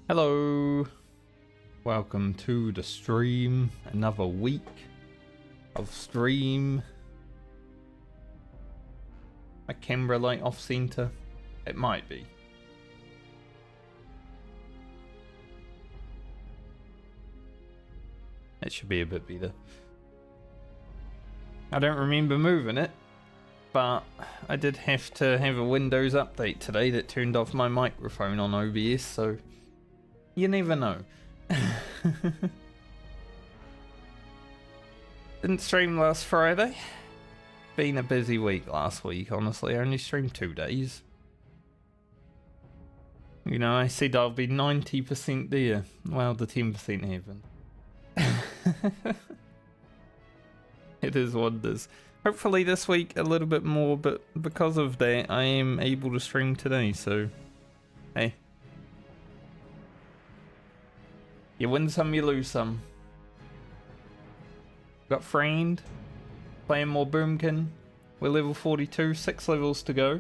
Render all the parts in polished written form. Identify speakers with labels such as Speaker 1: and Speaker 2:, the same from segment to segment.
Speaker 1: Hello, welcome to the stream. Another week of stream. My camera light off center. It might be. It should be a bit better. I don't remember moving it, but I did have to have a Windows update today that turned off my microphone on OBS, so you never know. Didn't stream last Friday. Been a busy week last week, honestly. I only streamed 2 days. You know, I said I'll be 90% there. Well, the 10% haven't. It is what it is. Hopefully this week a little bit more, but because of that, I am able to stream today, so hey. You win some, you lose some. Got Friend, playing more Boomkin. We're level 42, 6 levels to go.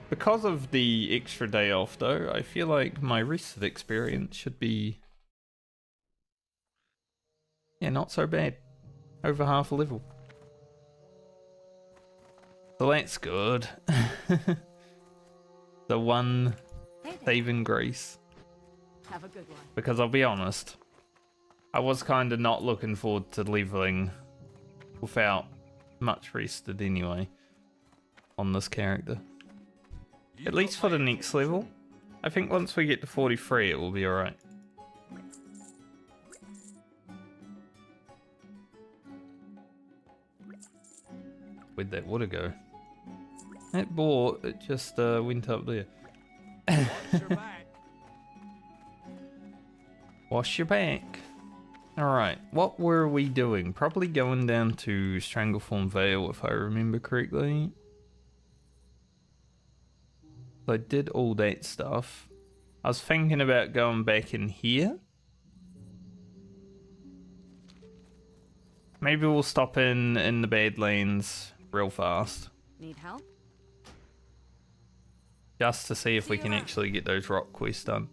Speaker 1: Because of the extra day off though, I feel like my rest of experience should be, yeah, not so bad. Over half a level. So that's good. The one saving grace.
Speaker 2: Have a good one.
Speaker 1: Because I'll be honest, I was kind of not looking forward to leveling without much rested anyway on this character. At least for the next level. I think once we get to 43 it will be alright. Where'd that water go? That ball, it just went up there. Wash your back. Alright, what were we doing? Probably going down to Stranglethorn Vale if I remember correctly. I did all that stuff. I was thinking about going back in here. Maybe we'll stop in the Badlands real fast.
Speaker 2: Need help?
Speaker 1: Just to see if we can actually get those rock quests done.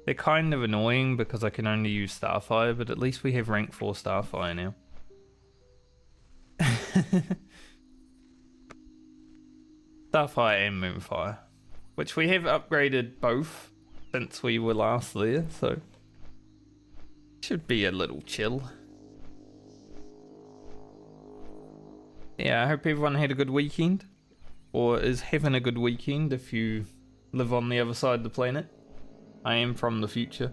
Speaker 1: They're kind of annoying because I can only use Starfire, but at least we have rank 4 Starfire now. Starfire and Moonfire. Which we have upgraded both since we were last there, so should be a little chill. Yeah, I hope everyone had a good weekend. Or is having a good weekend if you live on the other side of the planet. I am from the future.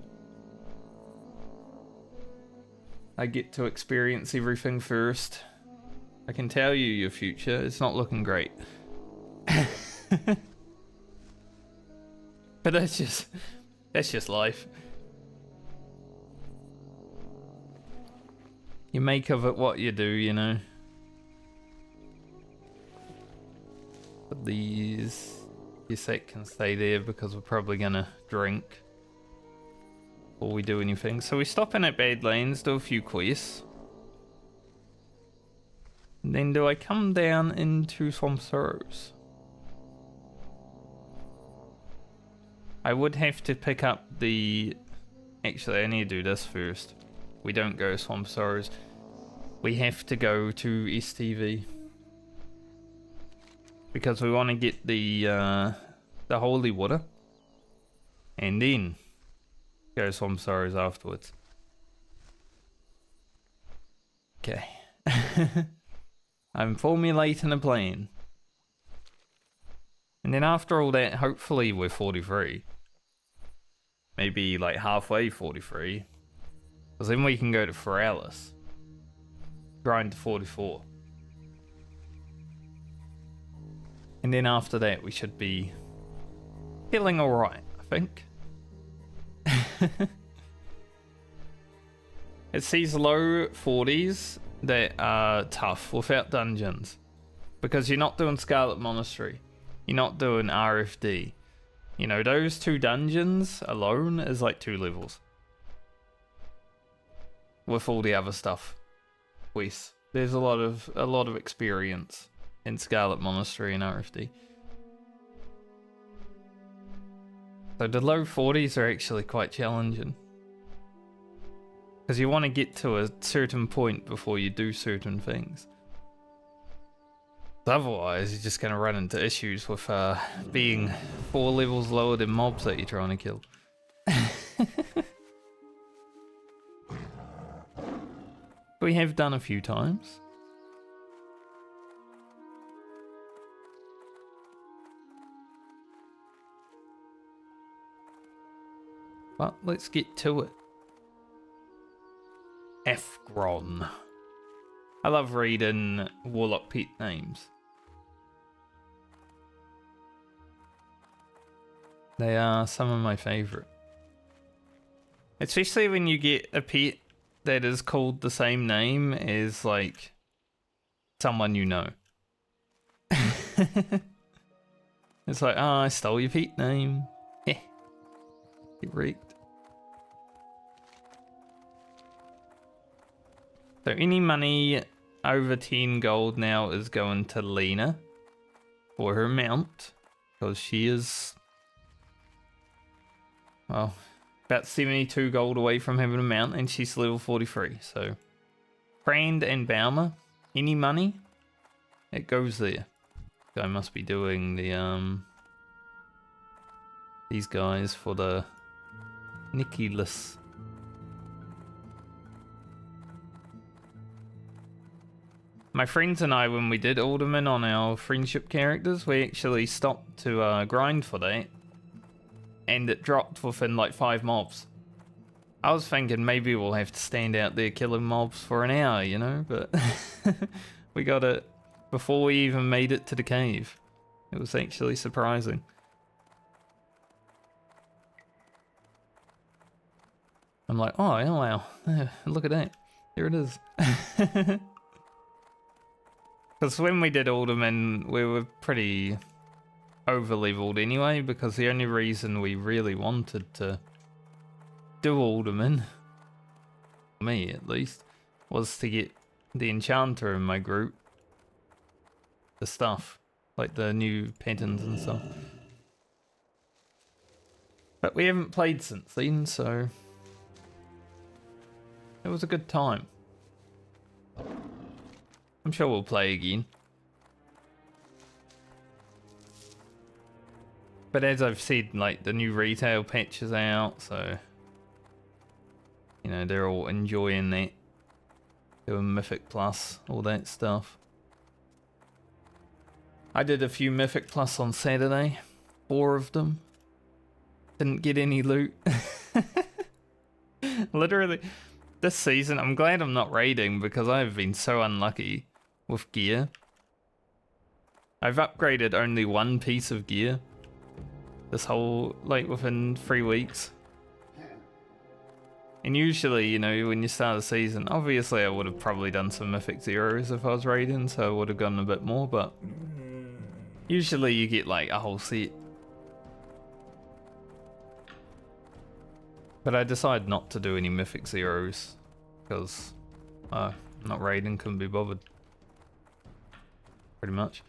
Speaker 1: I get to experience everything first. I can tell you your future, it's not looking great. But that's just life. You make of it what you do, you know. But these, yes, that can stay there because we're probably gonna drink before we do anything. So we stop in at Badlands, do a few quests. And then do I come down into Swamp Sorrows? I would have to pick up the... Actually, I need to do this first. We don't go to Swamp Sorrows. We have to go to STV. Because we want to get the holy water. And then go to Swamp Sorrows afterwards. Okay. I'm formulating a plan. And then after all that, hopefully we're 43. Maybe like halfway 43. Because then we can go to Feralis. Grind to 44. And then after that we should be feeling alright, I think. It's these low 40s that are tough without dungeons. Because you're not doing Scarlet Monastery. You're not doing RFD. You know, those 2 dungeons alone is like 2 levels. With all the other stuff. There's a lot of experience in Scarlet Monastery and RFD. So the low 40s are actually quite challenging. Because you want to get to a certain point before you do certain things. Otherwise, you're just going to run into issues with being 4 levels lower than mobs that you're trying to kill. We have done a few times. But let's get to it. Efgron. I love reading Warlock pet names. They are some of my favourite. Especially when you get a pet that is called the same name as, like, someone you know. It's like, oh, I stole your pet name. Heh. Get wrecked. So any money over 10 gold now is going to Lena for her mount. Because she is, well, about 72 gold away from having a mount, and she's level 43. So, Brand and Baumer, any money, it goes there. So I must be doing the these guys for the Nicholas. My friends and I, when we did Alderman on our friendship characters, we actually stopped to grind for that. And it dropped within like 5 mobs. I was thinking maybe we'll have to stand out there killing mobs for an hour, you know, but we got it before we even made it to the cave. It was actually surprising. I'm like, oh wow, look at that. There it is. Because when we did Alderman, we were pretty over-leveled anyway, because the only reason we really wanted to do Alderman, me at least, was to get the enchanter in my group. The stuff, like the new patterns and stuff. But we haven't played since then, so it was a good time. I'm sure we'll play again. But as I've said, like, the new retail patch is out, so, you know, they're all enjoying that. Doing Mythic Plus, all that stuff. I did a few Mythic Plus on Saturday. 4 of them. Didn't get any loot. Literally, this season, I'm glad I'm not raiding because I've been so unlucky with gear. I've upgraded only 1 piece of gear. This whole, like, within 3 weeks. And usually, you know, when you start a season, obviously I would have probably done some Mythic Zeros if I was raiding, so I would have gotten a bit more, but usually you get like a whole set. But I decided not to do any Mythic Zeros, because I'm not raiding, couldn't be bothered. Pretty much.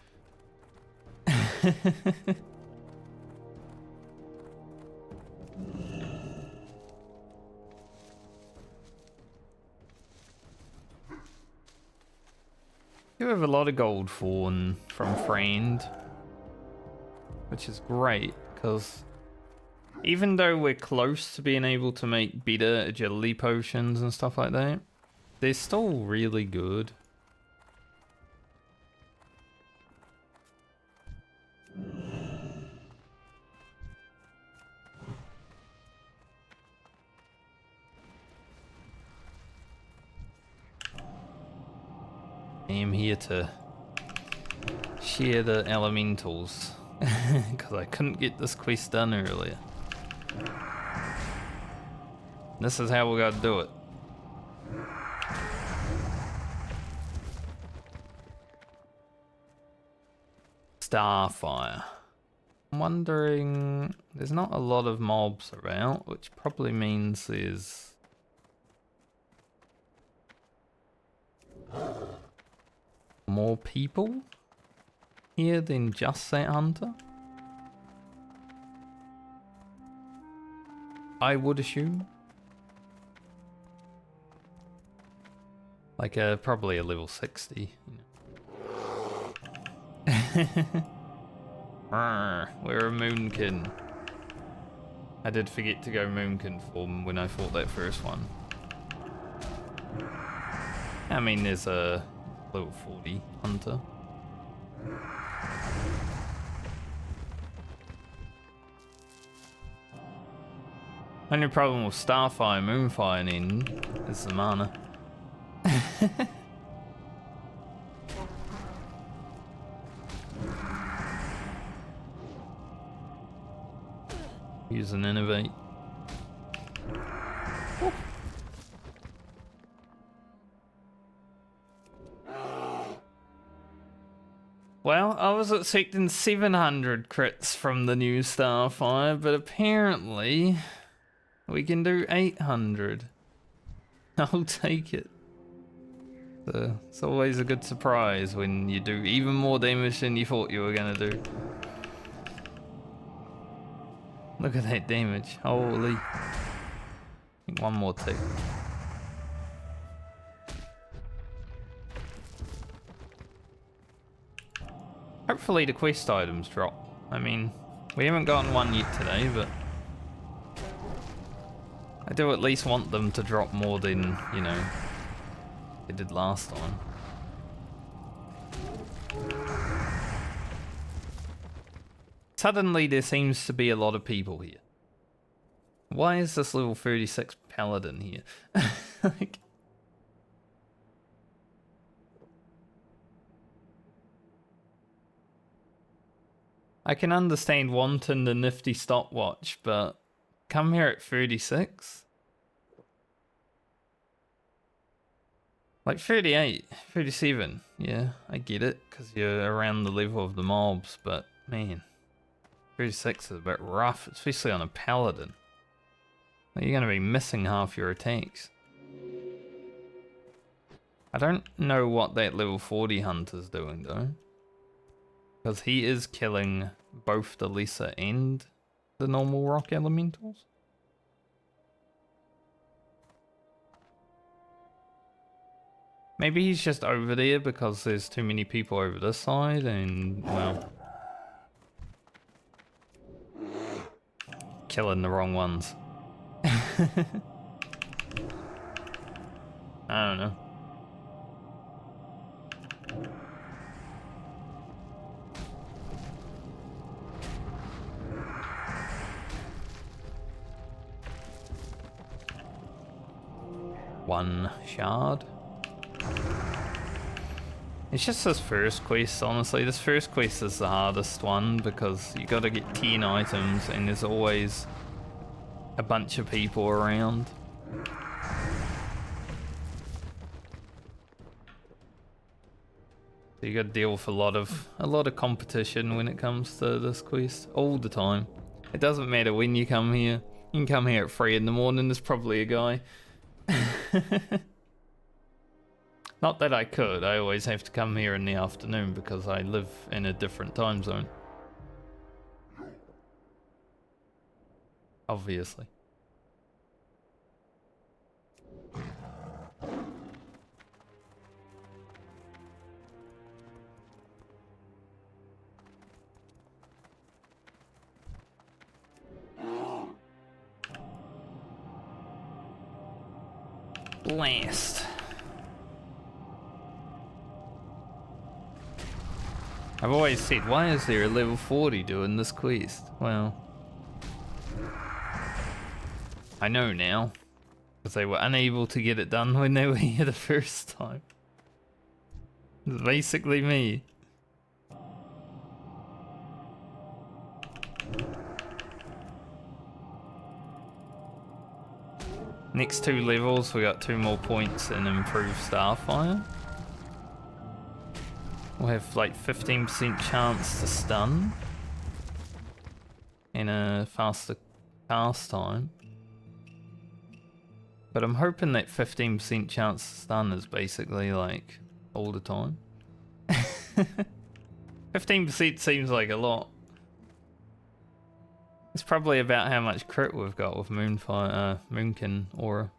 Speaker 1: You have a lot of gold fawn from Friend, which is great, because even though we're close to being able to make better agility potions and stuff like that, they're still really good. I am here to share the elementals because I couldn't get this quest done earlier. This is how we gotta do it. Starfire. I'm wondering, there's not a lot of mobs about, which probably means there's more people here than just that hunter. I would assume. Like probably a level 60. We're a Moonkin. I did forget to go Moonkin form when I fought that first one. I mean, there's a level 40 hunter. Only problem with Starfire, Moonfire, and Eden is the mana. Use an innovate. Ooh. Well, I was expecting 700 crits from the new Starfire, but apparently we can do 800. I'll take it. So it's always a good surprise when you do even more damage than you thought you were gonna do. Look at that damage, holy. I think one more tick. Hopefully the quest items drop. I mean, we haven't gotten one yet today, but I do at least want them to drop more than, you know, they did last time. Suddenly there seems to be a lot of people here. Why is this level 36 paladin here? Like, I can understand wanting the nifty stopwatch, but come here at 36? Like 38, 37, yeah, I get it, because you're around the level of the mobs, but man, 36 is a bit rough, especially on a paladin. Like, you're going to be missing half your attacks. I don't know what that level 40 hunter's doing though, because he is killing both the lesser and the normal rock elementals. Maybe he's just over there because there's too many people over this side and, well, killing the wrong ones. I don't know. One shard. It's just this first quest, honestly. This first quest is the hardest one because you gotta get 10 items and there's always a bunch of people around. So you gotta deal with a lot of competition when it comes to this quest all the time. It doesn't matter when you come here. You can come here at 3 in the morning, there's probably a guy. Not that I could, I always have to come here in the afternoon because I live in a different time zone. Obviously. Blast. I've always said, why is there a level 40 doing this quest? Well, I know now, because they were unable to get it done when they were here the first time. It's basically me. Next 2 levels, we got 2 more points and improved Starfire. We'll have like 15% chance to stun and a faster cast time. But I'm hoping that 15% chance to stun is basically like all the time. 15% seems like a lot. It's probably about how much crit we've got with Moonkin Aura.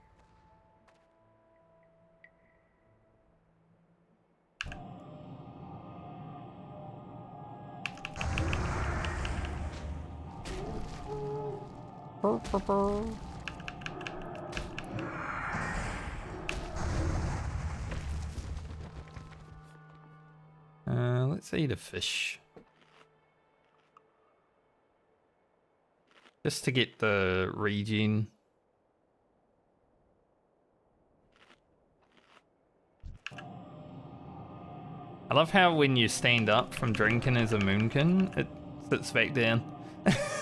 Speaker 1: Let's eat a fish. Just to get the regen. I love how when you stand up from drinking as a moonkin, it sits back down.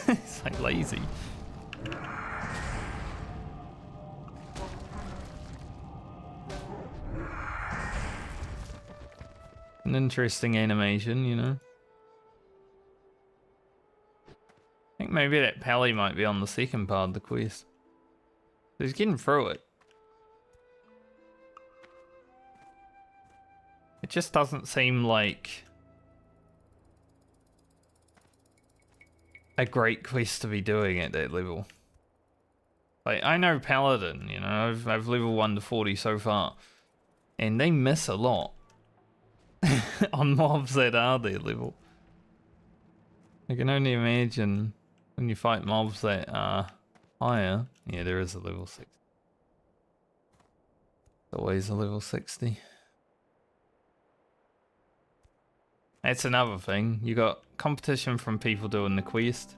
Speaker 1: It's like lazy. An interesting animation, you know. I think maybe that Pally might be on the second part of the quest. He's getting through it. It just doesn't seem like a great quest to be doing at that level. Like, I know Paladin, you know, I've level 1 to 40 so far, and they miss a lot on mobs that are their level. I can only imagine when you fight mobs that are higher. Yeah, there is a level 60. Always a level 60. That's another thing. You got competition from people doing the quest,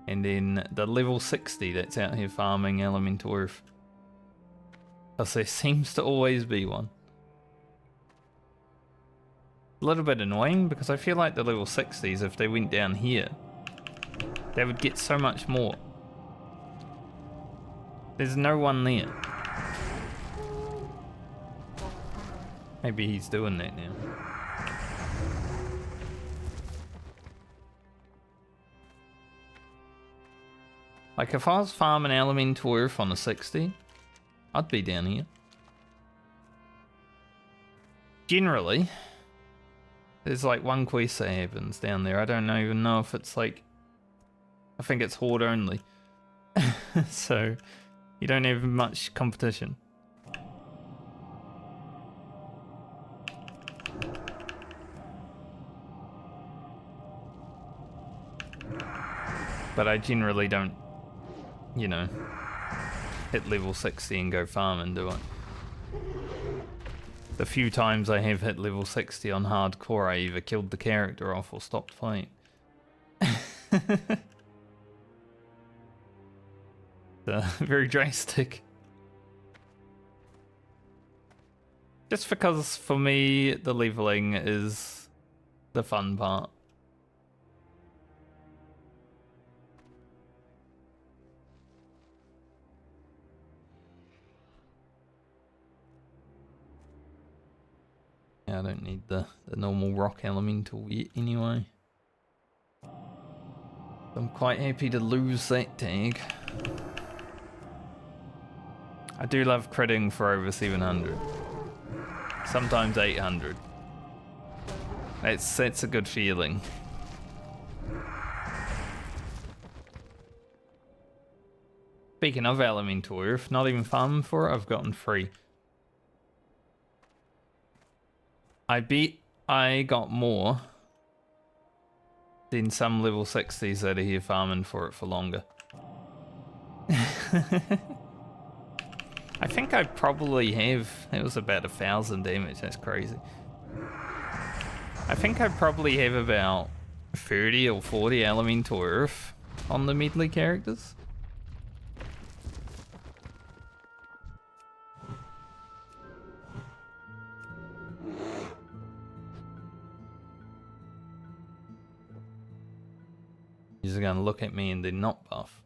Speaker 1: and then the level 60 that's out here farming elemental earth. Because there seems to always be one. A little bit annoying because I feel like the level 60s, if they went down here, they would get so much more. There's no one there. Maybe he's doing that now. Like if I was farming elemental earth on a 60, I'd be down here. Generally, there's like one quest that happens down there. I don't even know if it's like, I think it's horde only. So you don't have much competition. But I generally don't, you know, hit level 60 and go farming, do I? The few times I have hit level 60 on hardcore, I either killed the character off or stopped playing. Very drastic. Just because for me, the leveling is the fun part. Yeah, I don't need the normal rock elemental yet anyway. I'm quite happy to lose that tag. I do love critting for over 700. Sometimes 800. That's a good feeling. Speaking of elemental earth, not even farming for it, I've gotten free. I bet I got more than some level 60s that are here farming for it for longer. I think I probably have. It was about 1,000 damage. That's crazy. I think I probably have about 30 or 40 elemental earth on the Medley characters. You're just gonna look at me and then not buff.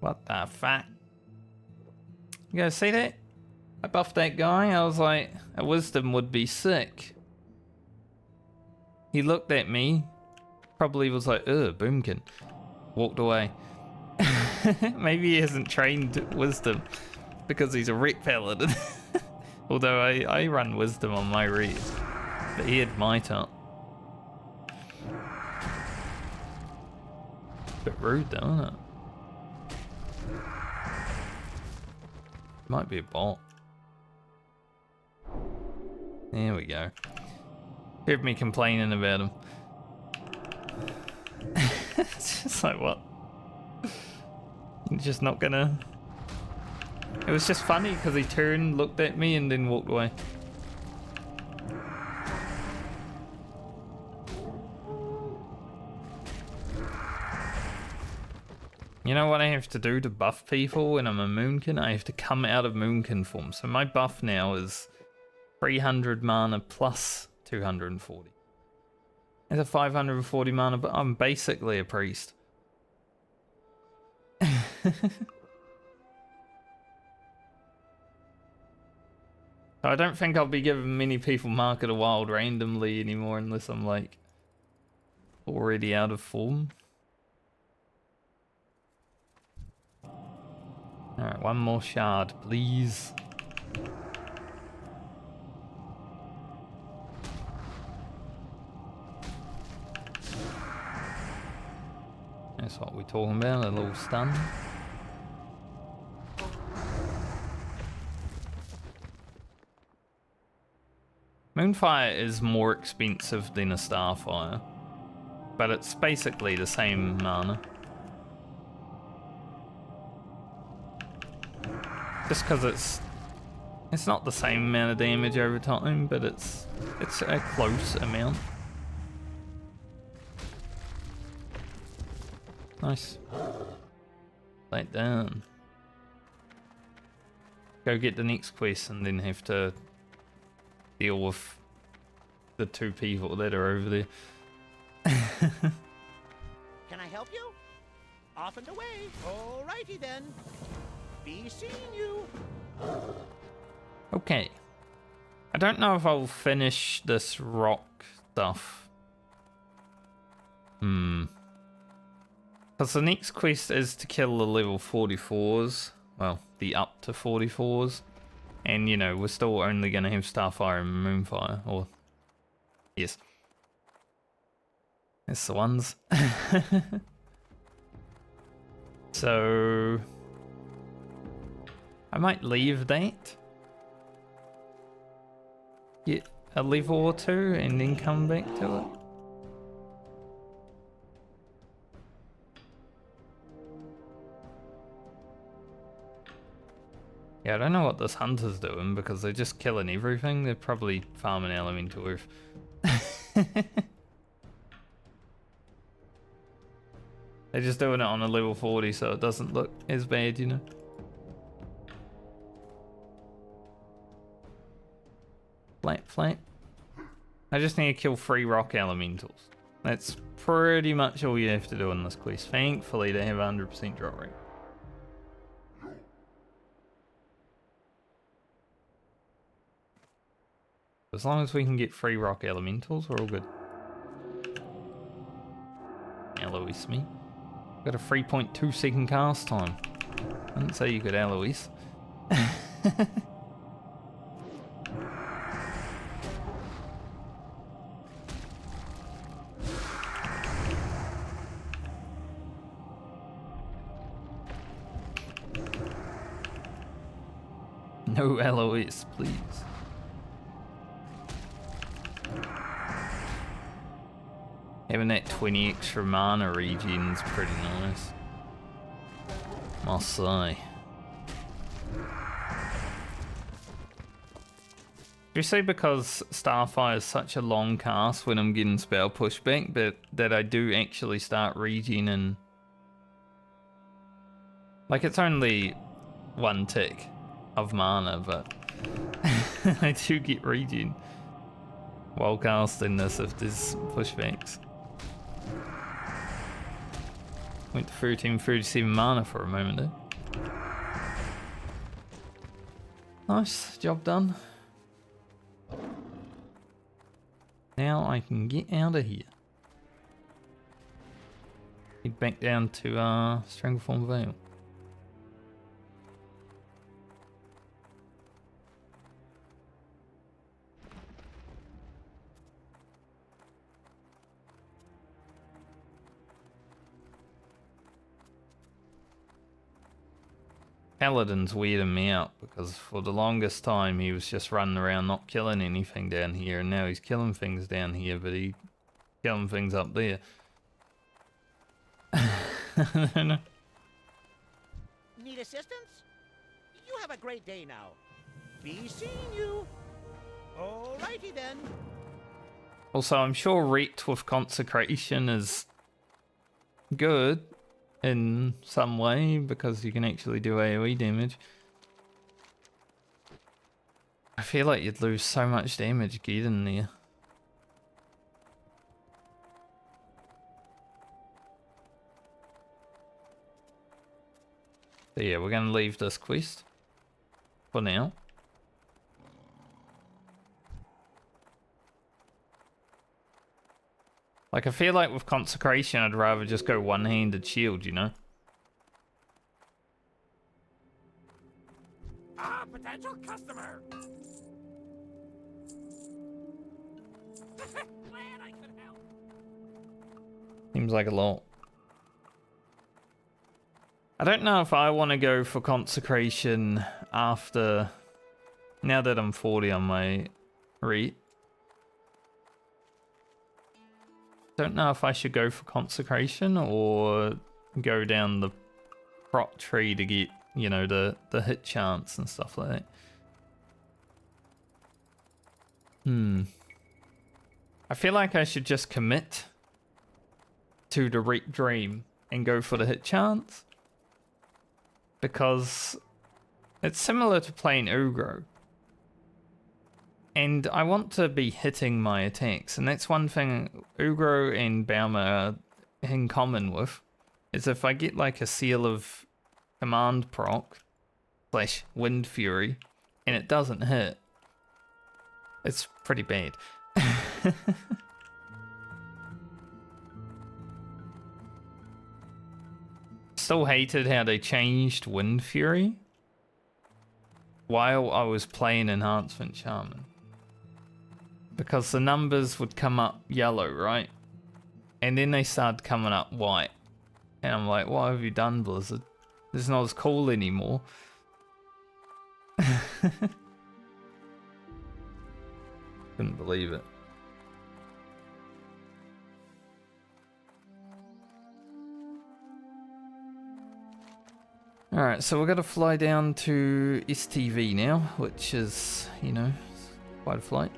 Speaker 1: What the fuck? You guys see that? I buffed that guy. I was like, a wisdom would be sick. He looked at me, probably was like, ugh, boomkin. Walked away. Maybe he hasn't trained wisdom because he's a wreck paladin. Although I run wisdom on my read. But he had might up. Bit rude though, isn't it? Might be a bot. There we go. Heard me complaining about him. It's just like, what? You're just not gonna... It was just funny because he turned, looked at me, and then walked away. You know what I have to do to buff people when I'm a Moonkin? I have to come out of Moonkin form. So my buff now is 300 mana plus 240. It's a 540 mana, but I'm basically a priest. I don't think I'll be giving many people Mark of the Wild randomly anymore unless I'm like already out of form. Alright, one more shard, please. That's what we're talking about, a little stun. Moonfire is more expensive than a Starfire, but it's basically the same mana. Just because it's not the same amount of damage over time, but it's a close amount. Nice. Lay it down. Go get the next quest and then have to deal with the two people that are over there.
Speaker 2: Can I help you? Off and away. Alrighty then. Be seeing you.
Speaker 1: Okay. I don't know if I'll finish this rock stuff. Because the next quest is to kill the level 44s. Well, the up to 44s. And, you know, we're still only going to have Starfire and Moonfire. Or, yes. That's the ones. So... I might leave that. Get a level or two and then come back to it. Yeah, I don't know what this hunter's doing because they're just killing everything. They're probably farming elemental earth. They're just doing it on a level 40 so it doesn't look as bad, you know. Flat. I just need to kill 3 rock elementals. That's pretty much all you have to do in this quest. Thankfully, they have 100% drop rate. As long as we can get 3 rock elementals, we're all good. Eloise me. Got a 3.2 second cast time. I didn't say you could Eloise. No Eloise, please. Having that 20 extra mana regen's pretty nice. Must say. Especially because Starfire is such a long cast when I'm getting spell pushback, but that I do actually start regen and... Like, it's only 1 tick of mana, but I do get regen while casting this if there's pushbacks. Went to 1337 mana for a moment there. Nice, job done. Now I can get out of here. Head back down to Strangleform Vale. Paladin's weirding me out because for the longest time he was just running around not killing anything down here, and now he's killing things down here, but he's killing things up there. I don't know.
Speaker 2: Need assistance? You have a great day now. Be seeing you. Alrighty then.
Speaker 1: Also, I'm sure Reet with Consecration is good in some way because you can actually do AoE damage. I feel like you'd lose so much damage getting there. So yeah, we're gonna leave this quest for now. Like, I feel like with Consecration, I'd rather just go one-handed shield, you know?
Speaker 2: Ah, potential customer. Glad I could help.
Speaker 1: Seems like a lot. I don't know if I want to go for Consecration after... Now that I'm 40 on my Reet. Don't know if I should go for Consecration or go down the prot tree to get, you know, the hit chance and stuff like that. I feel like I should just commit to the Reet Dream and go for the hit chance. Because it's similar to playing Ugro. And I want to be hitting my attacks, and that's one thing Ugro and Bauma are in common with, is if I get like a Seal of Command proc / Wind Fury, and it doesn't hit, it's pretty bad. Still hated how they changed Wind Fury while I was playing Enhancement Shaman. Because the numbers would come up yellow, right? And then they started coming up white. And I'm like, what have you done, Blizzard? It's not as cool anymore. Couldn't believe it. Alright, so we're going to fly down to STV now, which is, you know, quite a flight.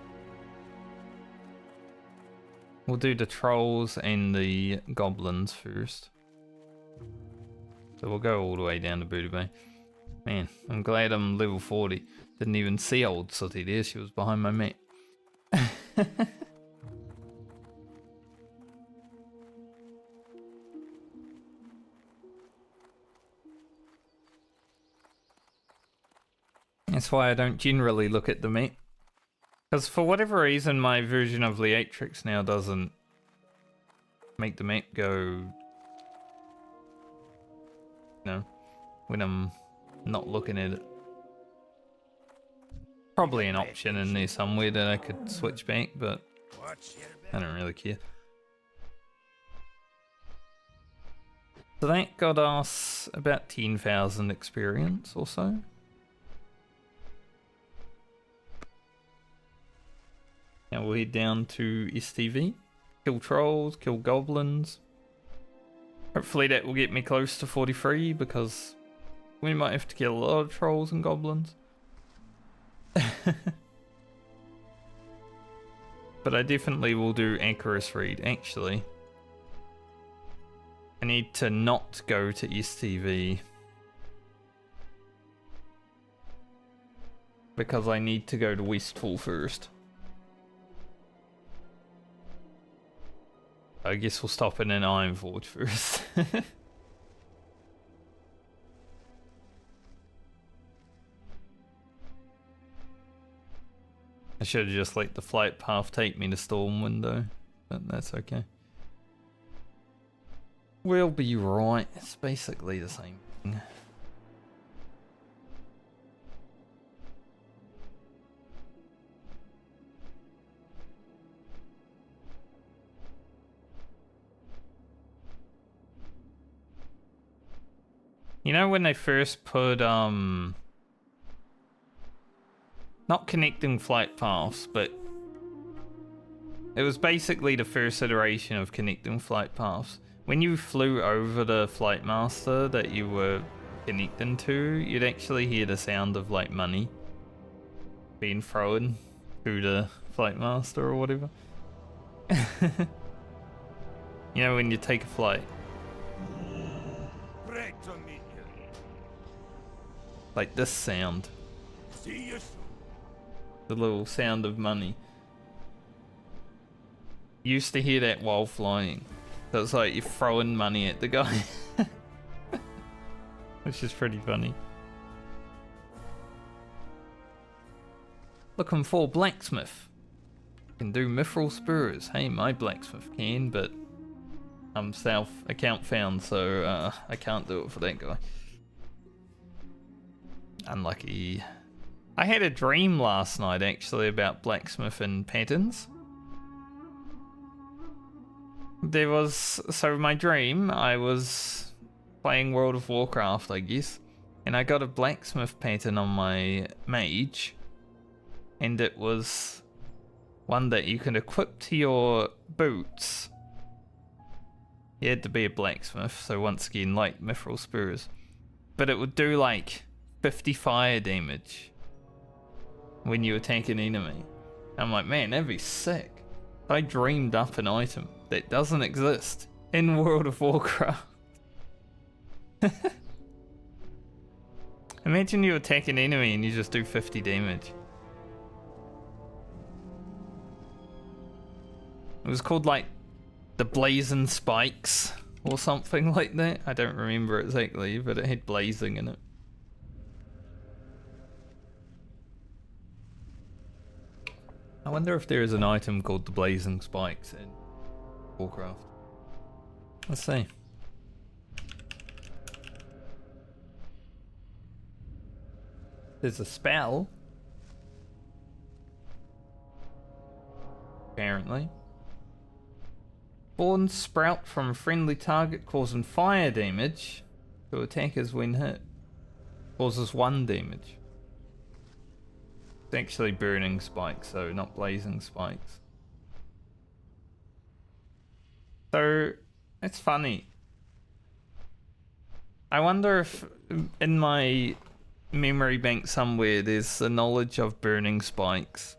Speaker 1: We'll do the trolls and the goblins first. So we'll go all the way down to Booty Bay. Man, I'm glad I'm level 40. Didn't even see old Sooty there, she was behind my mate. That's why I don't generally look at the map. Because for whatever reason, my version of Leatrix now doesn't make the map go, you know, when I'm not looking at it. Probably an option in there somewhere that I could switch back, but I don't really care. So that got us about 10,000 experience or so. Now we'll head down to STV, kill trolls, kill goblins. Hopefully that will get me close to 43 because we might have to kill a lot of trolls and goblins. But I definitely will do Acherus Reed. Actually, I need to not go to STV because I need to go to Westfall first. I guess we'll stop in an Ironforge first. I should have just let the flight path take me to Stormwind though, but that's okay. We'll be right, it's basically the same thing. You know when they first put not connecting flight paths, but it was basically the first iteration of connecting flight paths. When you flew over the flight master that you were connecting to, you'd actually hear the sound of like money being thrown to the flight master or whatever. You know when you take a flight, like this sound, the little sound of money. You used to hear that while flying. So it's like you're throwing money at the guy. Which is pretty funny. Looking for blacksmith. Can do mithril spurs. Hey, my blacksmith can, but I'm self account found, so I can't do it for that guy. Unlucky. I had a dream last night actually about blacksmithing patterns. There was, so my dream, I was playing World of Warcraft, I guess, and I got a blacksmith pattern on my mage, and it was one that you can equip to your boots. You had to be a blacksmith, so once again, like mithril spurs, but it would do like 50 fire damage when you attack an enemy. I'm like, man, that'd be sick. I dreamed up an item that doesn't exist in World of Warcraft. Imagine you attack an enemy and you just do 50 damage. It was called like the Blazing Spikes or something like that. I don't remember exactly, but it had blazing in it. I wonder if there is an item called the Blazing Spikes in Warcraft. Let's see. There's a spell. Apparently. Thorns sprout from a friendly target, causing fire damage to attackers when hit. Causes 1 damage. It's actually burning spikes, so not blazing spikes. So, it's funny. I wonder if in my memory bank somewhere there's a knowledge of burning spikes.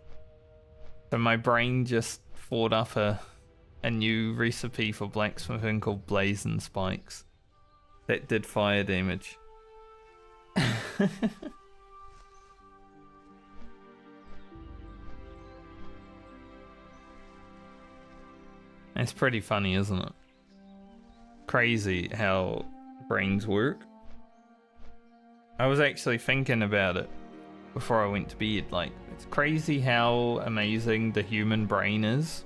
Speaker 1: So my brain just thought up a new recipe for blacksmithing called blazing spikes that did fire damage. It's pretty funny, isn't it? Crazy how brains work. I was actually thinking about it before I went to bed. Like, it's crazy how amazing the human brain is.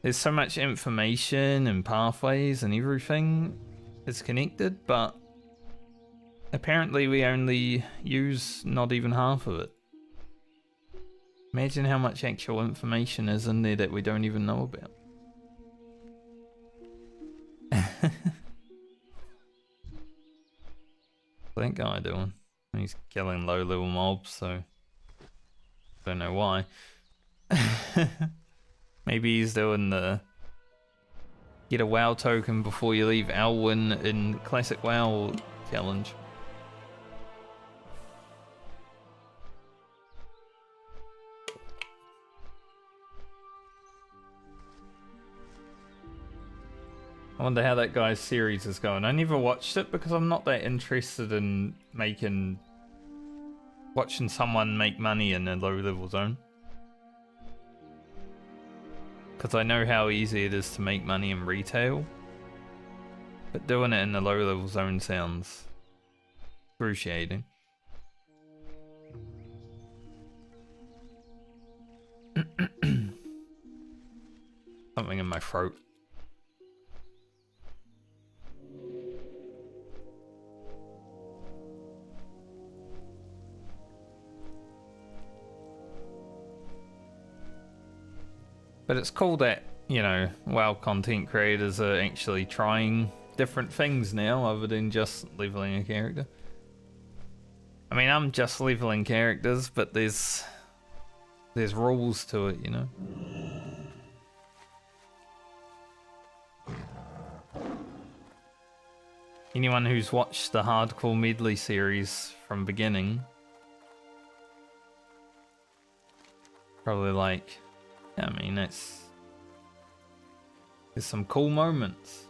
Speaker 1: There's so much information and pathways and everything is connected, but apparently we only use not even half of it. Imagine how much actual information is in there that we don't even know about. What's that guy doing? He's killing low level mobs, so don't know why. Maybe he's doing the get a WoW token before you leave Alwyn in Classic WoW challenge. I wonder how that guy's series is going. I never watched it because I'm not that interested in watching someone make money in a low level zone. Because I know how easy it is to make money in retail. But doing it in a low level zone sounds excruciating. Something in my throat. But it's cool that, you know, WoW content creators are actually trying different things now other than just leveling a character. I mean, I'm just leveling characters, but there's rules to it, you know? Anyone who's watched the Hardcore Medley series from beginning, probably like, yeah, I mean, there's some cool moments.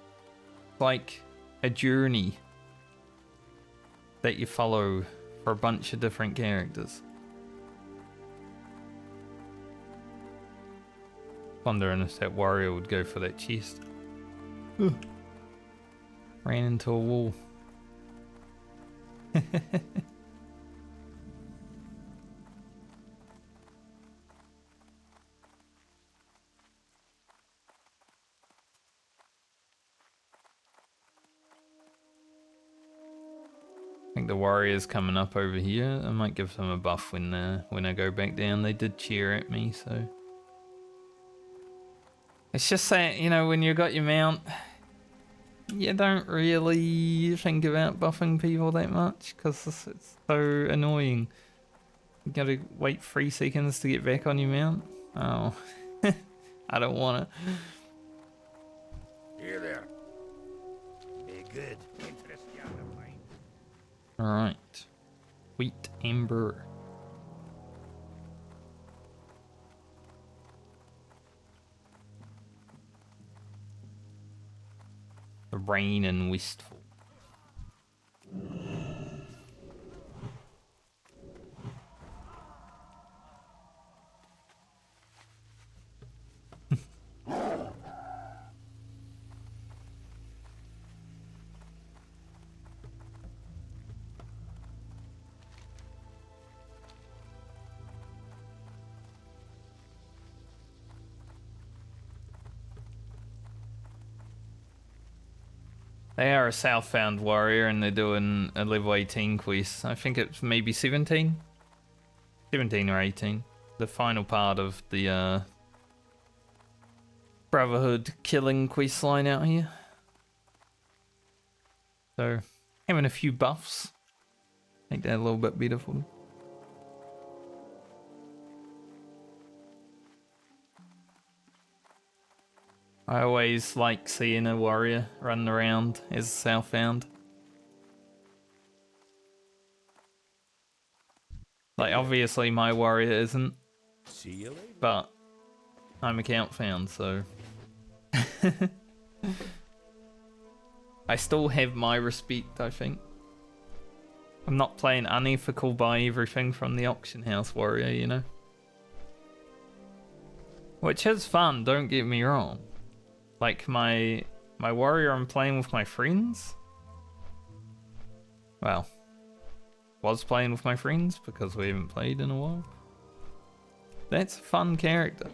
Speaker 1: Like a journey that you follow for a bunch of different characters. Wondering if that warrior would go for that chest. Ran into a wall. I think the warrior's coming up over here. I might give them a buff when I go back down. They did cheer at me, so it's just that, you know, when you got your mount, you don't really think about buffing people that much because it's so annoying. You gotta wait 3 seconds to get back on your mount. Oh, I don't want it.
Speaker 2: Here there. Be good. Interest you out of mine.
Speaker 1: Alright. Wheat Amber. The rain and wistful. They are a southbound warrior and they're doing a level 18 quest. I think it's maybe 17? 17 or 18. The final part of the Brotherhood killing quest line out here. So, having a few buffs. Make that a little bit better for them. I always like seeing a warrior running around as southbound. Like, obviously my warrior isn't.
Speaker 2: See you later.
Speaker 1: But I'm account found, so I still have my respect, I think. I'm not playing unethical by everything from the auction house warrior, you know? Which is fun, don't get me wrong. Like my warrior I'm playing with my friends. Well, was playing with my friends because we haven't played in a while. That's a fun character.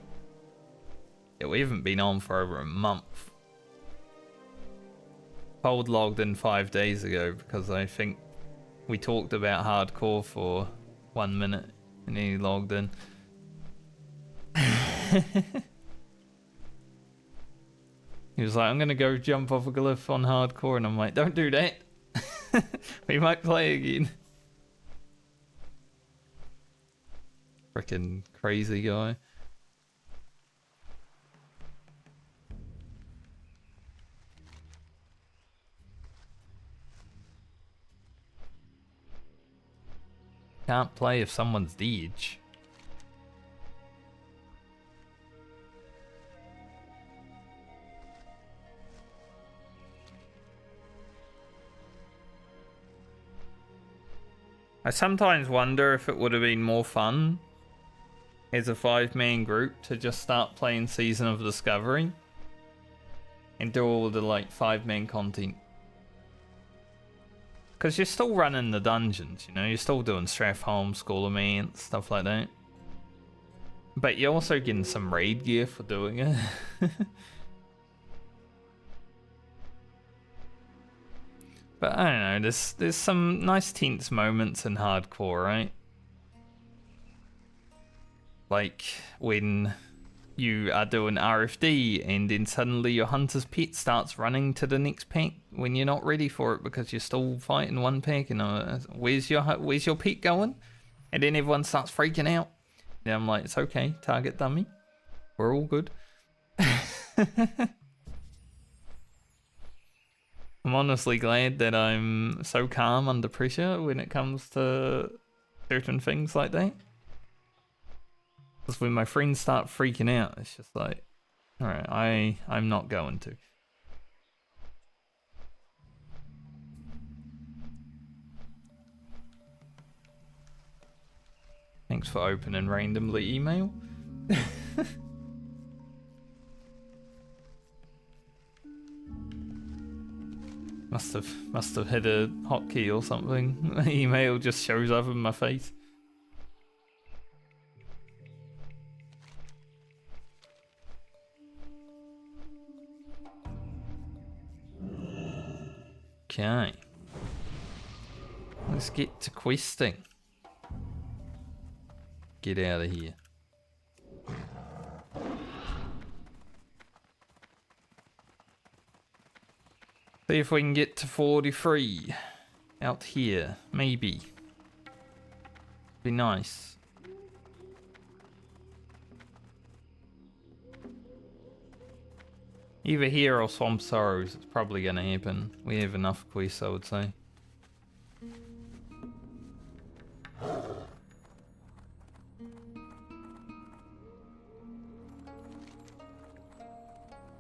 Speaker 1: Yeah, we haven't been on for over a month. Cold logged in 5 days ago because I think we talked about hardcore for 1 minute and then he logged in. He was like, I'm gonna go jump off a glyph on hardcore, and I'm like, don't do that. We might play again. Freaking crazy guy. Can't play if someone's the edge. I sometimes wonder if it would have been more fun as a 5-man group to just start playing Season of Discovery and do all the like 5-man content. Because you're still running the dungeons, you know, you're still doing Strathholm, School of Man, stuff like that. But you're also getting some raid gear for doing it. But I don't know, there's some nice tense moments in hardcore, right? Like when you are doing RFD and then suddenly your hunter's pet starts running to the next pack when you're not ready for it because you're still fighting one pack and where's your pet going? And then everyone starts freaking out. And I'm like, it's okay, target dummy. We're all good. I'm honestly glad that I'm so calm under pressure when it comes to certain things like that. Because when my friends start freaking out, it's just like, alright, I'm not going to. Thanks for opening randomly email. Must have hit a hotkey or something. The email just shows up in my face. Okay. Let's get to questing. Get out of here. See if we can get to 43 out here, maybe. Be nice. Either here or Swamp Sorrows, it's probably gonna happen. We have enough quests, I would say.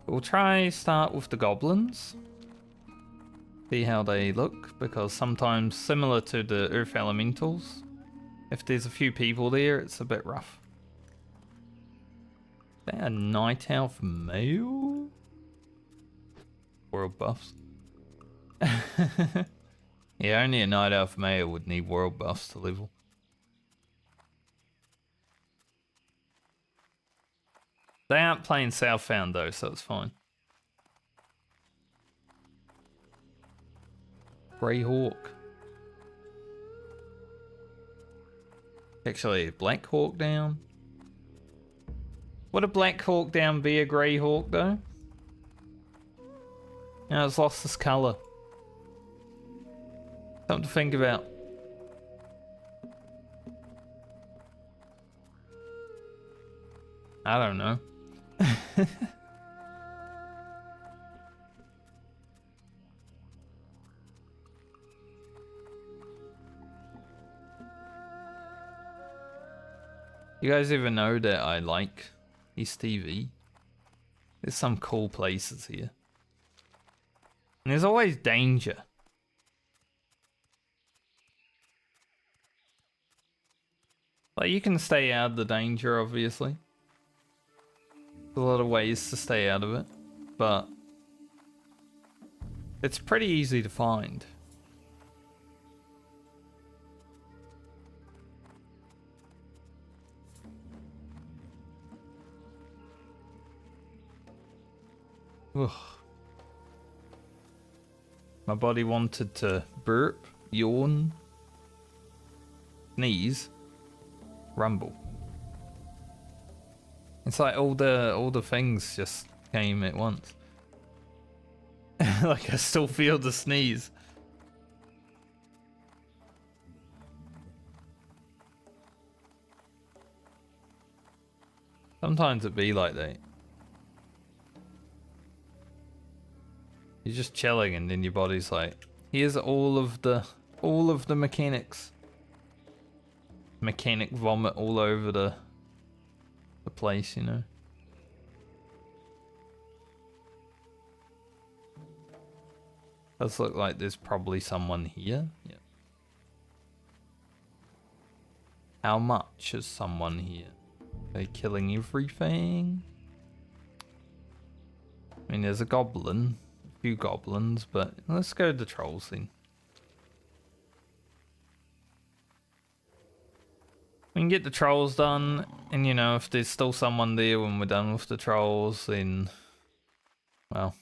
Speaker 1: We'll try start with the goblins. See how they look, because sometimes, similar to the Earth Elementals, if there's a few people there, it's a bit rough. Is that a Night Elf male? World buffs. Yeah, only a Night Elf male would need world buffs to level. They aren't playing Southbound though, so it's fine. Grey Hawk. Actually, Black Hawk down. Would a Black Hawk down be a Grey Hawk though? Now it's lost its colour. Something to think about. I don't know. You guys even know that I like East TV? There's some cool places here. And there's always danger. Like, you can stay out of the danger, obviously. There's a lot of ways to stay out of it, but it's pretty easy to find. Ugh. My body wanted to burp, yawn, sneeze, rumble. It's like all the things just came at once. Like I still feel the sneeze. Sometimes it be like that. You're just chilling and then your body's like, here's all of the mechanics. Mechanic vomit all over the place, you know. Does look like there's probably someone here. Yeah. How much is someone here? Are they killing everything? I mean, there's a goblin. Few goblins, but let's go to the trolls then. We can get the trolls done, and you know, if there's still someone there when we're done with the trolls, then, well,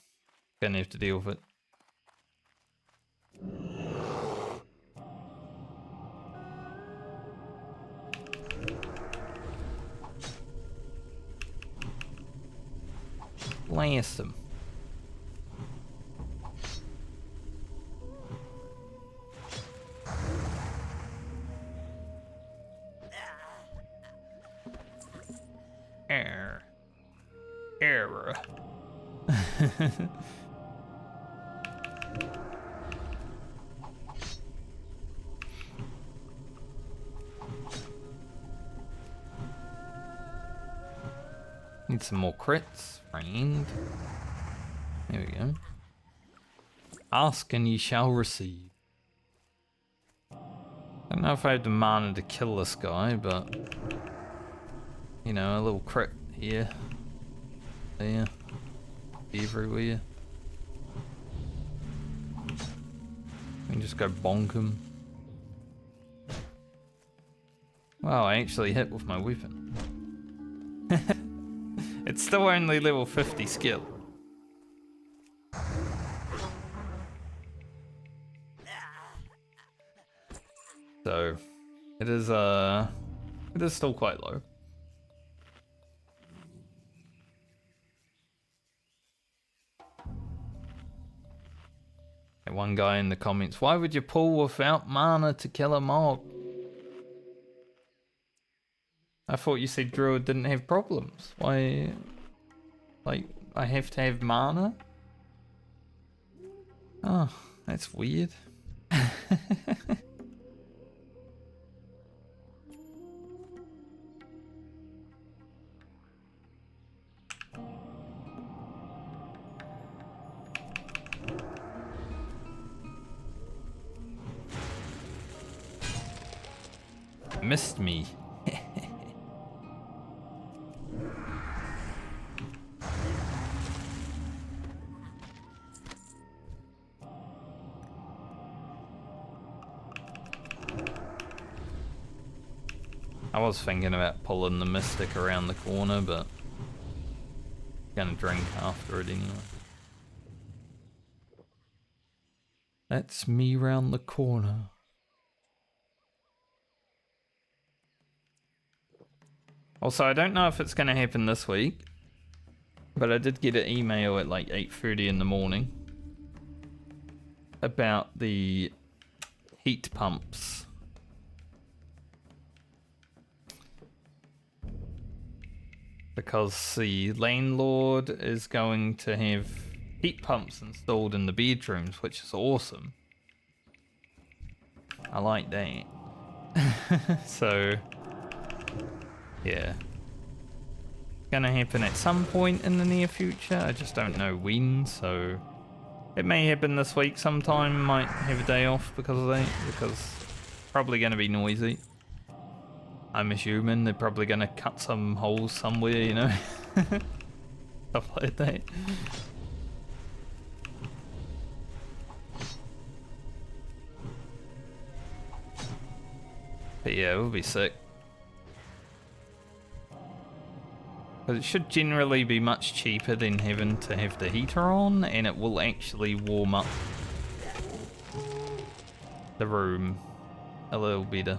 Speaker 1: gonna have to deal with it. blast him. Error. Need some more crits, friend. There we go. Ask and ye shall receive. I don't know if I have the mana to kill this guy, but you know, a little crit here, there, everywhere. We can just go bonk him. Wow, I actually hit with my weapon. It's still only level 50 skill. So it is still quite low. And one guy in the comments, why would you pull without mana to kill a mob? I thought you said Druid didn't have problems. Why, like, I have to have mana? Oh, that's weird. Missed me. I was thinking about pulling the Mystic around the corner, but gonna drink after it anyway. That's me round the corner. Also, I don't know if it's gonna happen this week, but I did get an email at like 8:30 in the morning about the heat pumps. Because the landlord is going to have heat pumps installed in the bedrooms, which is awesome. I like that. So, yeah. Gonna happen at some point in the near future. I just don't know when, so it may happen this week sometime. Might have a day off because of that, because it's probably gonna be noisy. I'm assuming they're probably gonna cut some holes somewhere, you know? Stuff like that. But yeah, it will be sick. But it should generally be much cheaper than having to have the heater on, and it will actually warm up the room a little better.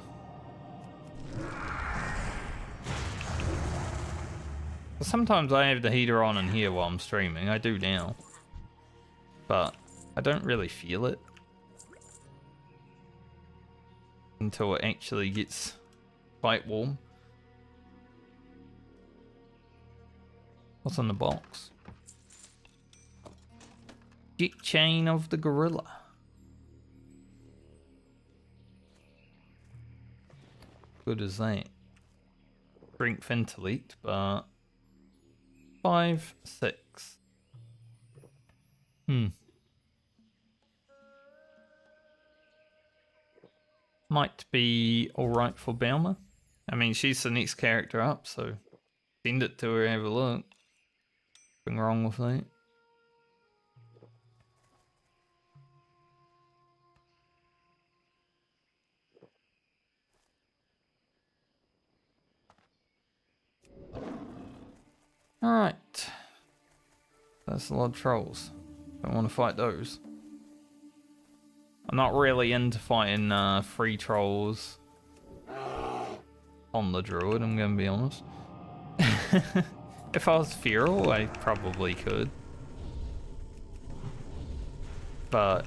Speaker 1: Sometimes I have the heater on in here while I'm streaming. I do now. But I don't really feel it until it actually gets quite warm. What's in the box? Jet chain of the gorilla. Good as that. Strength intellect, but 5, 6. Might be alright for Belma. I mean, she's the next character up, so send it to her, have a look. Nothing wrong with that. Alright. That's a lot of trolls. Don't want to fight those. I'm not really into fighting free trolls on the Druid, I'm going to be honest. If I was feral, I probably could. But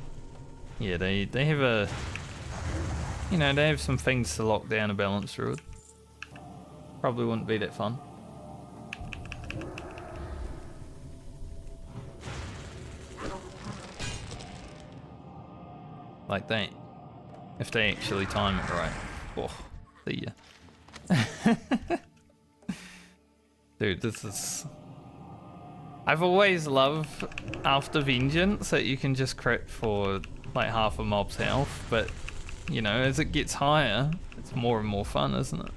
Speaker 1: yeah, they have a, you know, they have some things to lock down a balance druid. Probably wouldn't be that fun. Like that. If they actually time it right. Oh, see ya. Dude, this is... I've always loved after Vengeance that you can just crit for like half a mob's health, but you know, as it gets higher, it's more and more fun, isn't it?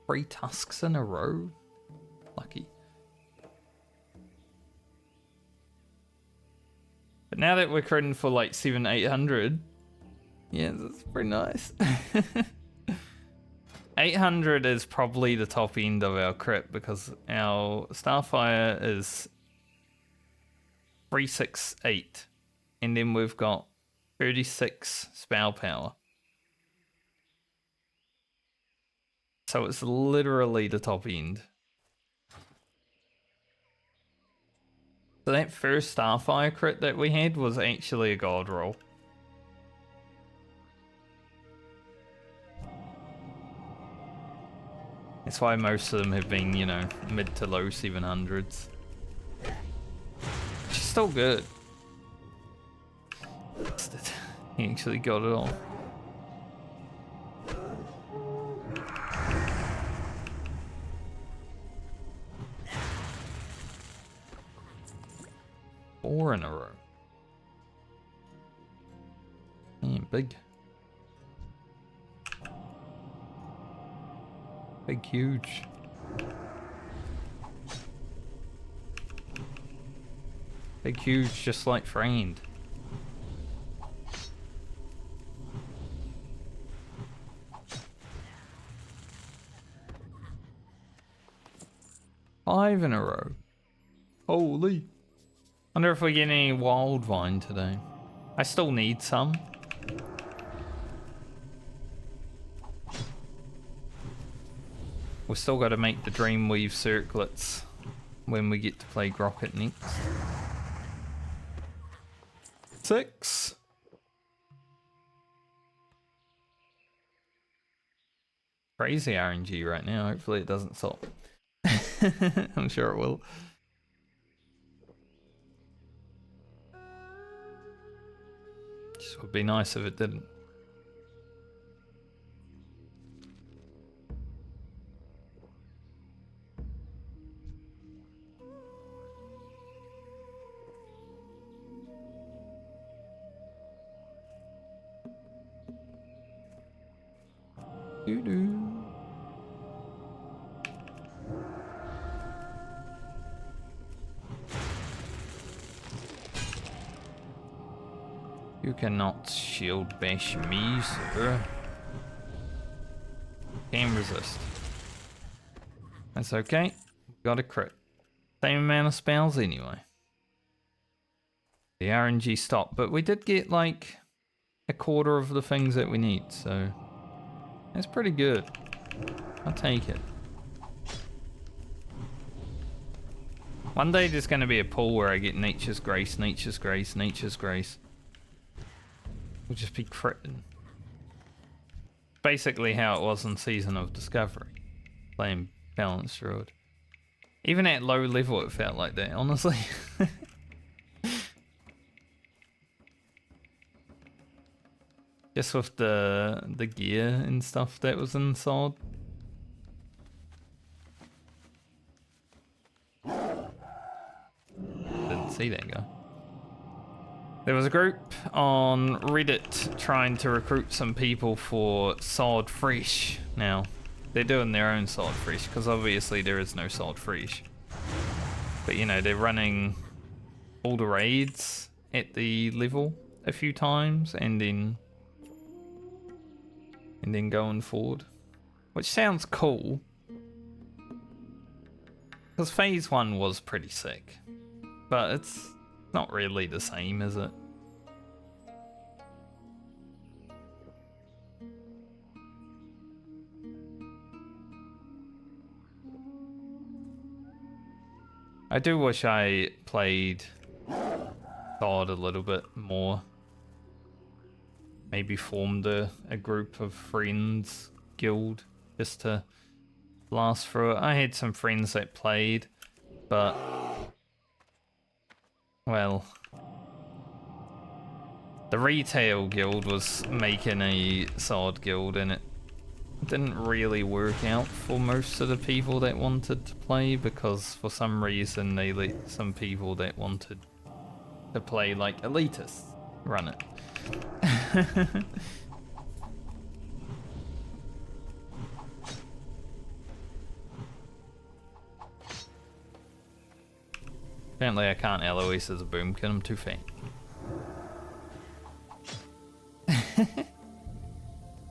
Speaker 1: Three tusks in a row? Lucky. But now that we're critting for like 700-800, yeah, that's pretty nice. 800 is probably the top end of our crit because our Starfire is 368, and then we've got 36 spell power. So it's literally the top end. So that first Starfire crit that we had was actually a god roll. That's why most of them have been, you know, mid to low 700s. Which is still good. He actually got it all. Four in a row. Man, big. Big, huge. Big, huge, just like Friend. Five in a row. Holy. Wonder if we get any wild vine today. I still need some. We've still got to make the Dreamweave circlets when we get to play Grocket next. 6. Crazy RNG right now. Hopefully it doesn't stop. I'm sure it will. Just would be nice if it didn't. Doo-doo. You cannot shield bash me, sir. Can resist. That's okay. Got a crit. Same amount of spells anyway. The RNG stopped, but we did get like a quarter of the things that we need, so that's pretty good. I'll take it. One day there's going to be a pull where I get Nature's Grace, Nature's Grace, Nature's Grace. We'll just be critting. Basically how it was in Season of Discovery. Playing Balanced Druid. Even at low level it felt like that, honestly. Just with the gear and stuff that was inside. Didn't see that guy. There was a group on Reddit trying to recruit some people for Sword Fresh. Now, they're doing their own Sword Fresh because obviously there is no Sword Fresh. But you know, they're running all the raids at the level a few times and then going forward, which sounds cool because phase 1 was pretty sick, but it's not really the same, is it? I do wish I played God a little bit more. Maybe formed a group of friends, guild, just to last through it. I had some friends that played, but, well, the retail guild was making a sword guild and it didn't really work out for most of the people that wanted to play, because for some reason they let some people that wanted to play like elitists run it. Apparently I can't Eloise as a boomkin, I'm too faint.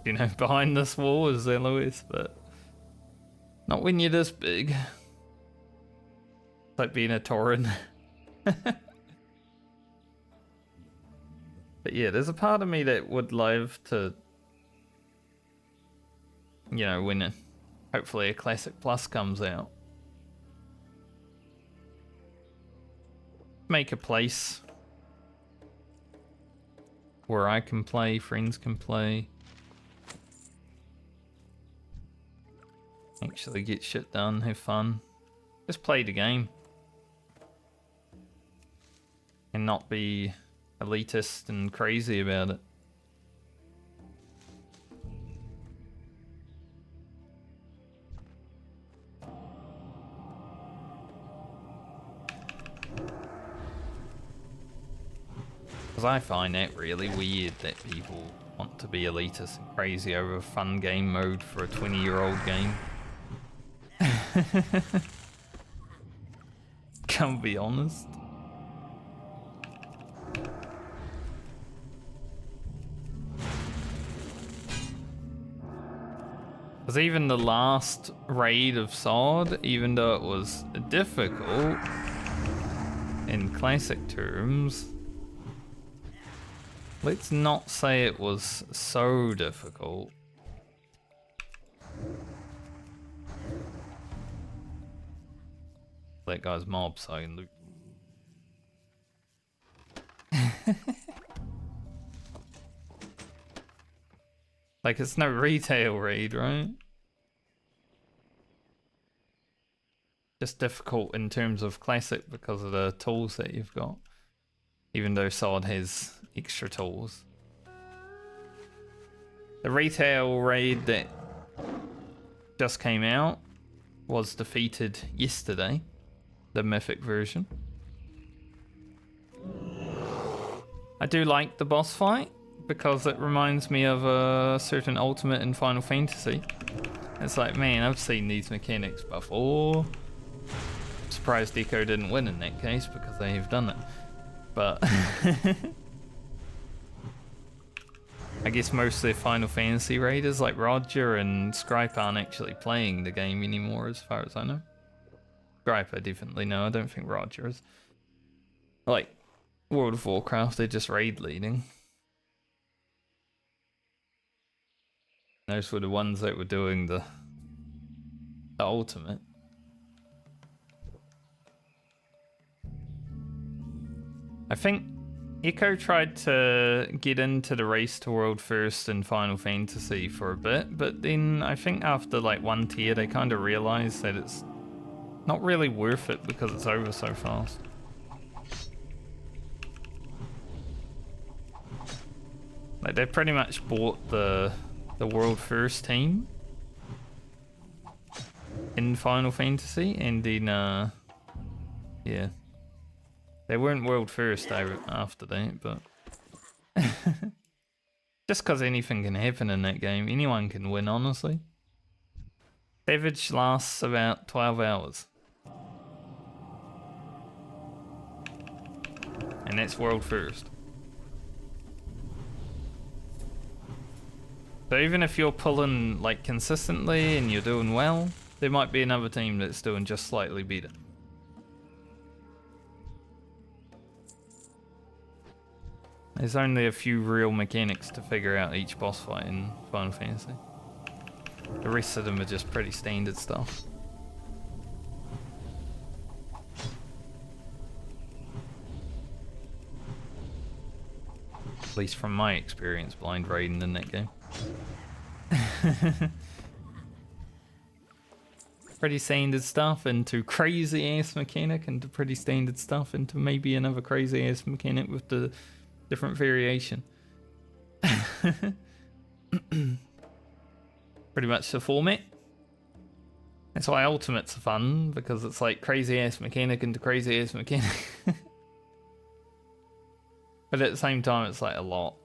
Speaker 1: You know, behind this wall is Eloise, but not when you're this big. It's like being a Tauren. But yeah, there's a part of me that would love to, you know, when hopefully a Classic Plus comes out, make a place where I can play, friends can play, actually get shit done, have fun, just play the game and not be elitist and crazy about it. Because I find that really weird that people want to be elitist and crazy over a fun game mode for a 20-year-old game. Can't be honest. Because even the last raid of Sword, even though it was difficult in classic terms, let's not say it was so difficult. That guy's mob so I can loot. Like, it's no retail raid, right? Just difficult in terms of classic because of the tools that you've got. Even though Sword has extra tools. The retail raid that just came out was defeated yesterday. The mythic version. I do like the boss fight because it reminds me of a certain ultimate in Final Fantasy. It's like, man, I've seen these mechanics before. I'm surprised Echo didn't win in that case because they have done it. But I guess most of the Final Fantasy raiders like Roger and Scripe aren't actually playing the game anymore as far as I know. Scripe I definitely know, I don't think Roger is. Like World of Warcraft, they're just raid leading. Those were the ones that were doing the ultimate. I think Echo tried to get into the race to world first in Final Fantasy for a bit, but then I think after like one tier they kind of realized that it's not really worth it because it's over so fast. Like they pretty much bought the world first team in Final Fantasy, and then yeah, they weren't world first after that, but just because anything can happen in that game, anyone can win, honestly. Savage lasts about 12 hours. And that's world first. So even if you're pulling like consistently and you're doing well, there might be another team that's doing just slightly better. There's only a few real mechanics to figure out each boss fight in Final Fantasy. The rest of them are just pretty standard stuff. At least from my experience blind raiding in that game. Pretty standard stuff into crazy ass mechanic, into pretty standard stuff into maybe another crazy ass mechanic with the different variation. Pretty much the format. That's why Ultimates are fun, because it's like crazy ass mechanic into crazy ass mechanic. But at the same time, it's like a lot.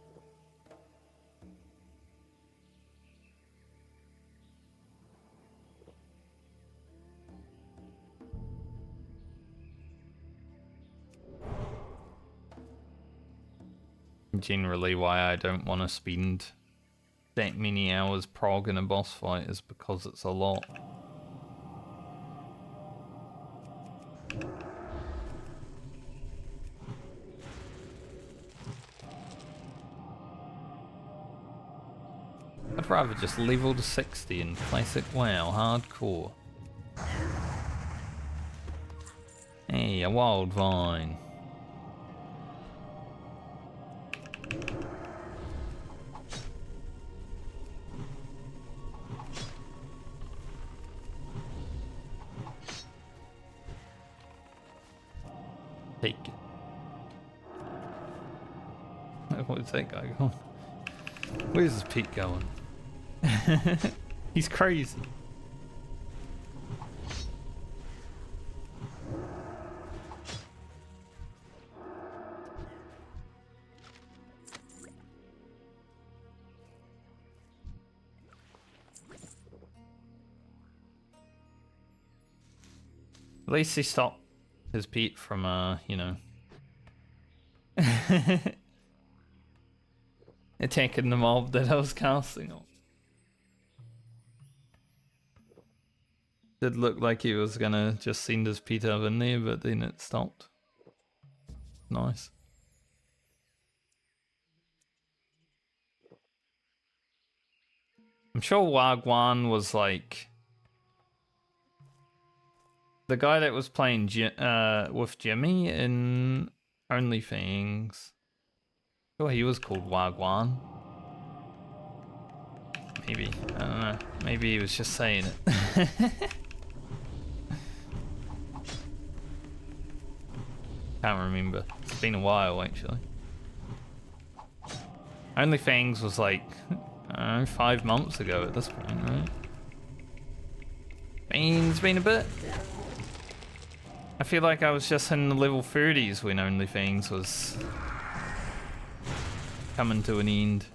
Speaker 1: Generally, why I don't want to spend that many hours progging a boss fight is because it's a lot. I'd rather just level to 60 in classic WoW hardcore. Hey, a wild vine. Take it. What's that guy going? Where's this Pete going? He's crazy. At least he stopped his Pete from, you know, attacking the mob that I was casting on. Did look like he was gonna just send his Pete up in there, but then it stopped. Nice. I'm sure Wagwan was like the guy that was playing with Jimmy in OnlyFans. Oh, he was called Wagwan. Maybe. I don't know. Maybe he was just saying it. Can't remember. It's been a while, actually. OnlyFans was like, I don't know, 5 months ago at this point, right? It's been a bit. I feel like I was just in the level 30s when OnlyFans was coming to an end.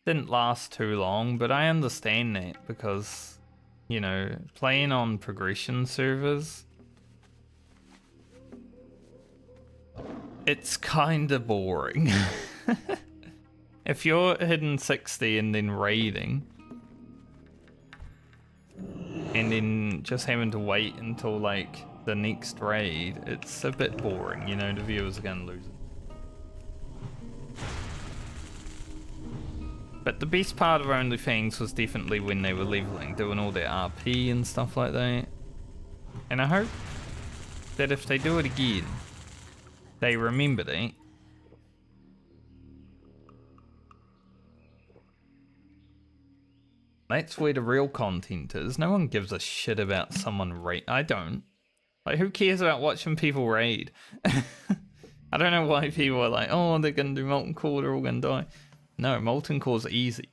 Speaker 1: Didn't last too long, but I understand that because, you know, playing on progression servers, it's kinda boring. If you're hitting 60 and then raiding, and then just having to wait until like the next raid, it's a bit boring, you know, the viewers are gonna lose it. But the best part of OnlyFans was definitely when they were leveling, doing all their RP and stuff like that. And I hope that if they do it again, they remember that. That's where the real content is. No one gives a shit about someone raid. I don't. Like, who cares about watching people raid? I don't know why people are like, oh, they're gonna do Molten Core, they're all gonna die. No, Molten Core's easy.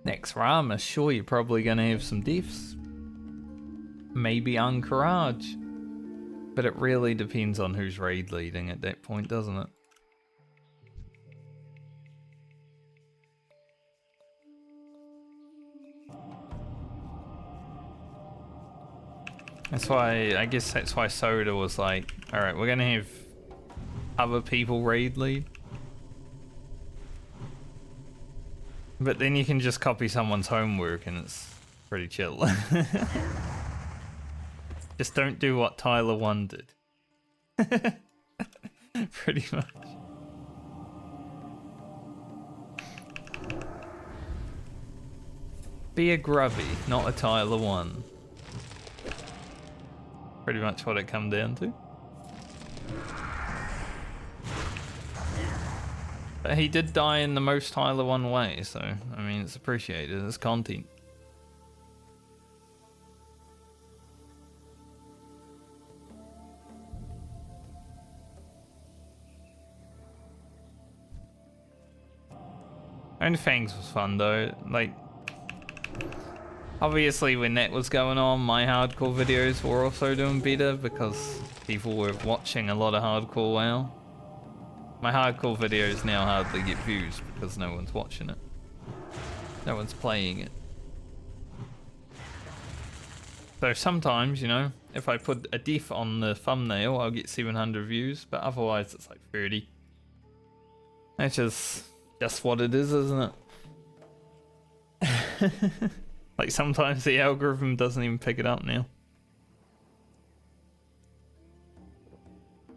Speaker 1: Next Rama, sure, you're probably gonna have some deaths. Maybe Encourage. But it really depends on who's raid leading at that point, doesn't it? That's why, I guess that's why Soda was like, alright, we're gonna have other people raid lead. But then you can just copy someone's homework and it's pretty chill. Just don't do what Tyler 1 did. Pretty much. Be a grubby, not a Tyler 1. Pretty much what it come down to. But he did die in the most Tyler 1 way, so, I mean, it's appreciated as content. OnlyFans was fun though, like, obviously when that was going on, my hardcore videos were also doing better because people were watching a lot of hardcore WoW. My hardcore videos now hardly get views because no one's watching it. No one's playing it. So sometimes, you know, if I put a diff on the thumbnail, I'll get 700 views, but otherwise it's like 30. That's just what it is, isn't it? Like sometimes the algorithm doesn't even pick it up now.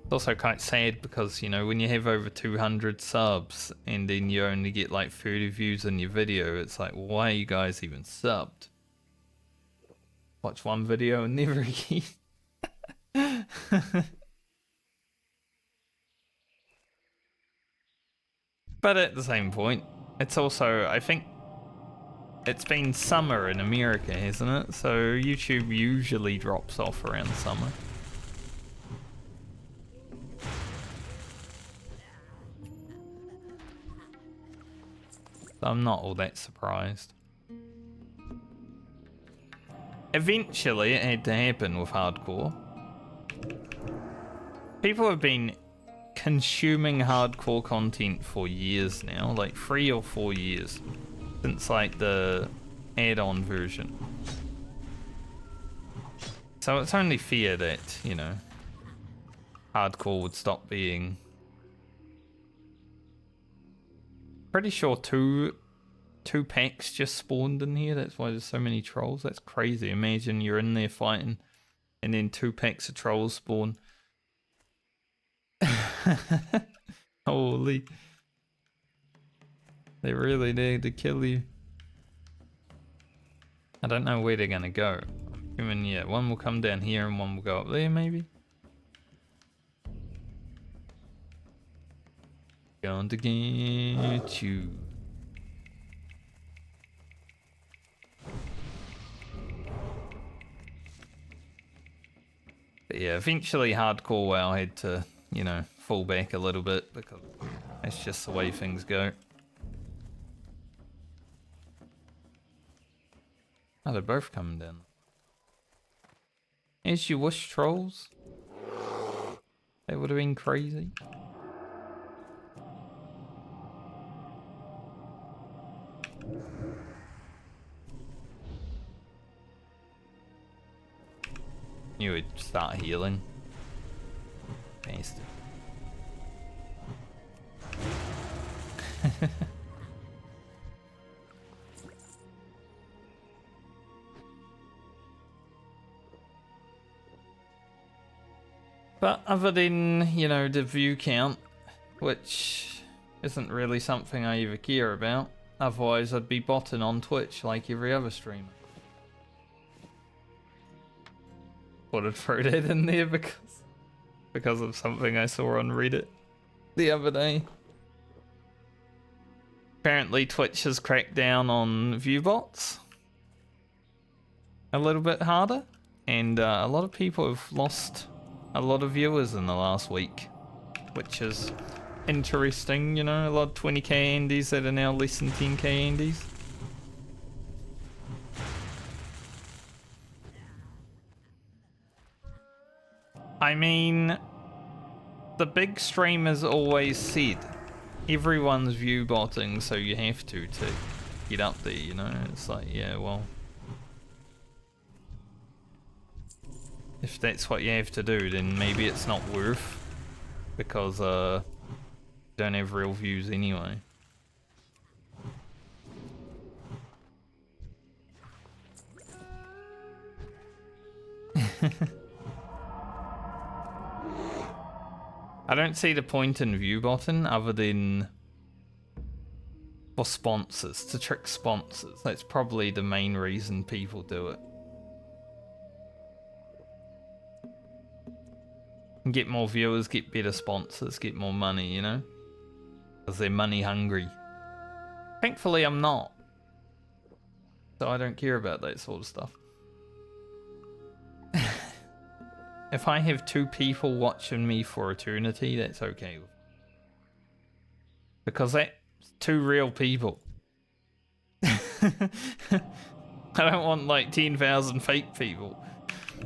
Speaker 1: It's also quite sad because, you know, when you have over 200 subs and then you only get like 30 views on your video, it's like, why are you guys even subbed? Watch one video and never again. But at the same point, it's also, I think, it's been summer in America, hasn't it? So YouTube usually drops off around summer. I'm not all that surprised. Eventually, it had to happen with hardcore. People have been consuming hardcore content for years now, like 3 or 4 years, since like the add-on version. So it's only fair that, you know, hardcore would stop being. Pretty sure two packs just spawned in here. That's why there's so many trolls. That's crazy. Imagine you're in there fighting and then 2 packs of trolls spawn. Holy. They really need to kill you. I don't know where they're gonna go. I mean, yeah, one will come down here and one will go up there maybe. Going to get you. But yeah, eventually hardcore WoW had to, you know, fall back a little bit because that's just the way things go. Oh, they're both coming down. As you wish, trolls. That would have been crazy. You would start healing. Bastard. But other than, you know, the view count, which isn't really something I ever care about, otherwise I'd be botting on Twitch like every other streamer. Would have thrown that in there because of something I saw on Reddit the other day. Apparently Twitch has cracked down on view bots a little bit harder, and a lot of people have lost a lot of viewers in the last week, which is interesting. You know, a lot of 20k Andes that are now less than 10k Andes. I mean, the big streamers always said everyone's view botting, so you have to get up there, you know? It's like, yeah, well, if that's what you have to do, then maybe it's not worth, because you don't have real views anyway. don't see the point in view button other than for sponsors, to trick sponsors. That's probably the main reason people do it. Get more viewers, get better sponsors, get more money, you know? Because they're money hungry. Thankfully, I'm not. So I don't care about that sort of stuff. If I have 2 people watching me for eternity, that's okay. Because that's 2 real people. I don't want like 10,000 fake people.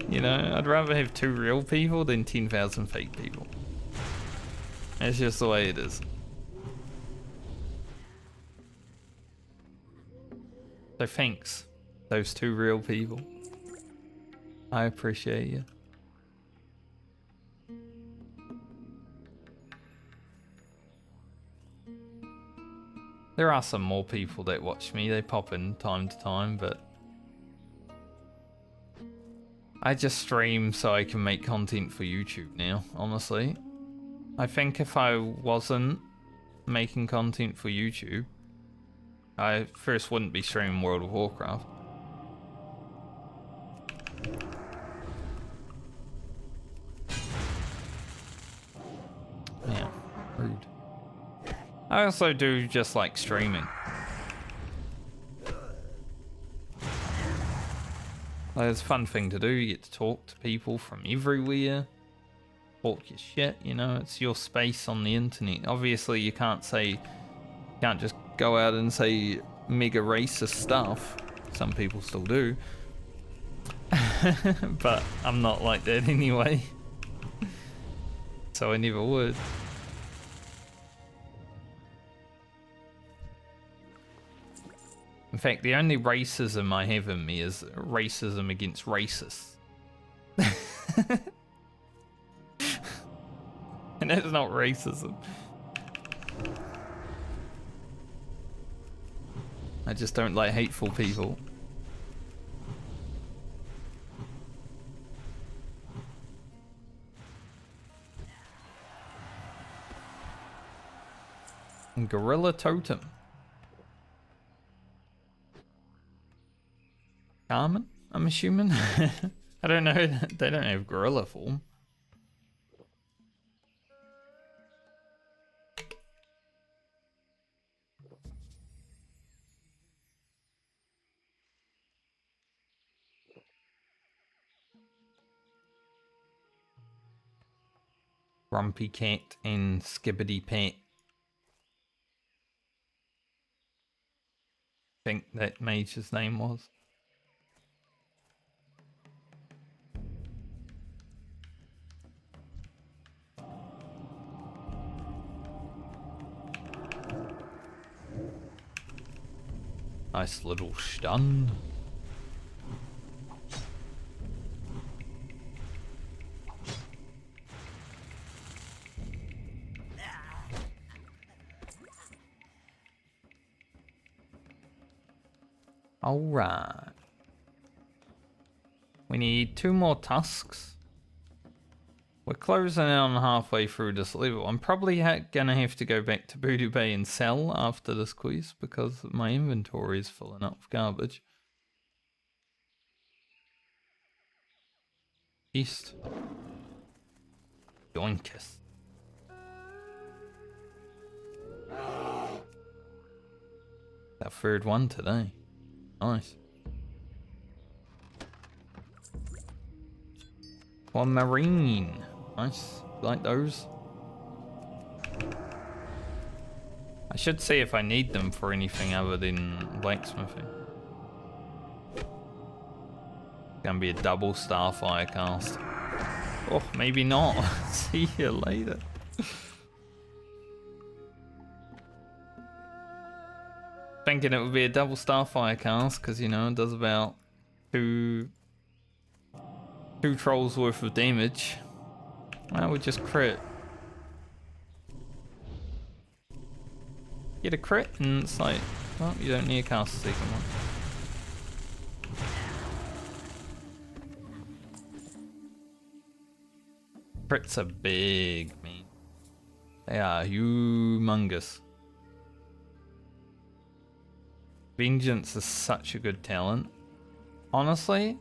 Speaker 1: You know, I'd rather have 2 real people than 10,000 fake people. That's just the way it is. So thanks, those 2 real people. I appreciate you. There are some more people that watch me. They pop in time to time, but I just stream so I can make content for YouTube now, honestly. I think if I wasn't making content for YouTube, I first wouldn't be streaming World of Warcraft. Yeah, rude. I also do just like streaming. Like, it's a fun thing to do. You get to talk to people from everywhere. Talk your shit, you know, it's your space on the internet. Obviously you can't just go out and say mega racist stuff. Some people still do. But I'm not like that anyway. So I never would. In fact, the only racism I have in me is racism against racists. And that's not racism. I just don't like hateful people. And Gorilla Totem. Carmen, I'm assuming. I don't know. They don't have gorilla form. Grumpy Cat and Skibbity Pat. I think that mage's name was. Nice little stun. Alright. We need 2 more tusks. We're closing in on halfway through this level. I'm probably gonna have to go back to Voodoo Bay and sell after this quest because my inventory is filling up with garbage. East. Yoinkist. That 3rd one today. Nice. One marine. Nice. Like those. I should see if I need them for anything other than blacksmithing. Gonna be a double starfire cast. Oh, maybe not. See you later. Thinking it would be a double starfire cast because, you know, it does about two trolls worth of damage. Well, we just crit. Get a crit and it's like, well, you don't need a cast a second one. Crits are big, man. They are humongous. Vengeance is such a good talent. Honestly,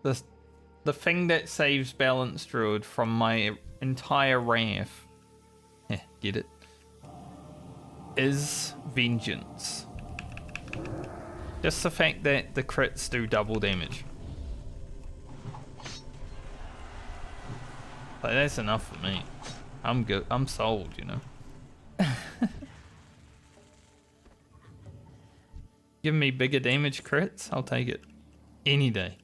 Speaker 1: the thing that saves Balanced Druid from my entire wrath, get it, is Vengeance. Just the fact that the crits do double damage. Like, that's enough for me. I'm good. I'm sold, you know. Give me bigger damage crits, I'll take it. Any day.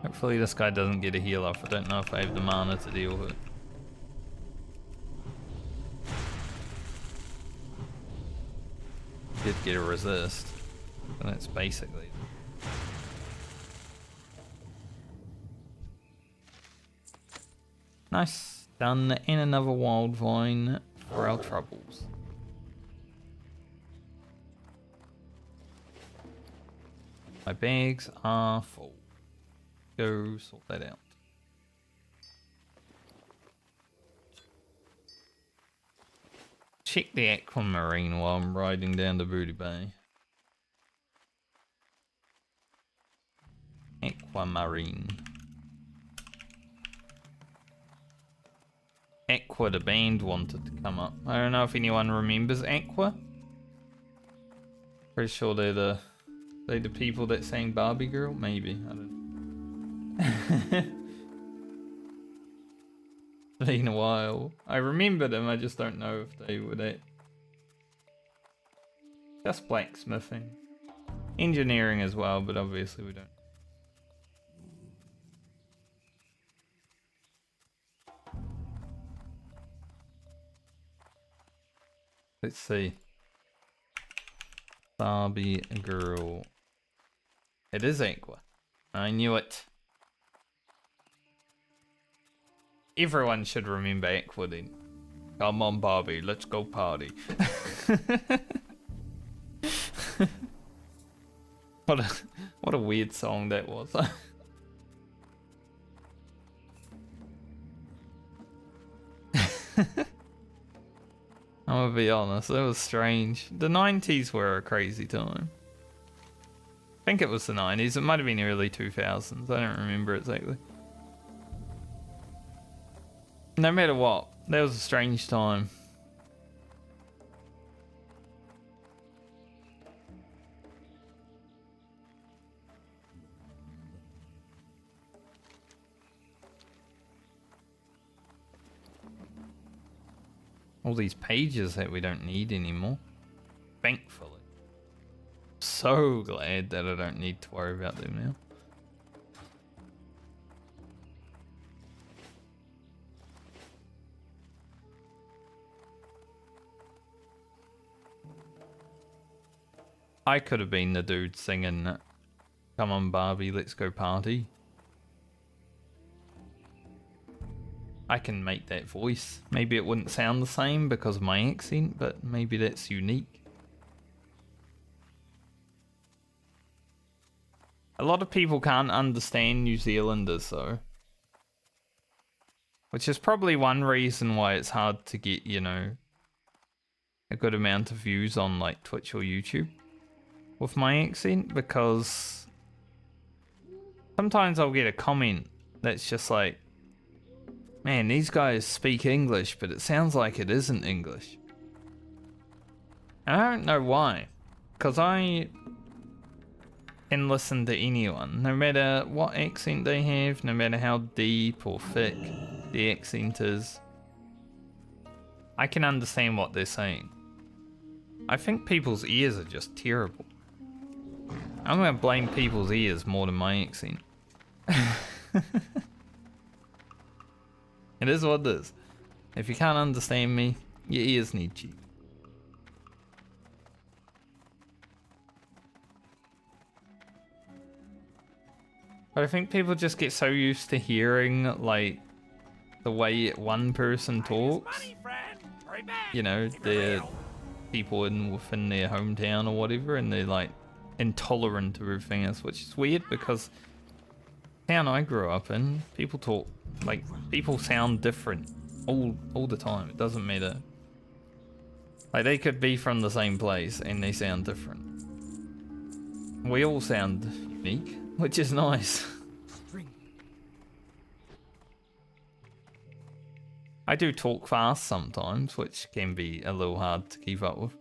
Speaker 1: Hopefully this guy doesn't get a heal off. I don't know if I have the mana to deal with it. Did get a resist. And that's basically... Nice. Done. And another wild vine for our troubles. My bags are full. Go sort that out. Check the aquamarine while I'm riding down to Booty Bay. Aquamarine. Aqua, the band, wanted to come up. I don't know if anyone remembers Aqua. Pretty sure they're the people that sang Barbie Girl. Maybe, I don't know. It's been a while. I remember them. I just don't know if they were that. Just blacksmithing, engineering as well, but obviously we don't. Let's see. Barbie girl. It is Aqua. I knew it. Everyone should remember Aqua then. Come on, Barbie, let's go party. What a weird song that was. I'm gonna be honest, it was strange. The 90s were a crazy time. I think it was the 90s, it might have been early 2000s, I don't remember exactly. No matter what, that was a strange time. All these pages that we don't need anymore. Thankfully. So glad that I don't need to worry about them now. I could have been the dude singing, "Come on Barbie, let's go party." I can make that voice. Maybe it wouldn't sound the same because of my accent, but maybe that's unique. A lot of people can't understand New Zealanders though. Which is probably one reason why it's hard to get, you know, a good amount of views on like Twitch or YouTube with my accent, because sometimes I'll get a comment that's just like, man, these guys speak English, but it sounds like it isn't English. And I don't know why. Because I can listen to anyone, no matter what accent they have, no matter how deep or thick the accent is. I can understand what they're saying. I think people's ears are just terrible. I'm going to blame people's ears more than my accent. It is what it is. If you can't understand me, your ears need you. But I think people just get so used to hearing, like, the way one person talks. You know, they're people within their hometown or whatever, and they're, like, intolerant of everything else, which is weird because Town I grew up in, people talk, like, people sound different all the time. It doesn't matter. Like, they could be from the same place and they sound different. We all sound unique, which is nice. I do talk fast sometimes, which can be a little hard to keep up with.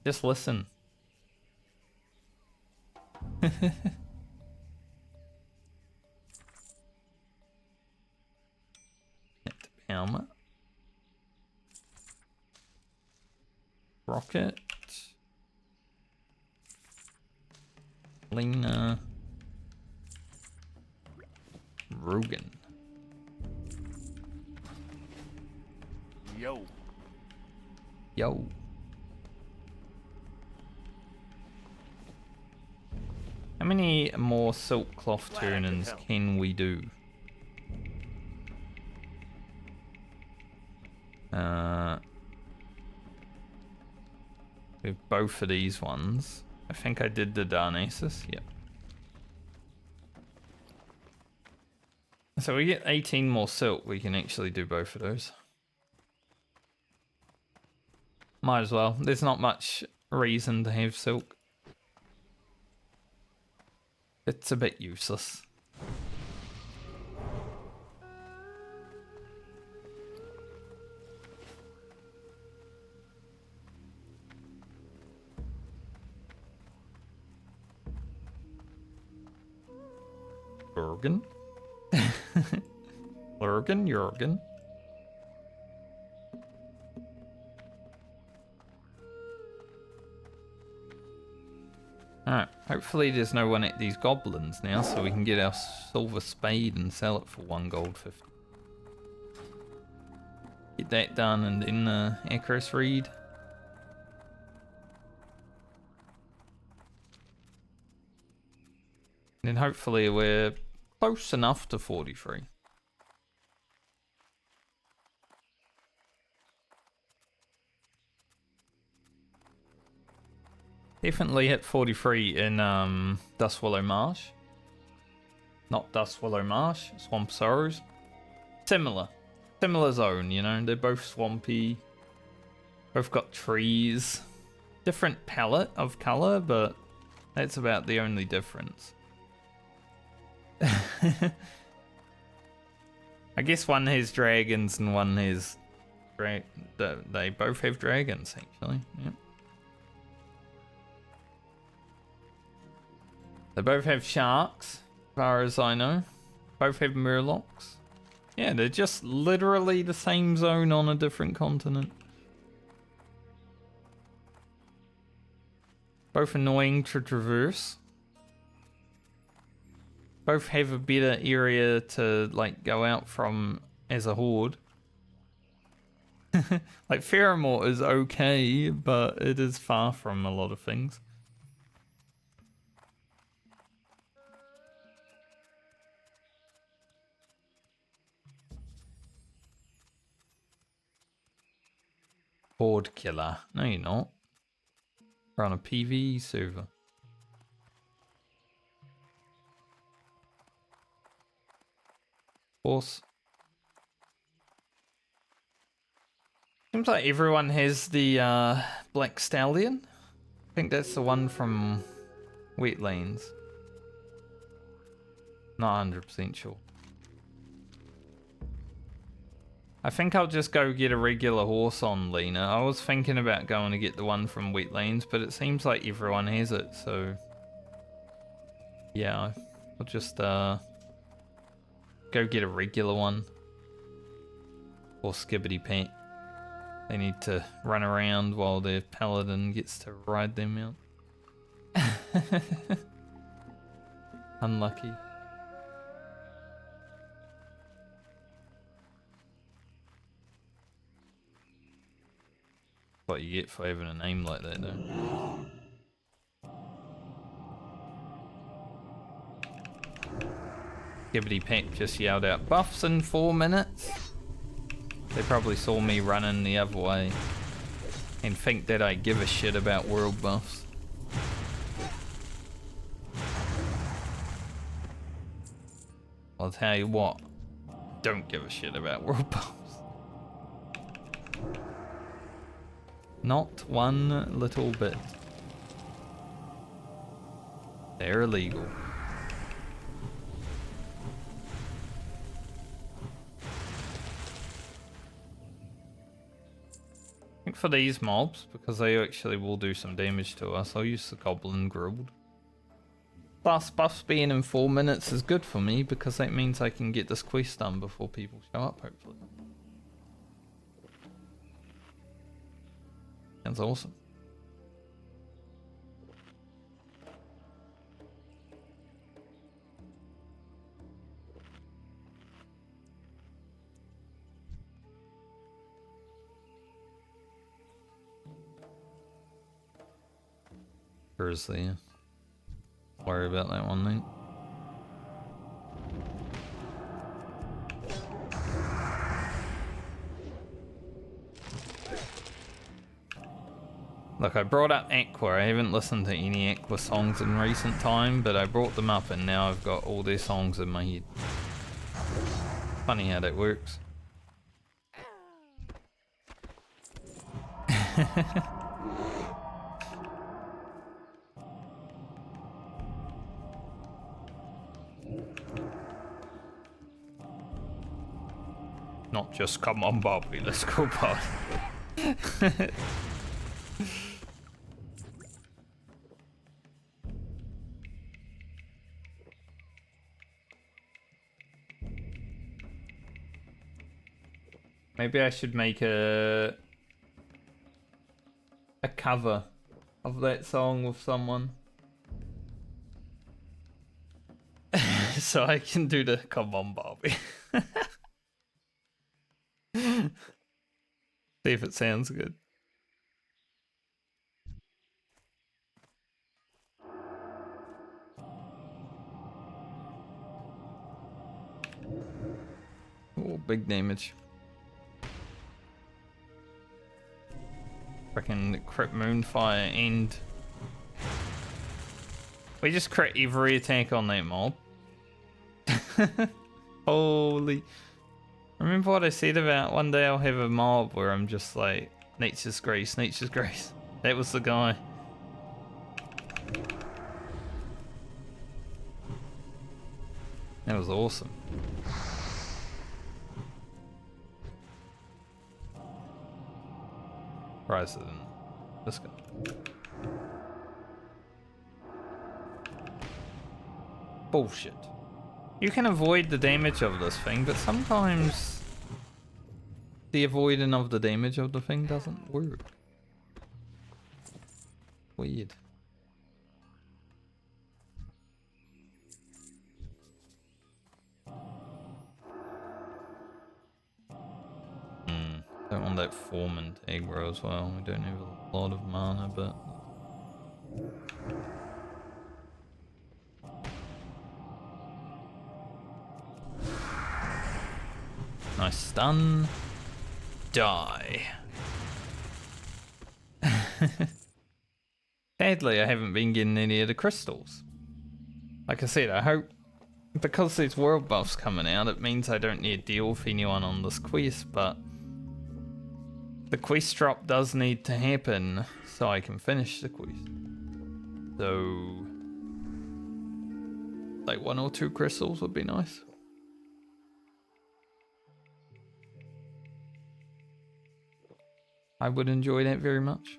Speaker 1: Just listen. Helmet. Rocket. Lena. Rogan.
Speaker 2: Yo.
Speaker 1: Yo. How many more silk cloth turnings can we do? With both of these ones. I think I did the Darnassus, yep. So we get 18 more silk, we can actually do both of those. Might as well. There's not much reason to have silk. It's a bit useless. Jurgen? Jurgen? Alright, hopefully there's no one at these goblins now, so we can get our silver spade and sell it for 1 gold 50. Get that done and then Icarus read. And then hopefully we're close enough to 43. Definitely hit 43 in Dustwallow Marsh. Not Dustwallow Marsh, Swamp Sorrows. Similar zone, you know, they're both swampy. Both got trees. Different palette of colour, but that's about the only difference. I guess one has dragons and one has... They both have dragons, actually. Yep. They both have sharks, as far as I know. Both have murlocs. Yeah, they're just literally the same zone on a different continent. Both annoying to traverse. Both have a better area to, like, go out from as a horde. Like, Faramore is okay, but it is far from a lot of things. Horde killer. No, you're not. We're on a PvE server. Horse. Seems like everyone has the Black Stallion. I think that's the one from Wetlands. Not 100% sure. I think I'll just go get a regular horse on Lena. I was thinking about going to get the one from Wetlands, but it seems like everyone has it, so... Yeah, I'll just go get a regular one. Or Skibbity Pet. They need to run around while their paladin gets to ride them out. Unlucky. What you get for having a name like that, though. Skibbity Pet just yelled out buffs in 4 minutes. They probably saw me running the other way and think that I give a shit about world buffs. I'll tell you what. Don't give a shit about world boss. Not one little bit. They're illegal. I think for these mobs, because they actually will do some damage to us, I'll use the Goblin Grilled. Plus, buffs being in 4 minutes is good for me because that means I can get this quest done before people show up, hopefully. Sounds awesome. Seriously, worry about that one, mate. Look, I brought up Aqua. I haven't listened to any Aqua songs in recent time, but I brought them up and now I've got all their songs in my head. Funny how that works. Not just come on, Bobby, let's go, Bobby. Maybe I should make a cover of that song with someone. So I can do the come on, Bobby. See if it sounds good. Oh, big damage. Freaking crit Moonfire and we just crit every attack on that mob. Holy. Remember what I said about one day I'll have a mob where I'm just like, nature's grace, nature's grace. That was the guy. That was awesome. Surprised it didn't. This guy. Bullshit. You can avoid the damage of this thing, but sometimes the avoiding of the damage of the thing doesn't work. Weird. Don't want that Foreman to aggro as well. We don't have a lot of mana, but... Nice stun. Die. Sadly, I haven't been getting any of the crystals. Like I said, I hope... Because there's world buffs coming out, it means I don't need to deal with anyone on this quest, but... The quest drop does need to happen so I can finish the quest. So... Like 1 or 2 crystals would be nice. I would enjoy that very much.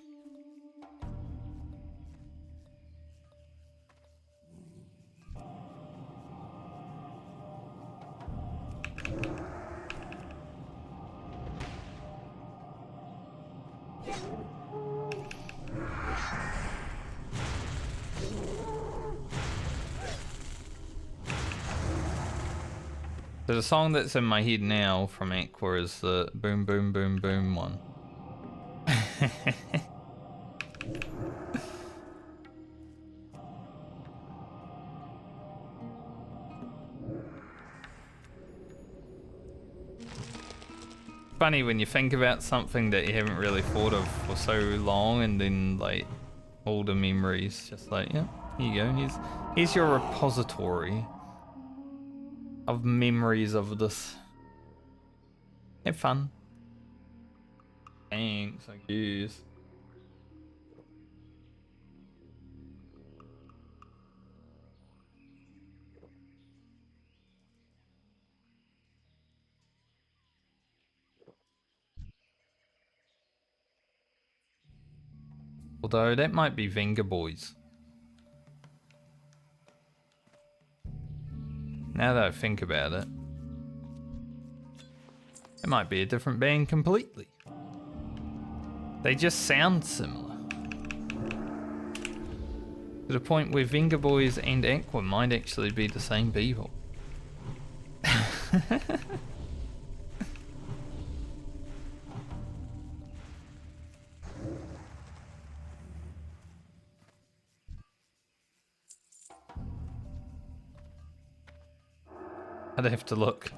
Speaker 1: So the song that's in my head now from Aqua is the boom boom boom boom one. Funny when you think about something that you haven't really thought of for so long, and then like all the memories just like, yeah, here you go, here's your repository. of memories of this. Have fun. Thanks, I guess. Although that might be Venga Boys. Now that I think about it, it might be a different band completely. They just sound similar. To the point where Venga Boys and Aqua might actually be the same people. I'd have to look.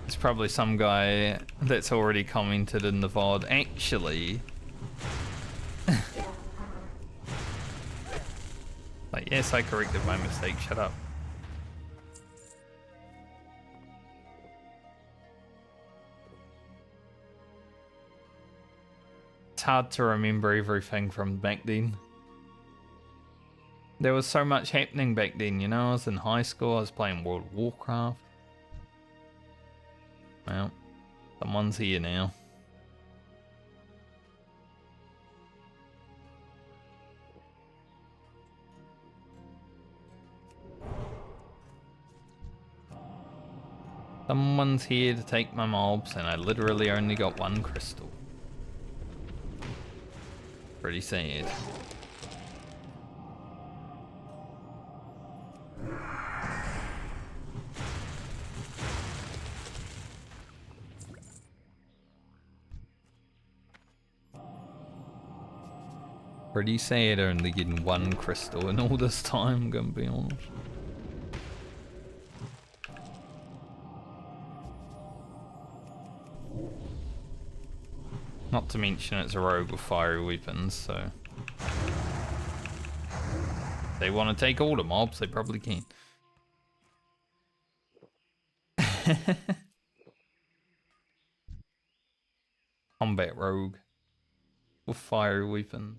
Speaker 1: It's probably some guy that's already commented in the VOD. Actually, like, yes, I corrected my mistake. Shut up. It's hard to remember everything from back then. There was so much happening back then, you know. I was in high school, I was playing World of Warcraft. Well, someone's here now. Someone's here to take my mobs, and I literally only got one crystal. Pretty sad. Pretty sad only getting one crystal in all this time, I'm gonna be honest. Not to mention it's a rogue with fiery weapons, so... if they want to take all the mobs, they probably can. Combat rogue with fiery weapons.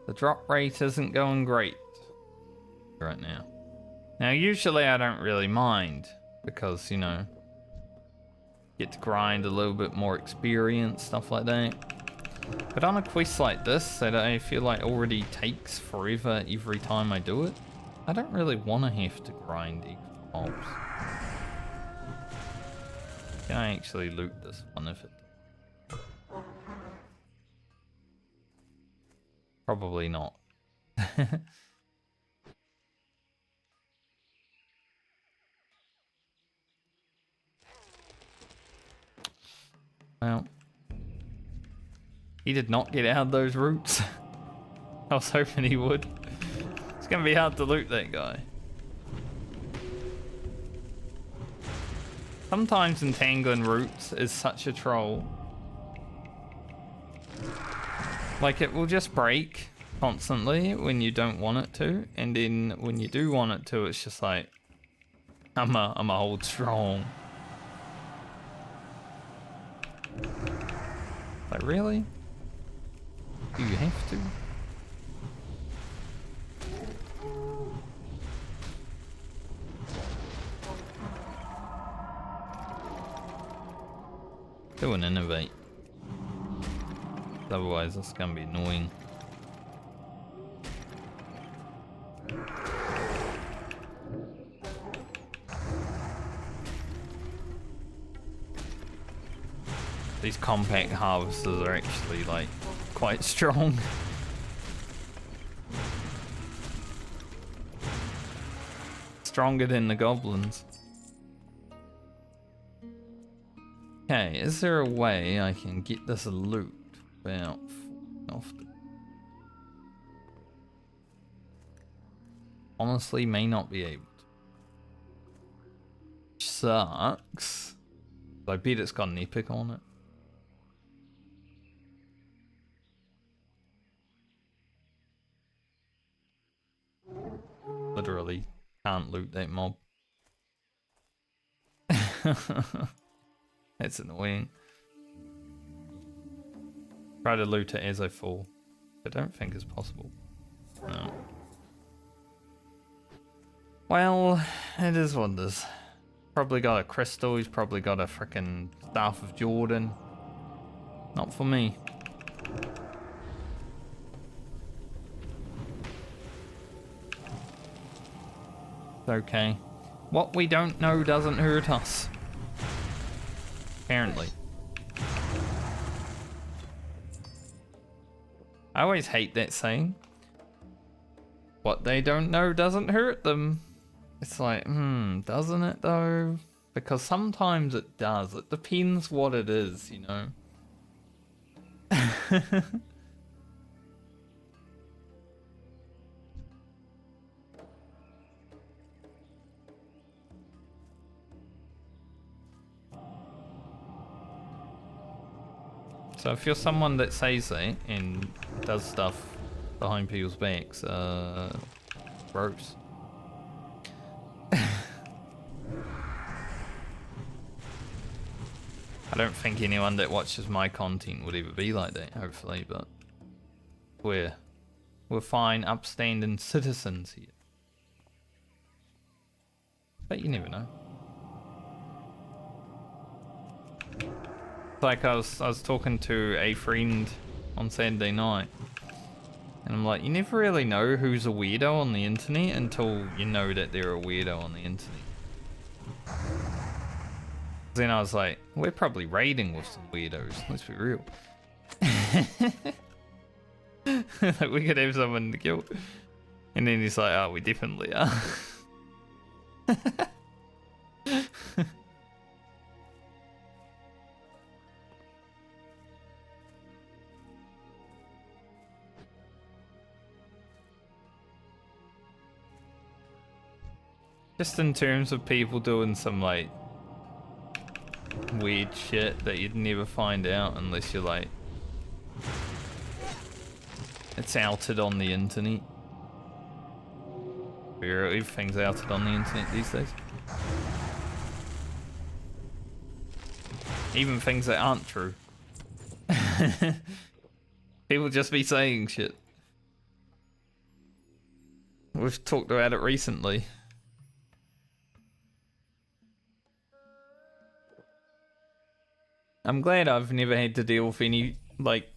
Speaker 1: The drop rate isn't going great right now. Now, usually I don't really mind because, you know, get to grind a little bit more experience, stuff like that. But on a quest like this, that I feel like already takes forever every time I do it, I don't really want to have to grind extra mobs. Can I actually loot this one if it... Probably not. Well, he did not get out of those roots. I was hoping he would. It's gonna be hard to loot that guy. Sometimes entangling roots is such a troll. Like, it will just break constantly when you don't want it to, and then when you do want it to, it's just like, I'ma hold strong. Like, really? Do you have to? Do an innovate. Otherwise, it's gonna be annoying. These compact harvesters are actually, like, quite strong. Stronger than the goblins. Okay, is there a way I can get this loot without falling off the... Honestly, may not be able to. sucks. I bet it's got an epic on it. Literally can't loot that mob. That's annoying. Try to loot it as I fall. I don't think it's possible. No. Well, it is what it is. Probably got a crystal, he's probably got a freaking Staff of Jordan. Not for me. It's okay. What we don't know doesn't hurt us. Apparently. I always hate that saying. What they don't know doesn't hurt them. It's like, doesn't it though? Because sometimes it does. It depends what it is, you know? So if you're someone that says that and does stuff behind people's backs, gross. I don't think anyone that watches my content would ever be like that, hopefully, but we're fine, upstanding citizens here. But you never know. Like I was talking to a friend on Saturday night, and I'm like, you never really know who's a weirdo on the internet until you know that they're a weirdo on the internet. Then I was like, we're probably raiding with some weirdos, let's be real. Like we could have someone to kill. And then he's like, oh, we definitely are. Just in terms of people doing some like weird shit that you'd never find out unless you're like, it's outed on the internet. Everything's outed on the internet these days. Even things that aren't true. People just be saying shit. We've talked about it recently. I'm glad I've never had to deal with any, like,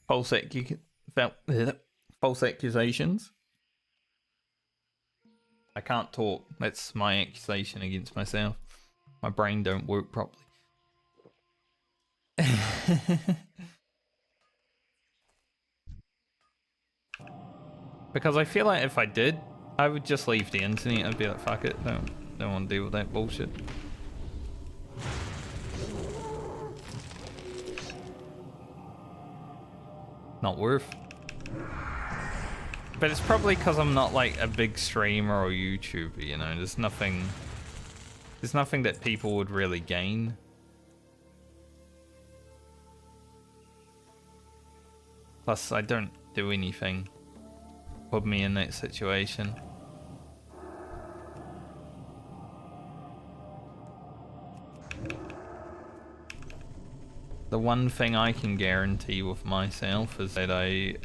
Speaker 1: false accusations. I can't talk. That's my accusation against myself. My brain don't work properly. Because I feel like if I did, I would just leave the internet. I'd be like, fuck it, don't want to deal with that bullshit. Not worth. But it's probably because I'm not like a big streamer or YouTuber, you know. There's nothing that people would really gain. Plus, I don't do anything. Put me in that situation. The one thing I can guarantee with myself is that I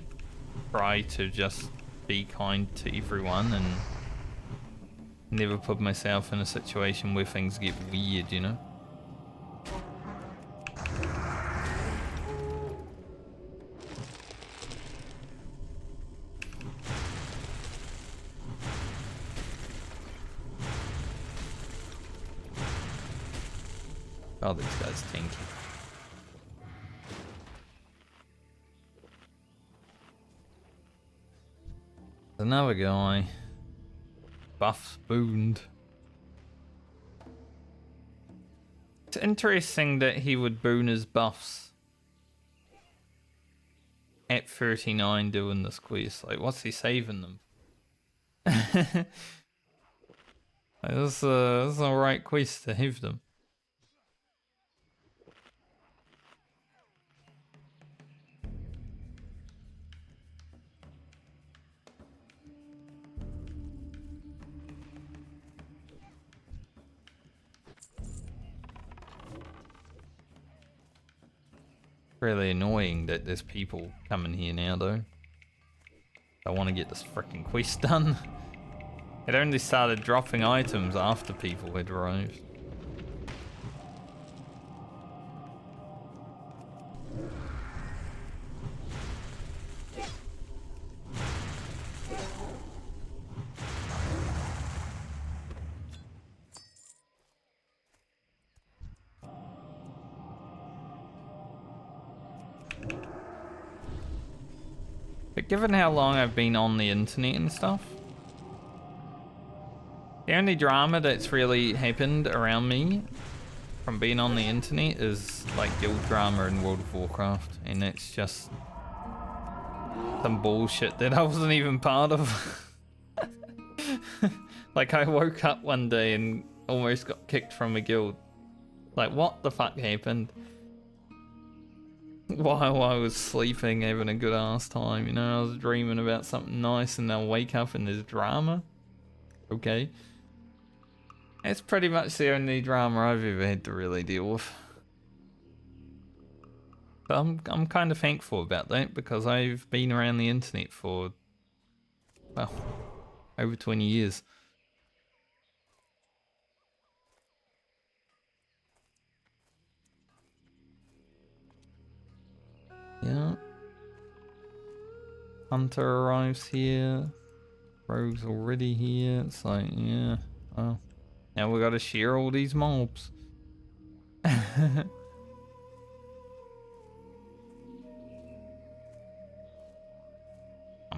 Speaker 1: try to just be kind to everyone and never put myself in a situation where things get weird, you know? Oh, this guy's tanky. Another guy. Buff spooned. It's interesting that he would boon his buffs at 39 doing this quest. Like, what's he saving them? That's an alright quest to have them. Really annoying that there's people coming here now though. I want to get this freaking quest done. It only started dropping items after people had arrived. But given how long I've been on the internet and stuff, the only drama that's really happened around me from being on the internet is like guild drama in World of Warcraft, and it's just some bullshit that I wasn't even part of. Like I woke up one day and almost got kicked from a guild. Like what the fuck happened? While I was sleeping, having a good ass time, you know, I was dreaming about something nice and I'll wake up and there's drama. Okay. That's pretty much the only drama I've ever had to really deal with. But I'm kind of thankful about that because I've been around the internet for, well, over 20 years. Yeah. Hunter arrives here. Rogue's already here. It's like, yeah, well, now we gotta shear all these mobs. I'll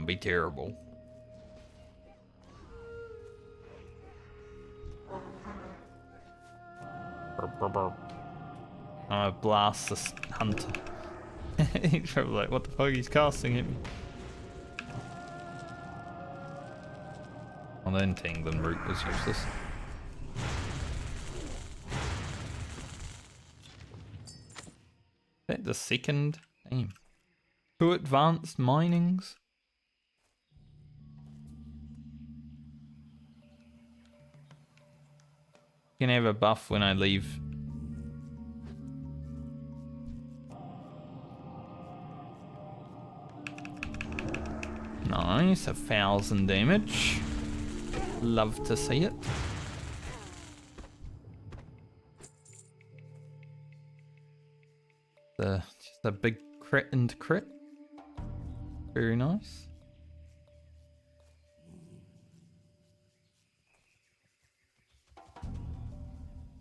Speaker 1: be terrible. I'm gonna blast this hunter. He's probably like, what the fuck, he's casting at me. Well then Tingling Root was useless. Is that the second? Damn. 2 advanced minings? You can have a buff when I leave. Nice, 1,000 damage. Love to see it. Just a big crit and crit. Very nice.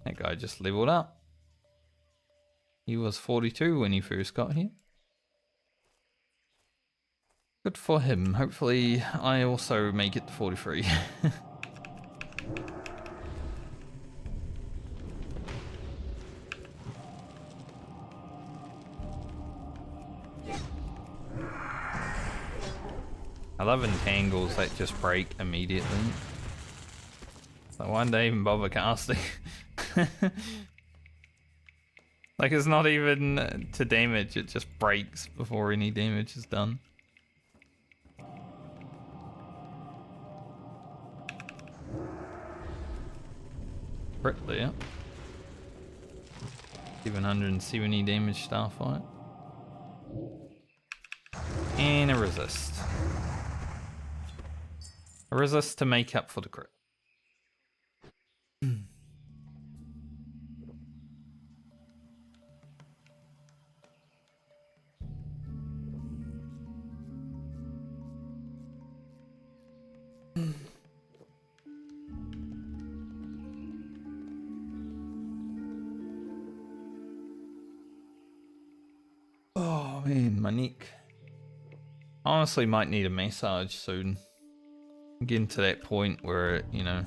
Speaker 1: That guy just leveled up. He was 42 when he first got here. Good for him. Hopefully I also make it to 43. I love entangles that just break immediately. So why did they even bother casting? Like it's not even to damage, it just breaks before any damage is done. Crit there. 770 damage Starfight. And a resist. A resist to make up for the crit. Oh man, my neck. Honestly might need a massage soon. I'm getting to that point where, you know,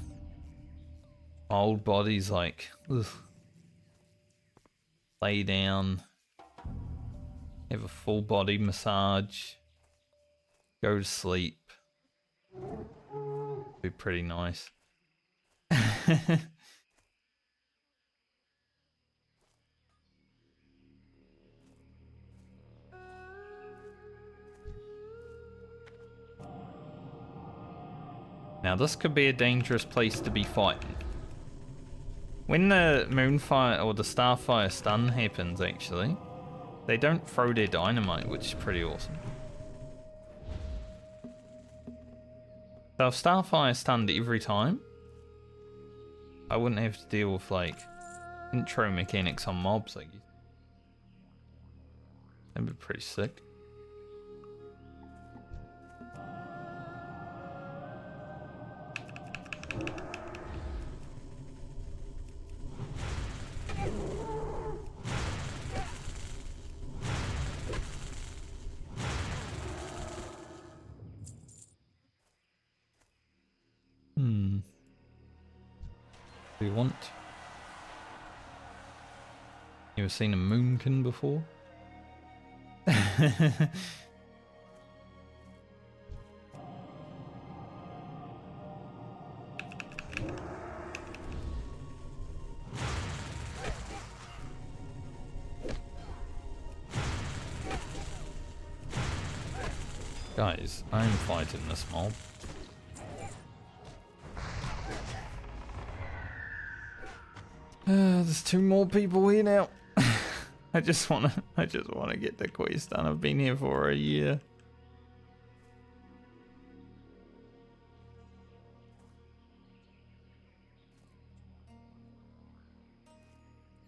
Speaker 1: my old body's like, ugh. Lay down, have a full body massage, go to sleep. Be pretty nice. Now this could be a dangerous place to be fighting. When the Moonfire or the Starfire stun happens, actually, they don't throw their dynamite, which is pretty awesome. So if Starfire stunned every time, I wouldn't have to deal with like intro mechanics on mobs like you. That'd be pretty sick. Do you want? You ever seen a moonkin before? Guys, I'm fighting this mob. There's 2 more people here now. I just wanna get the quest done. I've been here for a year.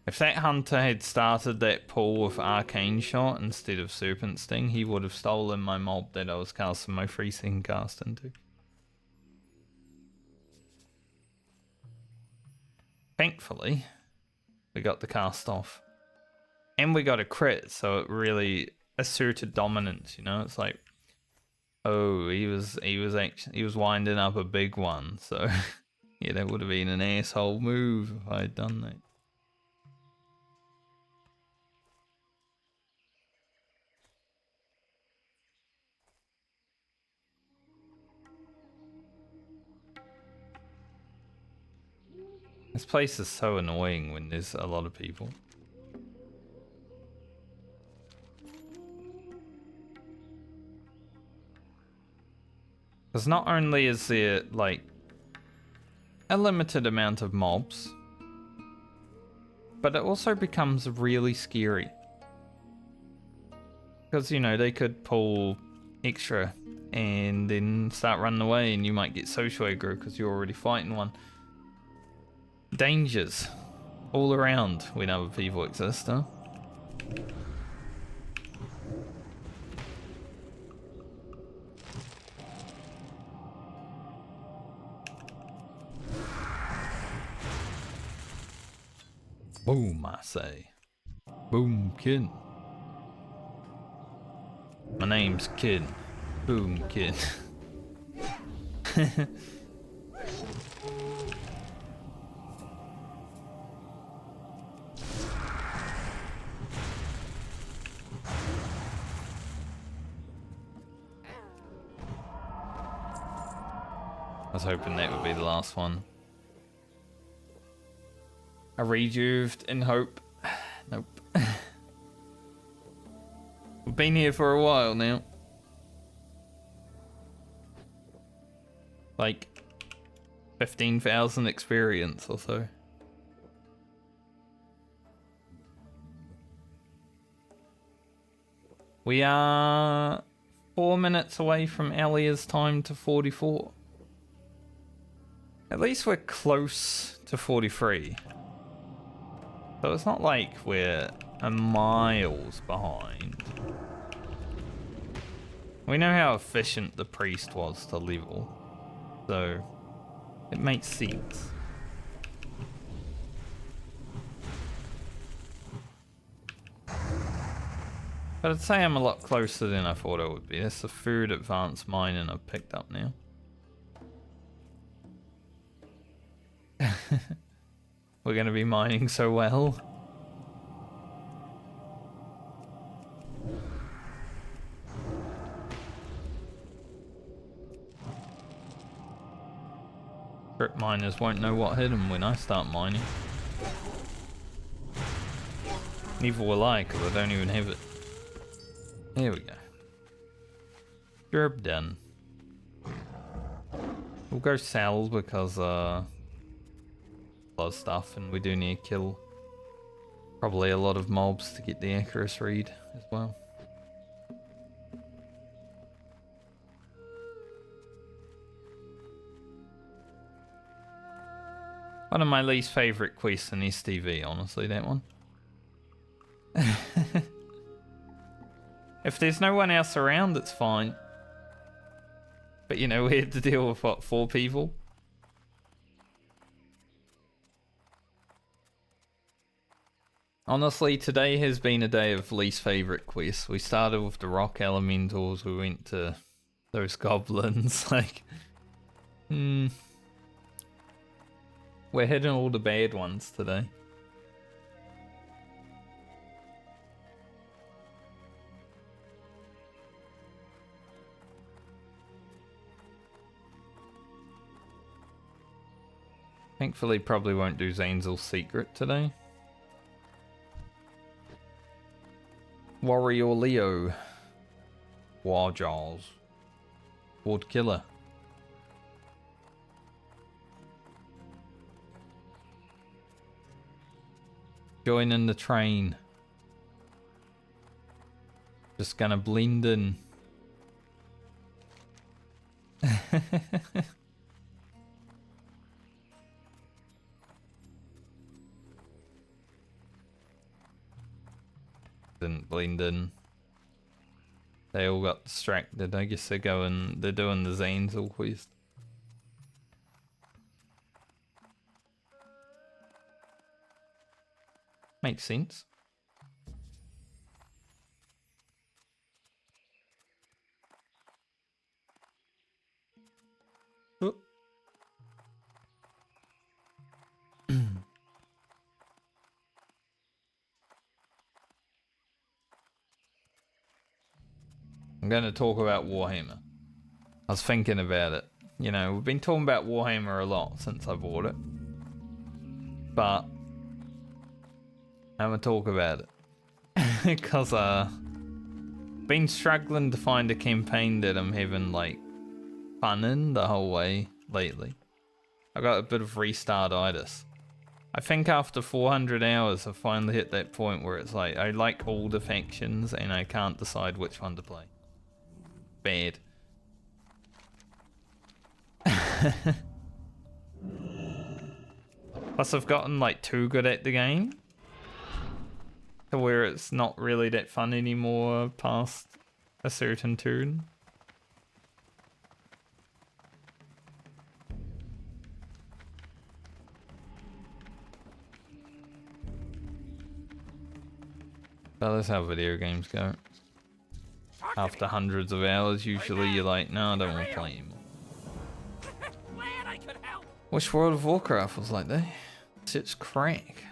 Speaker 1: If that hunter had started that pull with Arcane Shot instead of Serpent Sting, he would have stolen my mob that I was casting my 3-second cast into. Thankfully, we got the cast off. And we got a crit, so it really asserted dominance, you know? It's like, oh, he was winding up a big one, so yeah, that would have been an asshole move if I had done that. This place is so annoying when there's a lot of people. Because not only is there, like, a limited amount of mobs, but it also becomes really scary. Because, you know, they could pull extra and then start running away and you might get social aggro because you're already fighting one. Dangers all around when other people exist, huh? Boom, I say. Boom, kid. My name's Kid. Boom, kid. I was hoping that would be the last one. I rejuved in hope. Nope. We've been here for a while now. Like 15,000 experience or so. We are 4 minutes away from Alia's time to 44. At least we're close to 43. So it's not like we're a miles behind. We know how efficient the priest was to level, so it makes sense. But I'd say I'm a lot closer than I thought I would be. That's the 3rd advanced mining I've picked up now. We're going to be mining so well. Crypt miners won't know what hit them when I start mining. Neither will I, because I don't even have it. Here we go. Job done. We'll go sell because a lot of stuff, and we do need to kill probably a lot of mobs to get the accuracy read as well. One of my least favourite quests in STV, honestly, that one. If there's no one else around, it's fine. But you know, we had to deal with, what, 4 people? Honestly, today has been a day of least favourite quests. We started with the rock elementals, we went to those goblins, like... We're hitting all the bad ones today. Thankfully, probably won't do Zanzel's secret today. Warrior Leo. Warjaws. Ward Killer. Join in the train. Just gonna blend in. Didn't blend in. They all got distracted. I guess they're doing the Zanzel quest. Makes sense. Oh. I'm going to talk about Warhammer. I was thinking about it. You know, we've been talking about Warhammer a lot since I bought it. But I'm going to talk about it. Because been struggling to find a campaign that I'm having like fun in the whole way lately. I got a bit of restart-itis. I think after 400 hours I finally hit that point where it's like I like all the factions and I can't decide which one to play. Bad. Plus I've gotten like too good at the game to where it's not really that fun anymore past a certain turn. But that's how video games go. After hundreds of hours, usually you're like, no, I don't want to play anymore. Wish World of Warcraft was like that. It's crack.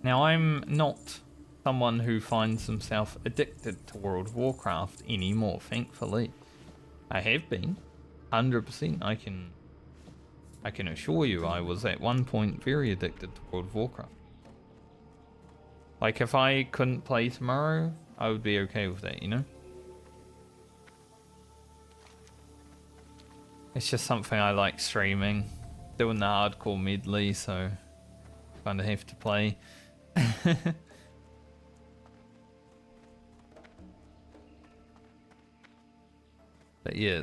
Speaker 1: Now, I'm not someone who finds himself addicted to World of Warcraft anymore, thankfully. I have been, 100%. I can assure you I was at one point very addicted to World of Warcraft. Like, if I couldn't play tomorrow, I would be okay with that, you know? It's just something I like streaming. Doing the hardcore medley, so kind of have to play. But yeah,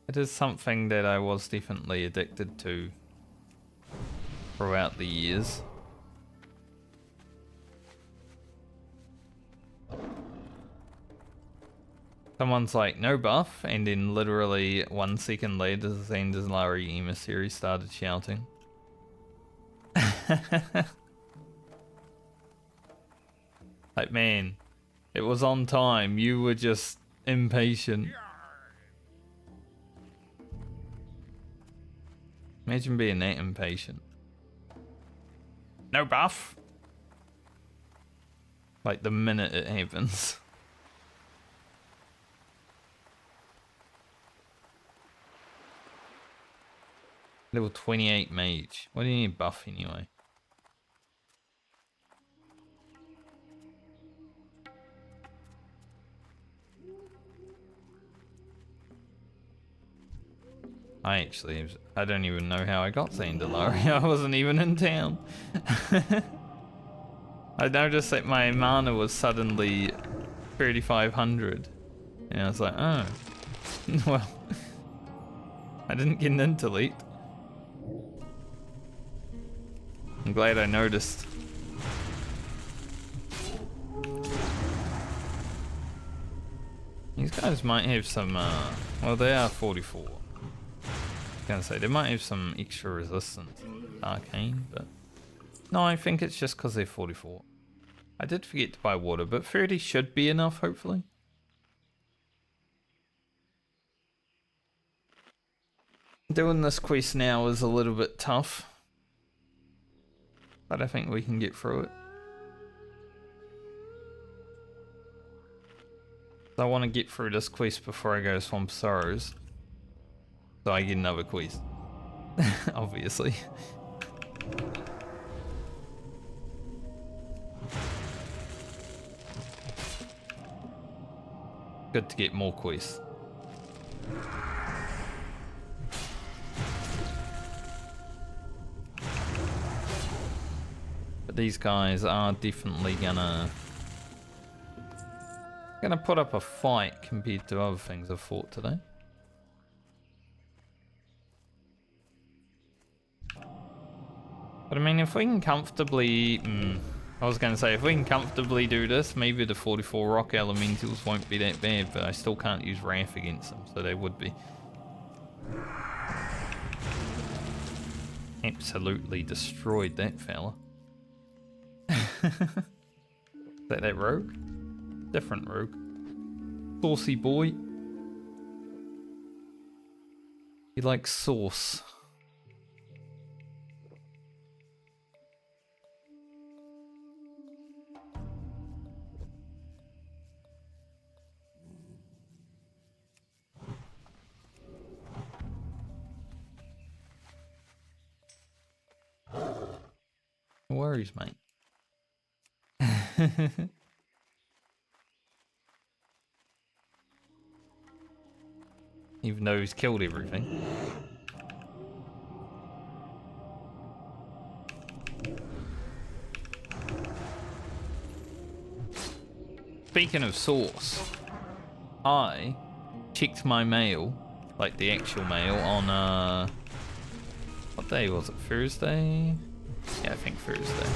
Speaker 1: it is something that I was definitely addicted to throughout the years. Someone's like, no buff, and then literally 1 second later, the Zandalari emissary started shouting. Like, man, it was on time, you were just impatient. Imagine being that impatient. No buff. Like the minute it happens. Level 28 mage. What do you need buff anyway? I don't even know how I got Zandalari. I wasn't even in town. I noticed that my mana was suddenly 3,500. And I was like, oh. Well, I didn't get an intellect. I'm glad I noticed. These guys might have some, well, they are 44. I was gonna say, they might have some extra resistance. Arcane, but... No, I think it's just because they're 44. I did forget to buy water, but 30 should be enough, hopefully. Doing this quest now is a little bit tough. But I think we can get through it. I want to get through this quest before I go to Swamp Sorrows. So I get another quest. Obviously. Good to get more quests. But these guys are definitely gonna put up a fight compared to other things I've fought today. But I mean, if we can comfortably... I was going to say, if we can comfortably do this, maybe the 44 rock elementals won't be that bad, but I still can't use Wrath against them, so they would be. Absolutely destroyed that fella. Is that rogue? Different rogue. Saucy boy. He likes sauce. No worries, mate. Even though he's killed everything. Speaking of sauce, I checked my mail, like the actual mail, on what day was it? Thursday? Yeah, I think Thursday.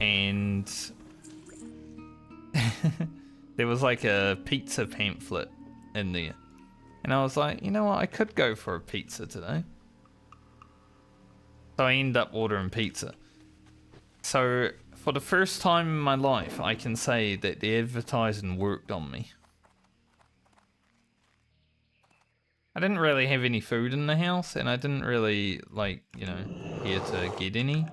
Speaker 1: And there was like a pizza pamphlet in there. And I was like, you know what, I could go for a pizza today. So I end up ordering pizza. So for the first time in my life, I can say that the advertising worked on me. I didn't really have any food in the house, and I didn't really, like, you know, here to get any.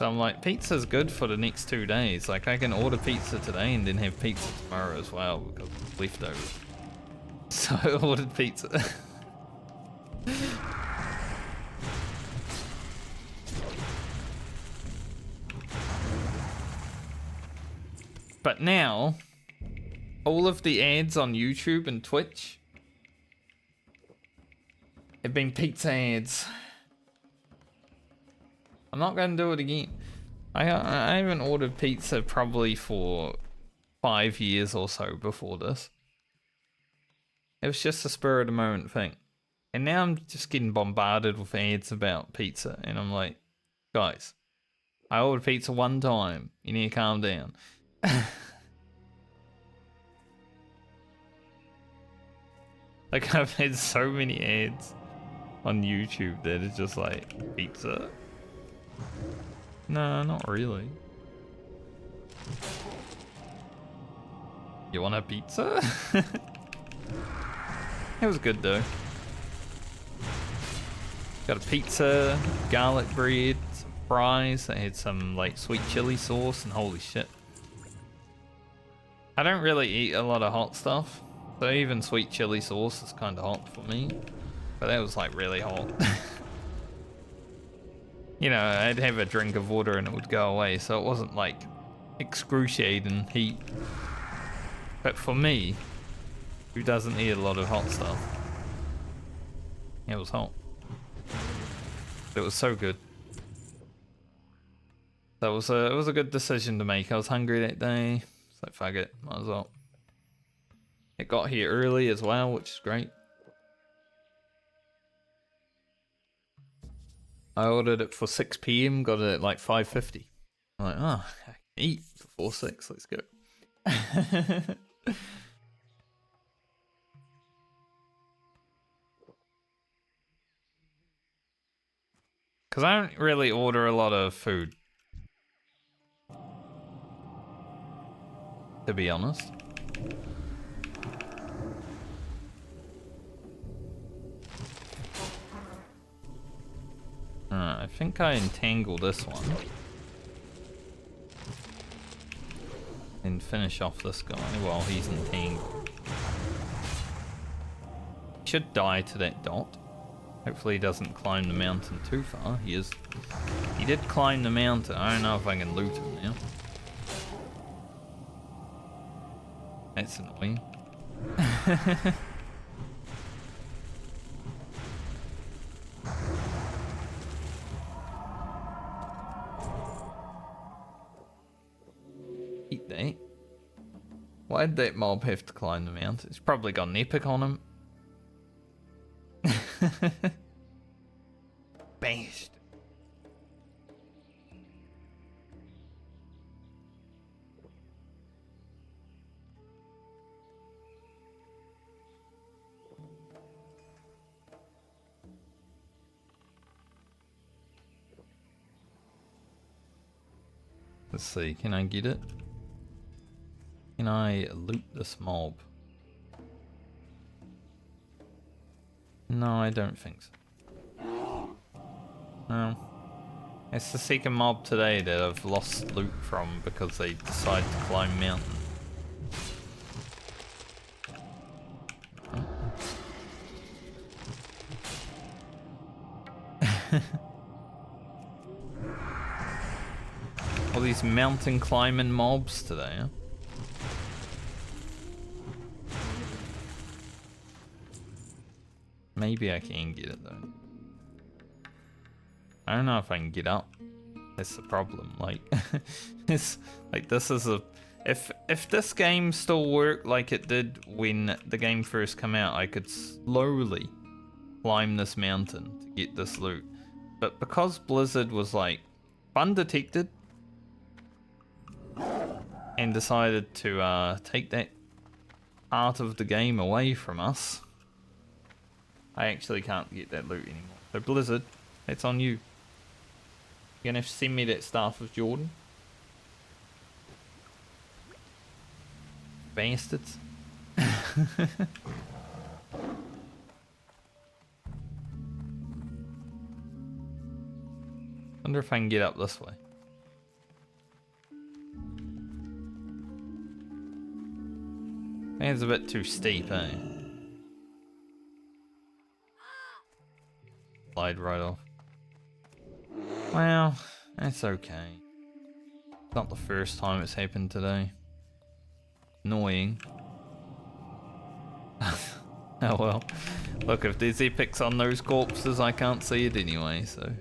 Speaker 1: So I'm like, pizza's good for the next 2 days. Like, I can order pizza today and then have pizza tomorrow as well, because it's leftovers. So I ordered pizza. But now, all of the ads on YouTube and Twitch have been pizza ads. I'm not going to do it again. I haven't ordered pizza probably for 5 years or so before this. It was just a spur of the moment thing. And now I'm just getting bombarded with ads about pizza. And I'm like, guys, I ordered pizza one time. You need to calm down. Like, I've had so many ads on YouTube that it's just like, pizza? No, not really. You want a pizza? It was good though. Got a pizza, garlic bread, some fries. I had some like sweet chili sauce, and holy shit. I don't really eat a lot of hot stuff. So even sweet chili sauce is kind of hot for me. But that was like really hot. You know, I'd have a drink of water and it would go away, so it wasn't like excruciating heat. But for me, who doesn't eat a lot of hot stuff, it was hot. It was so good. That was it was a good decision to make. I was hungry that day, so fuck it, might as well. It got here early as well, which is great. I ordered it for 6 PM, got it at like 5:50. I'm like, oh, I can eat before 6, let's go. Because I don't really order a lot of food, to be honest. I think I entangle this one. And finish off this guy while he's entangled. He should die to that dot. Hopefully he doesn't climb the mountain too far. He did climb the mountain. I don't know if I can loot him now. That's annoying. Eat that. Why did that mob have to climb the mountain? It's probably got an epic on him. Bashed. Let's see, can I get it? Can I loot this mob? No, I don't think so. No. It's the second mob today that I've lost loot from because they decide to climb mountain. All these mountain climbing mobs today, huh? Maybe I can get it though. I don't know if I can get up. That's the problem. Like, it's like this is a. If this game still worked like it did when the game first came out, I could slowly climb this mountain to get this loot. But because Blizzard was like undetected and decided to take that part of the game away from us, I actually can't get that loot anymore. So Blizzard, it's on you. You're gonna have to send me that Staff of Jordan. Bastards. Wonder if I can get up this way. I think it's a bit too steep, eh? Slide right off. Well, that's okay. It's not the first time it's happened today. Annoying. Oh well. Look, if there's epics on those corpses, I can't see it anyway, so...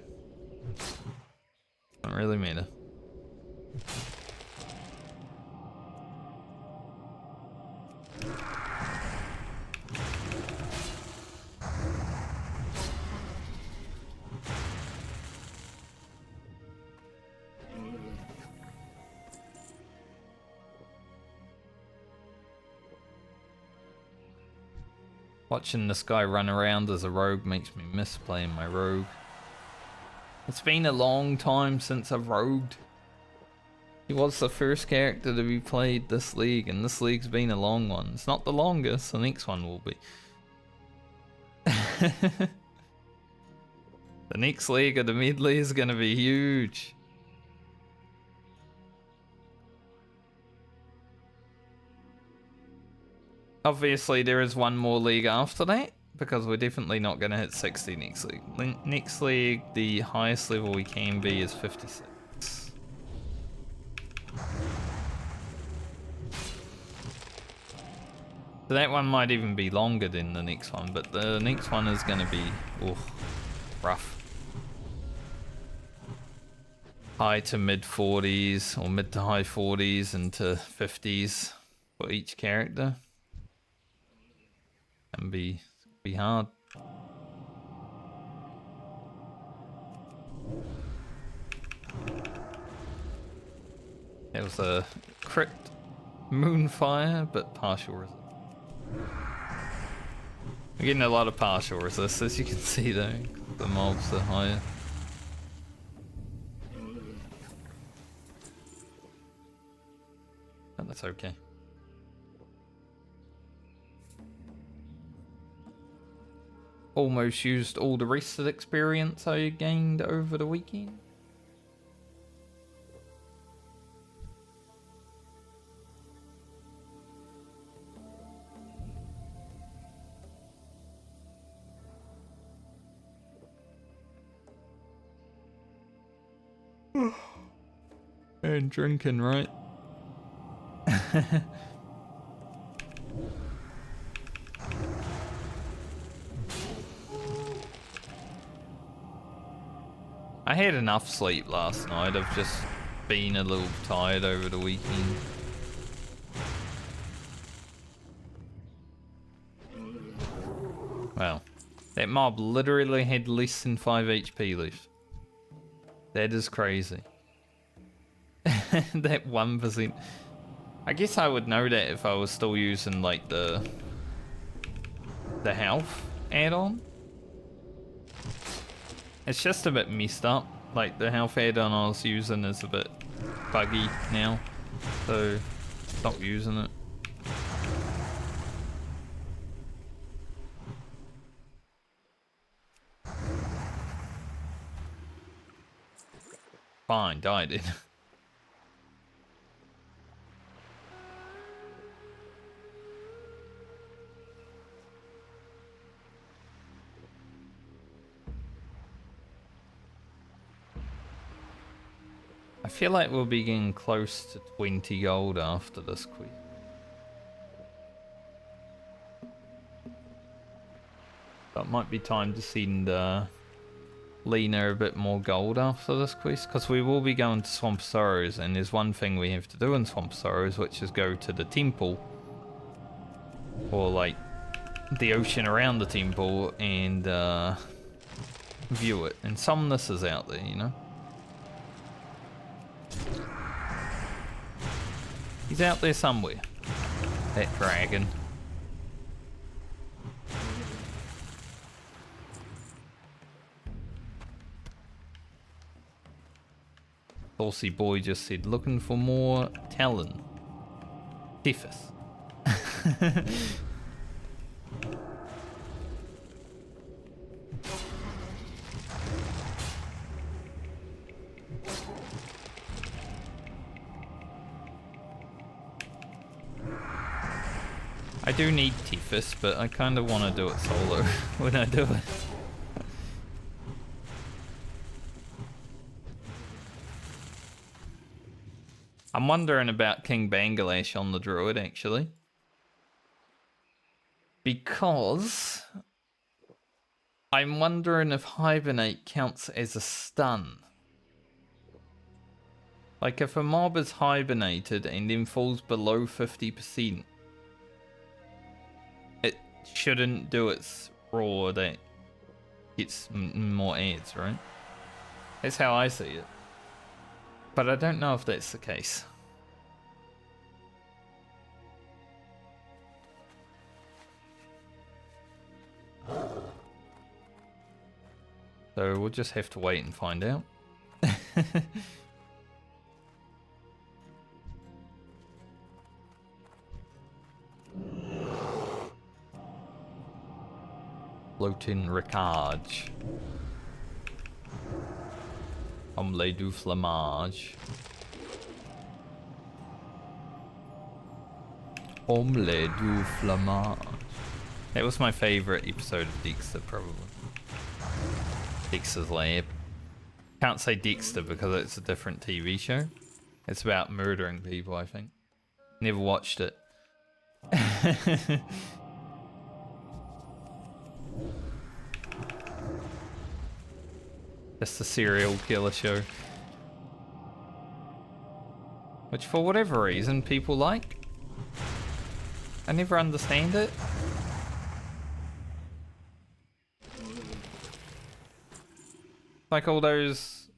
Speaker 1: Don't really matter. Watching this guy run around as a rogue makes me miss playing my rogue. It's been a long time since I've rogued. He was the first character to be played this league, and this league's been a long one. It's not the longest, the next one will be. The next league of the Medley is gonna be huge. obviously there is one more league after that, because we're definitely not going to hit 60 next league. Next league, the highest level we can be is 56. So that one might even be longer than the next one, but the next one is going to be rough. High to mid 40s, or mid to high 40s into 50s for each character. And be hard. It was a crit moonfire, but partial resist. We're getting a lot of partial resist, as you can see though. The mobs are higher. But that's okay. Almost used all the rest of the experience I gained over the weekend. And drinking, right? I had enough sleep last night. I've just been a little tired over the weekend. Well, that mob literally had less than 5 HP left. That is crazy. That 1%. I guess I would know that if I was still using like the health add-on. It's just a bit messed up. Like the health add-on I was using is a bit buggy now, so stop using it. Fine, died it. I feel like we'll be getting close to 20 gold after this quest. So it might be time to send Lena a bit more gold after this quest, because we will be going to Swamp Sorrows, and there's one thing we have to do in Swamp Sorrows, which is go to the temple, or like the ocean around the temple, and view it. And Somnus is out there, you know? He's out there somewhere. That dragon. Saucy boy just said, looking for more Talon. Cephas. I do need Cephas, but I kind of want to do it solo when I do it. I'm wondering about King Bangladesh on the Druid, actually. Because I'm wondering if Hibernate counts as a stun. Like if a mob is hibernated and then falls below 50%, it shouldn't do its roar that gets more ads, right? That's how I see it. But I don't know if that's the case. So we'll just have to wait and find out. Floating Ricard. Omelette du Flamage. Omelette du fromage. That was my favourite episode of Dexter, probably. Dexter's Lab. Can't say Dexter because it's a different TV show. It's about murdering people, I think. Never watched it. Just a serial killer show. Which for whatever reason people like. I never understand it. Like all those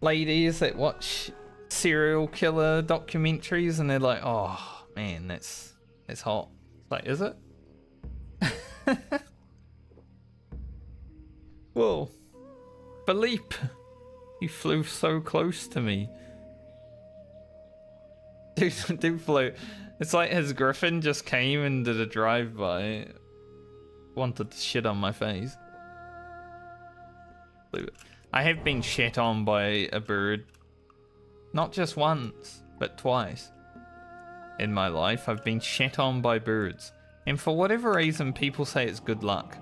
Speaker 1: ladies that watch serial killer documentaries and they're like, oh man, that's hot. It's like, is it? Whoa. Philippe, you flew so close to me. Dude flew. It's like his griffin just came and did a drive-by. Wanted to shit on my face. I have been shit on by a bird. Not just once, but twice. In my life, I've been shit on by birds. And for whatever reason, people say it's good luck.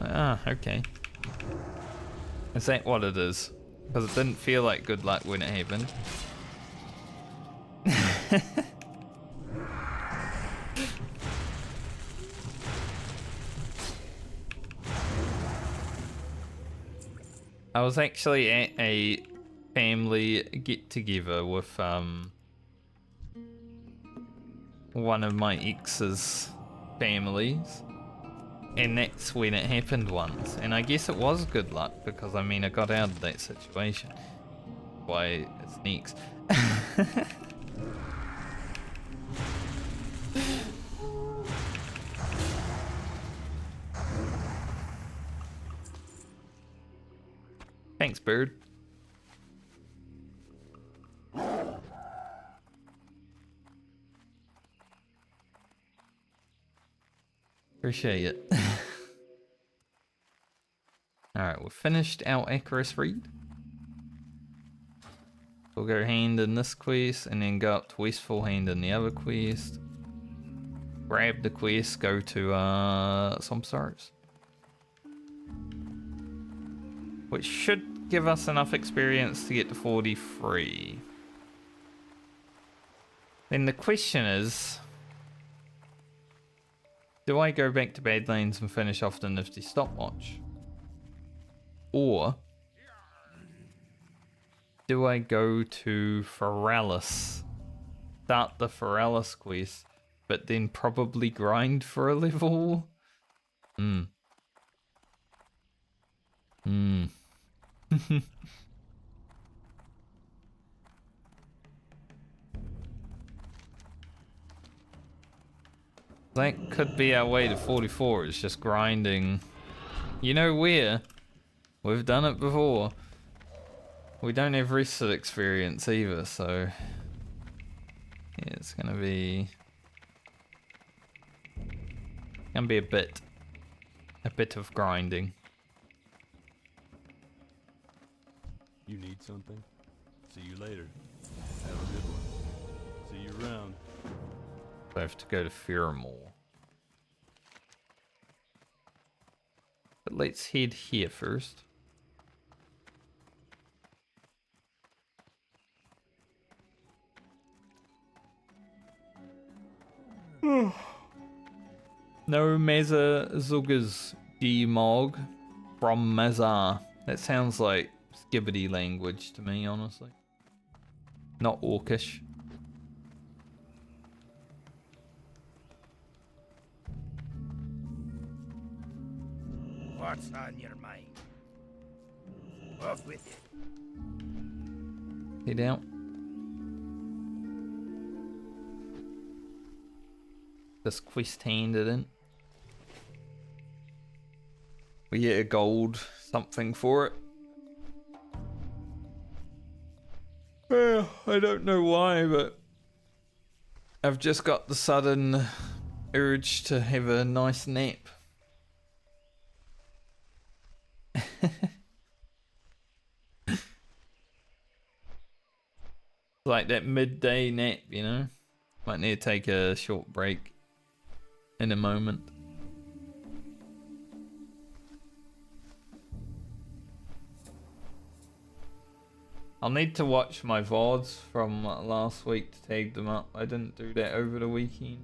Speaker 1: Ah, okay. Is that what it is? Because it didn't feel like good luck when it happened. I was actually at a family get-together with one of my ex's families, and that's when it happened once, and I guess it was good luck because I mean I got out of that situation. Why it's next. Thanks, bird. Appreciate it. Alright, we've finished our Icarus read. We'll go hand in this quest and then go up to Westfall, hand in the other quest. Grab the quest, go to Swamp Stars. Which should give us enough experience to get to 43. Then the question is, do I go back to Badlands and finish off the nifty stopwatch? Or do I go to Feralis, start the Feralis quest, but then probably grind for a level? That could be our way to 44, it's just grinding. You know where? We've done it before. We don't have rested experience either, so yeah, it's gonna be a bit of grinding.
Speaker 3: You need something? See you later. Have a good one. See you around.
Speaker 1: I have to go to Fearmore. But let's head here first. No Meza Zugas G-Mog from Mazar. That sounds like Skibbity language to me, honestly. Not Orcish.
Speaker 2: What's on your mind? Off with it.
Speaker 1: Head out. This quest handed in. We get a gold something for it. I don't know why, but I've just got the sudden urge to have a nice nap. Like that midday nap, you know? Might need to take a short break in a moment. I'll need to watch my VODs from last week to tag them up. I didn't do that over the weekend.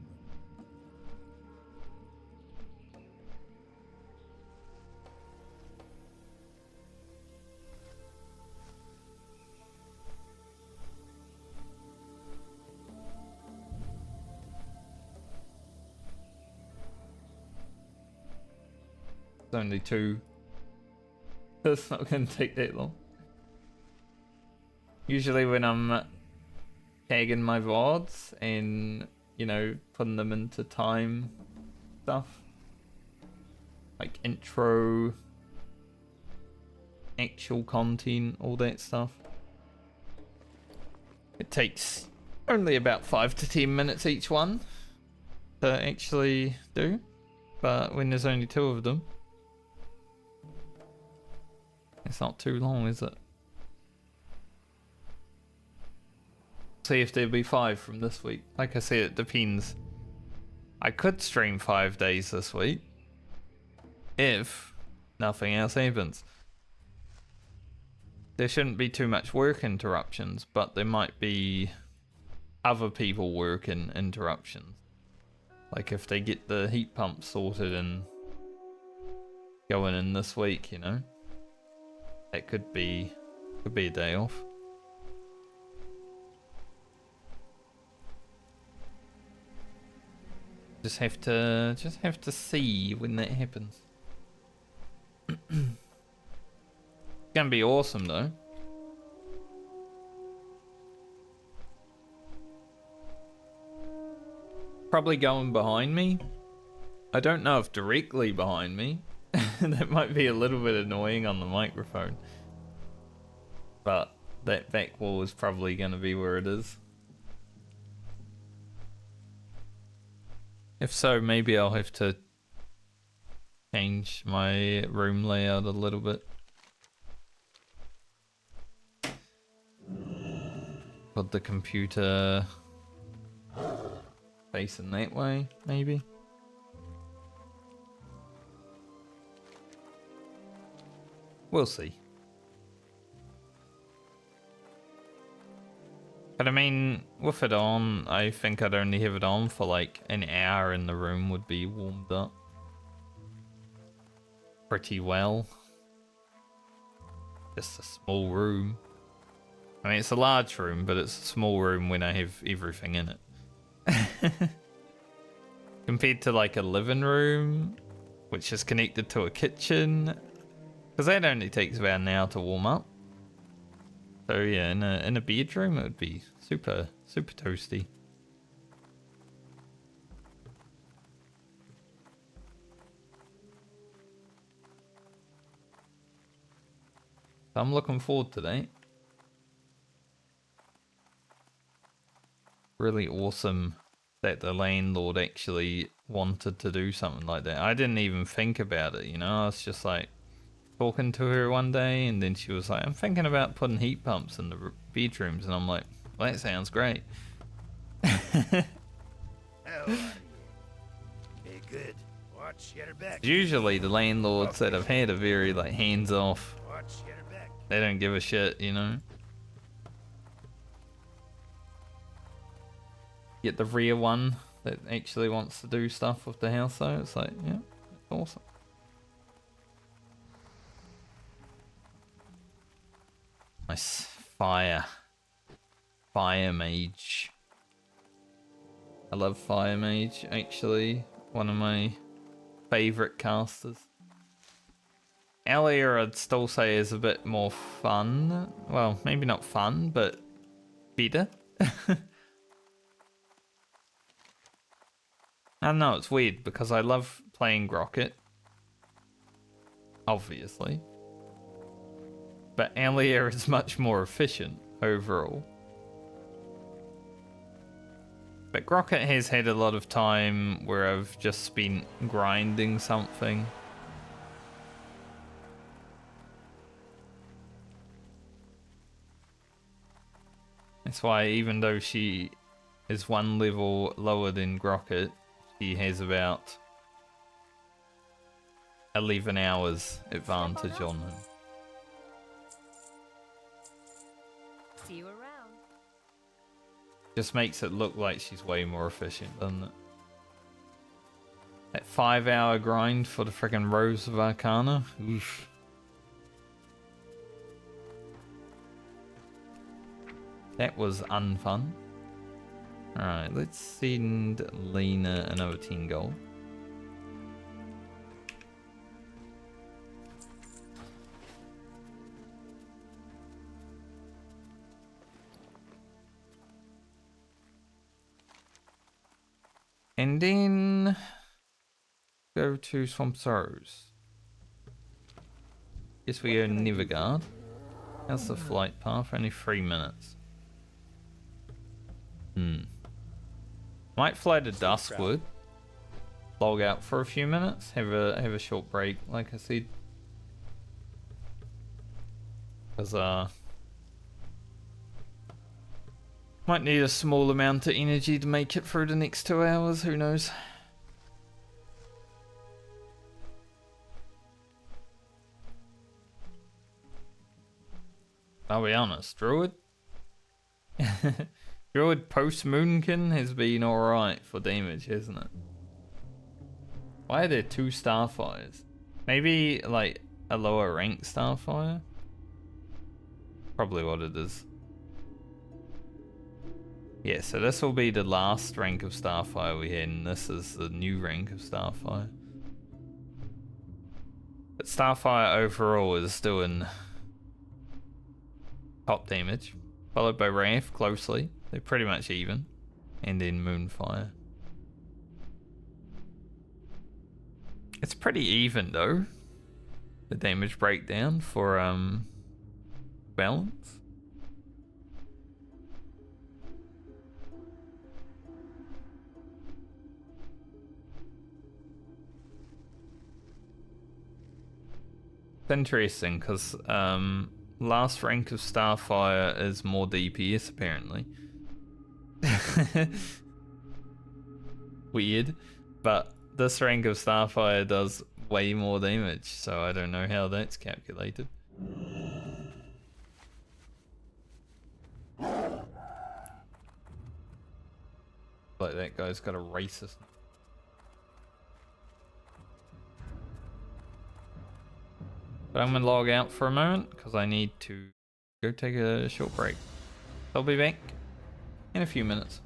Speaker 1: It's only 2. It's not going to take that long. Usually when I'm tagging my VODs and, you know, putting them into time stuff, like intro, actual content, all that stuff, it takes only about 5 to 10 minutes each one to actually do, but when there's only 2 of them, it's not too long, is it? See if there'll be 5 from this week. Like I said, it depends. I could stream 5 days this week if nothing else happens. There shouldn't be too much work interruptions, but there might be other people working interruptions. Like if they get the heat pump sorted and going in this week, you know, that could be a day off. Just have to see when that happens. It's gonna be awesome though. Probably going behind me. I don't know if directly behind me. That might be a little bit annoying on the microphone. But that back wall is probably gonna be where it is. If so, maybe I'll have to change my room layout a little bit. Put the computer facing that way, maybe. We'll see. But I mean, with it on, I think I'd only have it on for like an hour and the room would be warmed up pretty well. Just a small room. I mean, it's a large room, but it's a small room when I have everything in it. Compared to like a living room, which is connected to a kitchen. Because that only takes about an hour to warm up. So yeah, in a bedroom it would be super toasty. So I'm looking forward to that. Really awesome that the landlord actually wanted to do something like that. I didn't even think about it, you know. I was just like talking to her one day, and then she was like, I'm thinking about putting heat pumps in the bedrooms, and I'm like, well, that sounds great.
Speaker 4: How are you? Hey, good. Watch your back.
Speaker 1: Usually the landlords that I've had are very like hands off.
Speaker 4: Watch your back.
Speaker 1: They don't give a shit, you know. Get the rear one that actually wants to do stuff with the house though, it's like, yeah, it's awesome. Nice fire mage. I love fire mage, actually one of my favorite casters. Allier I'd still say is a bit more fun. Well, maybe not fun, but better. I don't know, it's weird because I love playing Grocket, obviously. But Allier is much more efficient overall. But Grocket has had a lot of time where I've just spent grinding something. That's why even though she is one level lower than Grocket, she has about 11 hours advantage on him.
Speaker 5: See you around.
Speaker 1: Just makes it look like she's way more efficient, doesn't it? That 5-hour grind for the freaking Rose of Arcana. Oof. That was unfun. Alright, let's send Lena another 10 gold. And then go to Swamp Sorrows. Guess we go Nivergard. How's the flight path? Only 3 minutes. Might fly to Duskwood. Log out for a few minutes. Have a short break, like I said. Because might need a small amount of energy to make it through the next 2 hours, who knows. I'll be honest, Druid. Druid post Moonkin has been alright for damage, hasn't it? Why are there 2 Starfires? Maybe like a lower rank Starfire? Probably what it is. Yeah, so this will be the last rank of Starfire we had, and this is the new rank of Starfire. But Starfire overall is doing top damage, followed by Wrath closely. They're pretty much even. And then Moonfire. It's pretty even though. The damage breakdown for balance. It's interesting because last rank of Starfire is more DPS apparently. Weird, but this rank of Starfire does way more damage, so I don't know how that's calculated. Like that guy's got a racist. But I'm gonna log out for a moment because I need to go take a short break. I'll be back in a few minutes.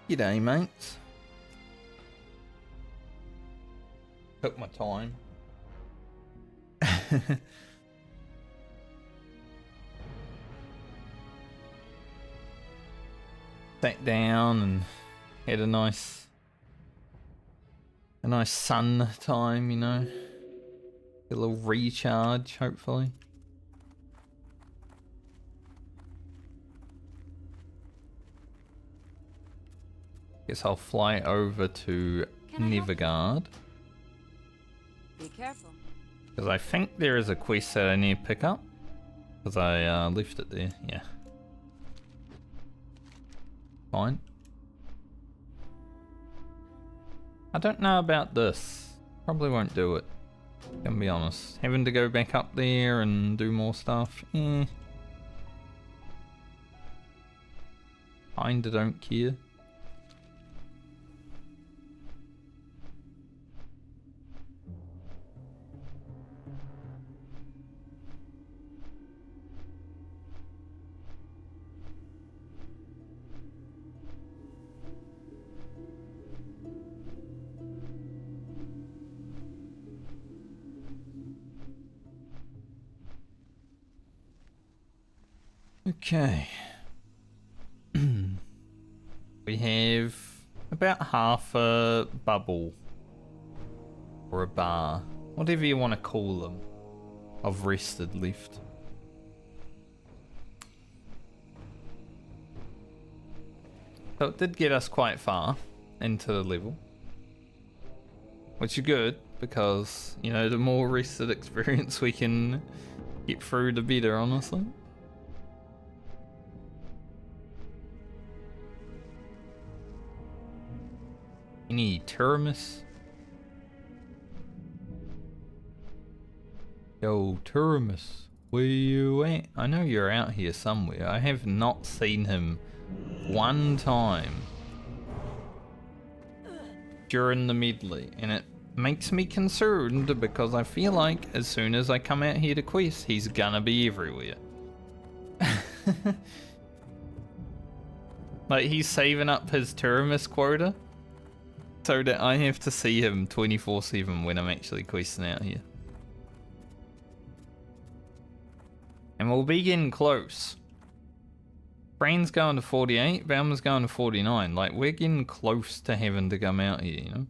Speaker 1: G'day, mates. Took my time. Sat down and had a nice sun time, you know. A little recharge, hopefully. Guess I'll fly over to Nevergard.
Speaker 5: Be careful.
Speaker 1: Because I think there is a quest that I need to pick up. Because I left it there, yeah. Fine. I don't know about this. Probably won't do it. Can be honest. Having to go back up there and do more stuff, Kinda don't care. Okay. We have about half a bubble or a bar, whatever you want to call them, of rested left. So it did get us quite far into the level, which is good because, you know, the more rested experience we can get through, the better, honestly. Any Turamus? Yo, Turamus, where you at? I know you're out here somewhere. I have not seen him one time during the medley, and it makes me concerned because I feel like as soon as I come out here to quest, he's gonna be everywhere. Like, he's saving up his Turamus quota so that I have to see him 24/7 when I'm actually questing out here. And we'll be getting close. Brain's going to 48, Bauman's going to 49. Like, we're getting close to having to come out here, you know?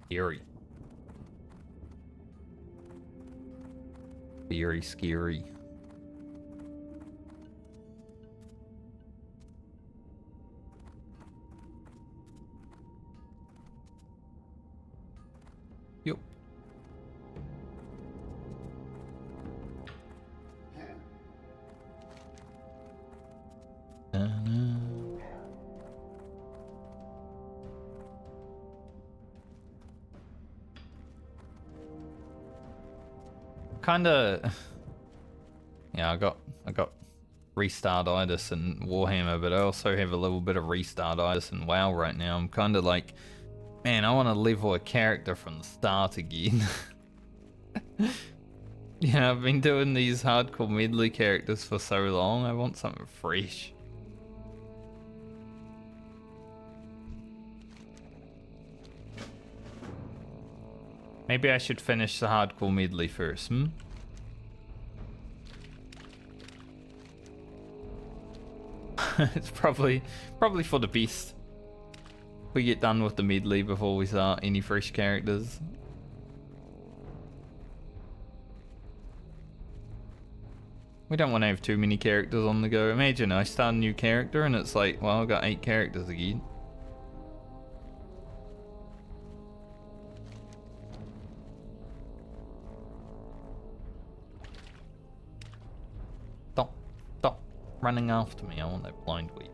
Speaker 1: Scary. Very scary. Yep. Kinda. Yeah, I got restartitis in Warhammer, but I also have a little bit of restartitis in WoW right now. I'm kinda like, man, I want to level a character from the start again. Yeah, I've been doing these hardcore medley characters for so long, I want something fresh. Maybe I should finish the hardcore medley first, It's probably for the best. We get done with the medley before we start any fresh characters. We don't want to have too many characters on the go. Imagine I start a new character and it's like, well, I've got 8 characters again. Stop running after me. I want that blind weed.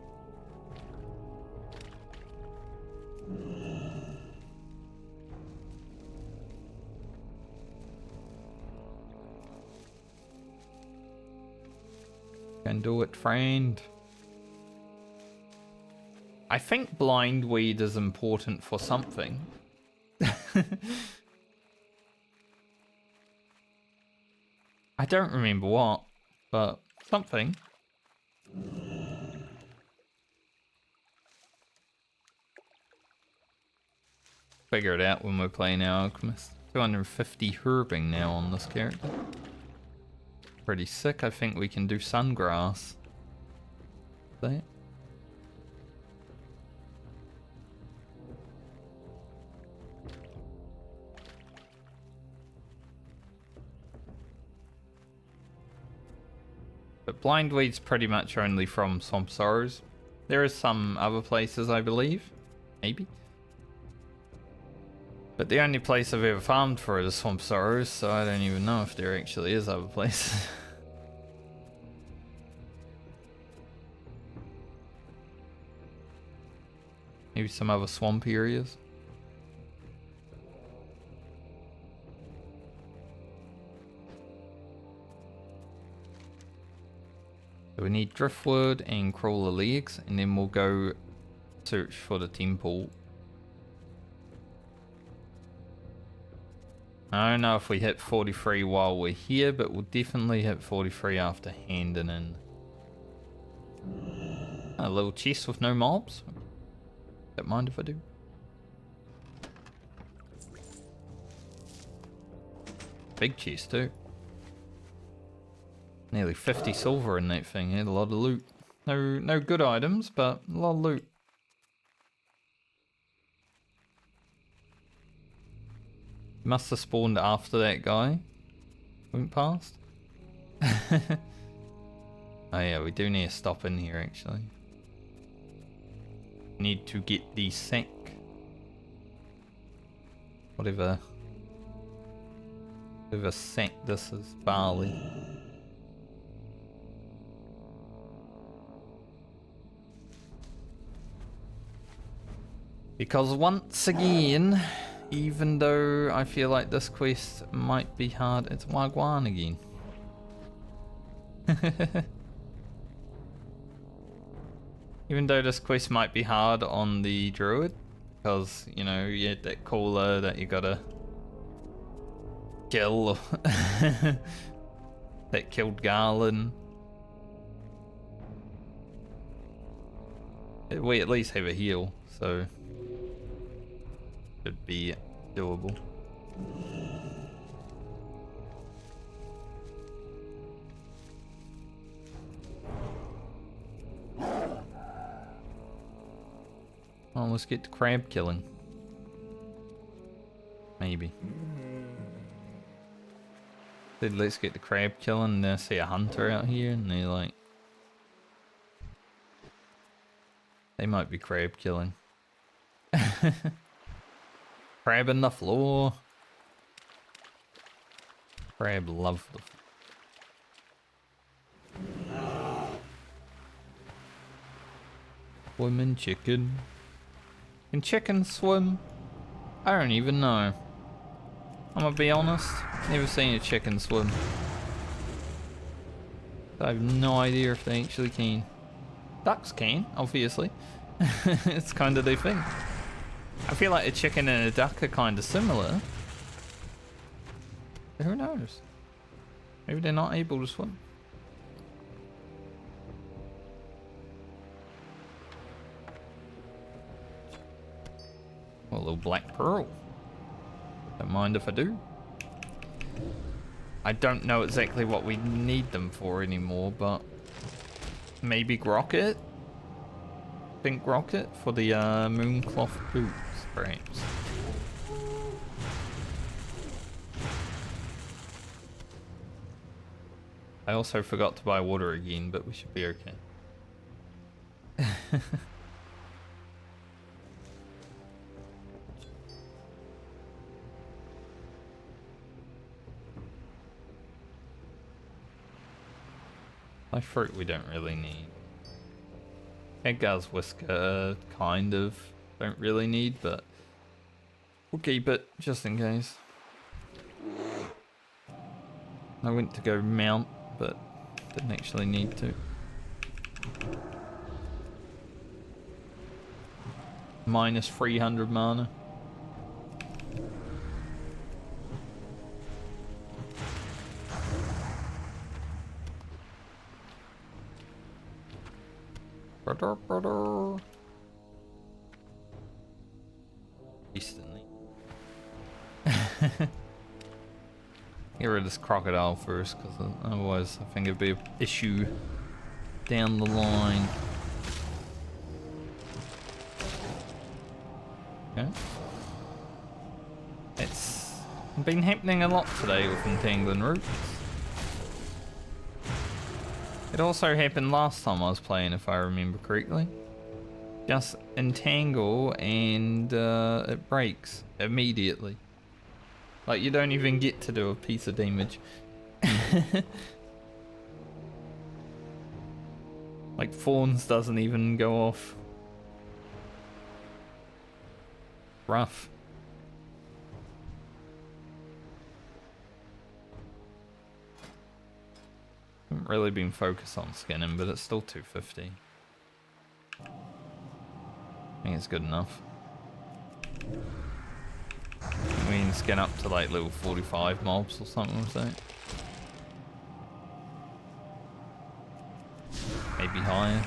Speaker 1: Can do it, friend. I think blind weed is important for something. I don't remember what, but something. Figure it out when we're playing our Alchemist. 250 herbing now on this character. Pretty sick. I think we can do Sungrass. See? But Blindweed's pretty much only from Swamp Sorrows. There is some other places, I believe. Maybe. But the only place I've ever farmed for it is Swamp Sorrows, so I don't even know if there actually is other places. Maybe some other swamp areas. So we need driftwood and crawler legs, and then we'll go search for the temple. I don't know if we hit 43 while we're here, but we'll definitely hit 43 after handing in. A little chest with no mobs. Don't mind if I do. Big chest too. Nearly 50 silver in that thing. Had a lot of loot. No good items, but a lot of loot. Must have spawned after that guy went past. Oh yeah, we do need to stop in here actually. Need to get the sack. Whatever sack this is, barley. Because once again, even though I feel like this quest might be hard, it's Wagwan again. Even though this quest might be hard on the Druid, because, you know, you had that caller that you gotta kill, that killed Garland. We at least have a heal, so should be doable. Oh, let's get to crab killing. Maybe. Said let's get to crab killing, and then I see a hunter out here, and they're like, they might be crab killing. Crab in the floor. Crab love the floor. Swimming chicken. Can chicken swim? I don't even know. I'm gonna be honest, never seen a chicken swim. I have no idea if they actually can. Ducks can, obviously. It's kind of their thing. I feel like a chicken and a duck are kind of similar. But who knows? Maybe they're not able to swim. Well, a little black pearl. Don't mind if I do. I don't know exactly what we need them for anymore, but maybe Grocket? Think Rocket for the Mooncloth boots, perhaps. I also forgot to buy water again, but we should be okay. My fruit we don't really need. Edgar's whisker, kind of, don't really need, but we'll keep it just in case. I went to go mount, but didn't actually need to. Minus 300 mana. Brother, brother. Instantly. Get rid of this crocodile first, because otherwise I think it'd be an issue down the line. Okay. It's been happening a lot today with entangling roots. It also happened last time I was playing, if I remember correctly. Just entangle and it breaks immediately. Like, you don't even get to do a piece of damage. Like, Fawns doesn't even go off. Rough. Haven't really been focused on skinning, but it's still 250. I think it's good enough. We can skin up to like level 45 mobs or something with that. Maybe higher.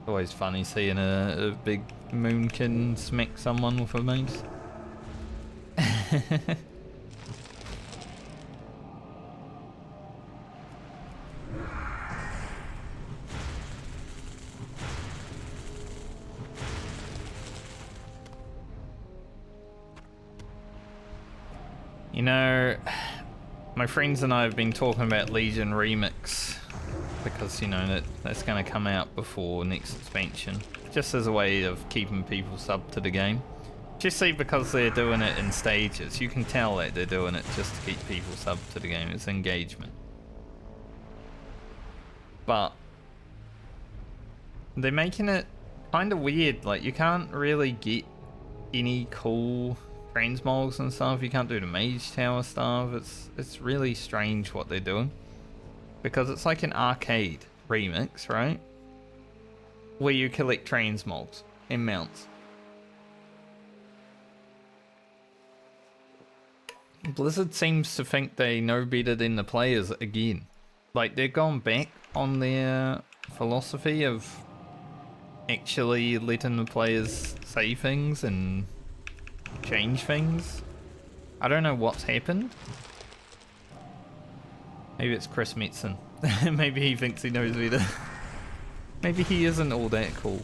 Speaker 1: Always funny seeing a big moonkin smack someone with a mace. You know, my friends and I have been talking about Legion Remix because, you know, that's going to come out before next expansion, just as a way of keeping people subbed to the game. Just see, because they're doing it in stages, you can tell that they're doing it just to keep people subbed to the game. It's engagement. But they're making it kind of weird. Like, you can't really get any cool transmogs and stuff. You can't do the mage tower stuff. It's really strange what they're doing, because it's like an arcade remix, right, where you collect transmogs and mounts. Blizzard seems to think they know better than the players again. Like, they're gone back on their philosophy of actually letting the players say things and change things. I don't know what's happened. Maybe it's Chris Metzen. Maybe he thinks he knows better. Maybe he isn't all that cool.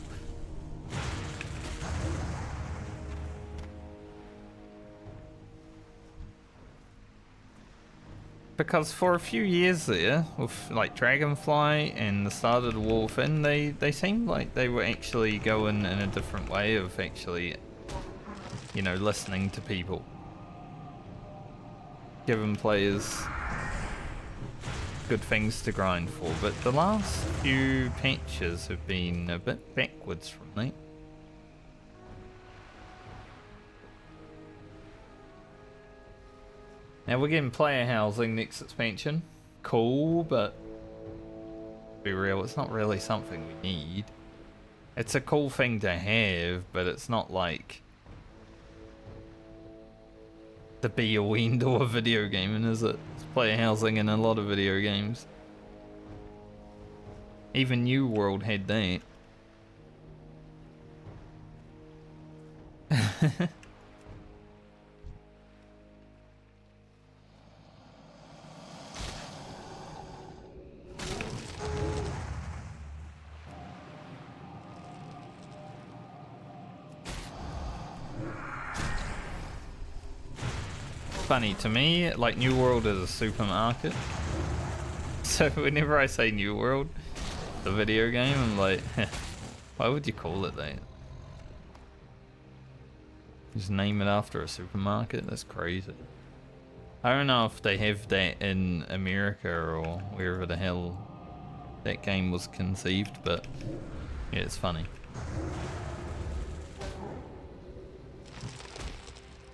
Speaker 1: Because for a few years there, with like Dragonfly and the start of the War Within, they seemed like they were actually going in a different way of actually, you know, listening to people. Giving players good things to grind for, but the last few patches have been a bit backwards from that. Now we're getting player housing next expansion. Cool, but to be real, it's not really something we need. It's a cool thing to have, but it's not like the be-all end-all of video gaming, is it? It's player housing in a lot of video games. Even New World had that. Funny to me, like, New World is a supermarket. So whenever I say New World, the video game, I'm like, why would you call it that? Just name it after a supermarket? That's crazy. I don't know if they have that in America or wherever the hell that game was conceived, but yeah, it's funny.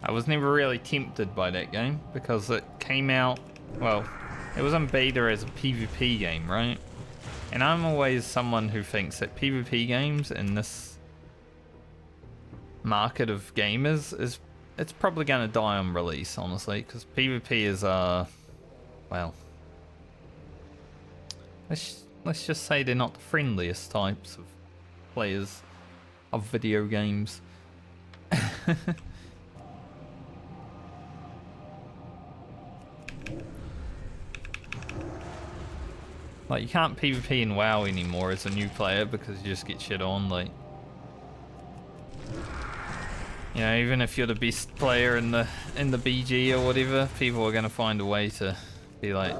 Speaker 1: I was never really tempted by that game because it came out, well, it was in beta as a PvP game, right? And I'm always someone who thinks that PvP games in this market of gamers is it's probably going to die on release, honestly, because PvP is well, let's just say they're not the friendliest types of players of video games. Like, you can't PvP in WoW anymore as a new player because you just get shit on, like. You know, even if you're the best player in the BG or whatever, people are gonna find a way to be like,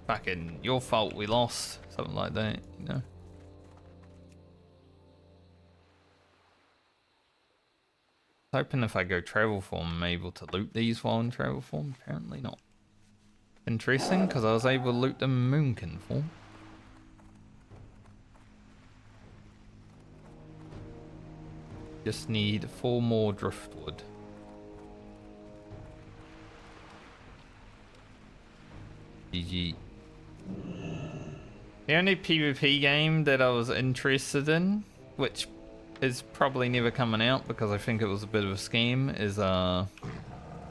Speaker 1: fucking your fault we lost, something like that, you know. Hoping if I go travel form, I'm able to loot these while in travel form. Apparently not. Interesting, because I was able to loot them in Moonkin form. Just need 4 more driftwood. GG. The only PvP game that I was interested in, which is probably never coming out because I think it was a bit of a scam, is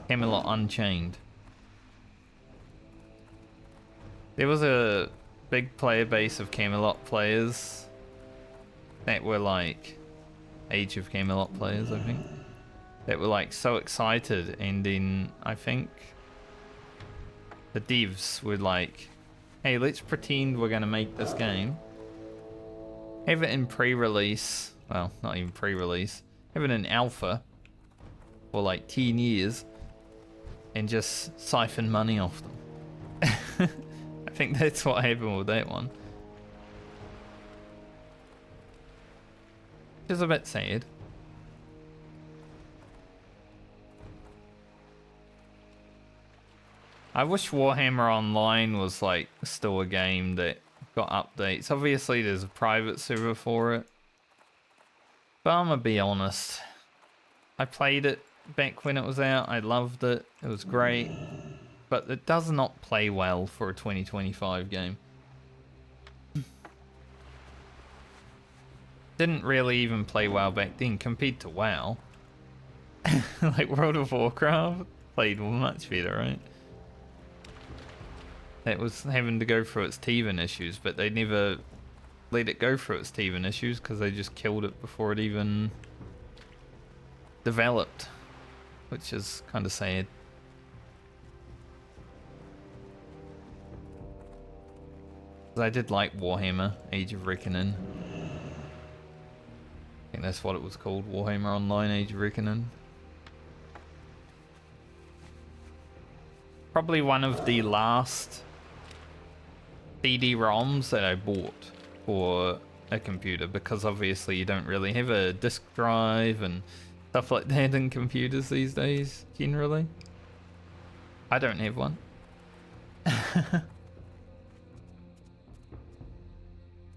Speaker 1: Camelot Unchained. There was a big player base of Camelot players that were like Age of Camelot players, I think, that were like so excited, and then I think the devs were like, hey, let's pretend we're gonna make this game, have it in pre-release, well, not even pre-release, have it in alpha for like 10 years and just siphon money off them. I think that's what happened with that one. Which is a bit sad. I wish Warhammer Online was like still a game that got updates. Obviously there's a private server for it. But I'm gonna be honest. I played it back when it was out. I loved it. It was great. But it does not play well for a 2025 game. Didn't really even play well back then compared to WoW. Like World of Warcraft played much better, right? It was having to go through its teething issues, but they never let it go through its teething issues because they just killed it before it even developed, which is kind of sad. I did like Warhammer Age of Reckoning. I think that's what it was called, Warhammer Online Age of Reckoning. Probably one of the last CD-ROMs that I bought for a computer, because obviously you don't really have a disk drive and stuff like that in computers these days, generally. I don't have one.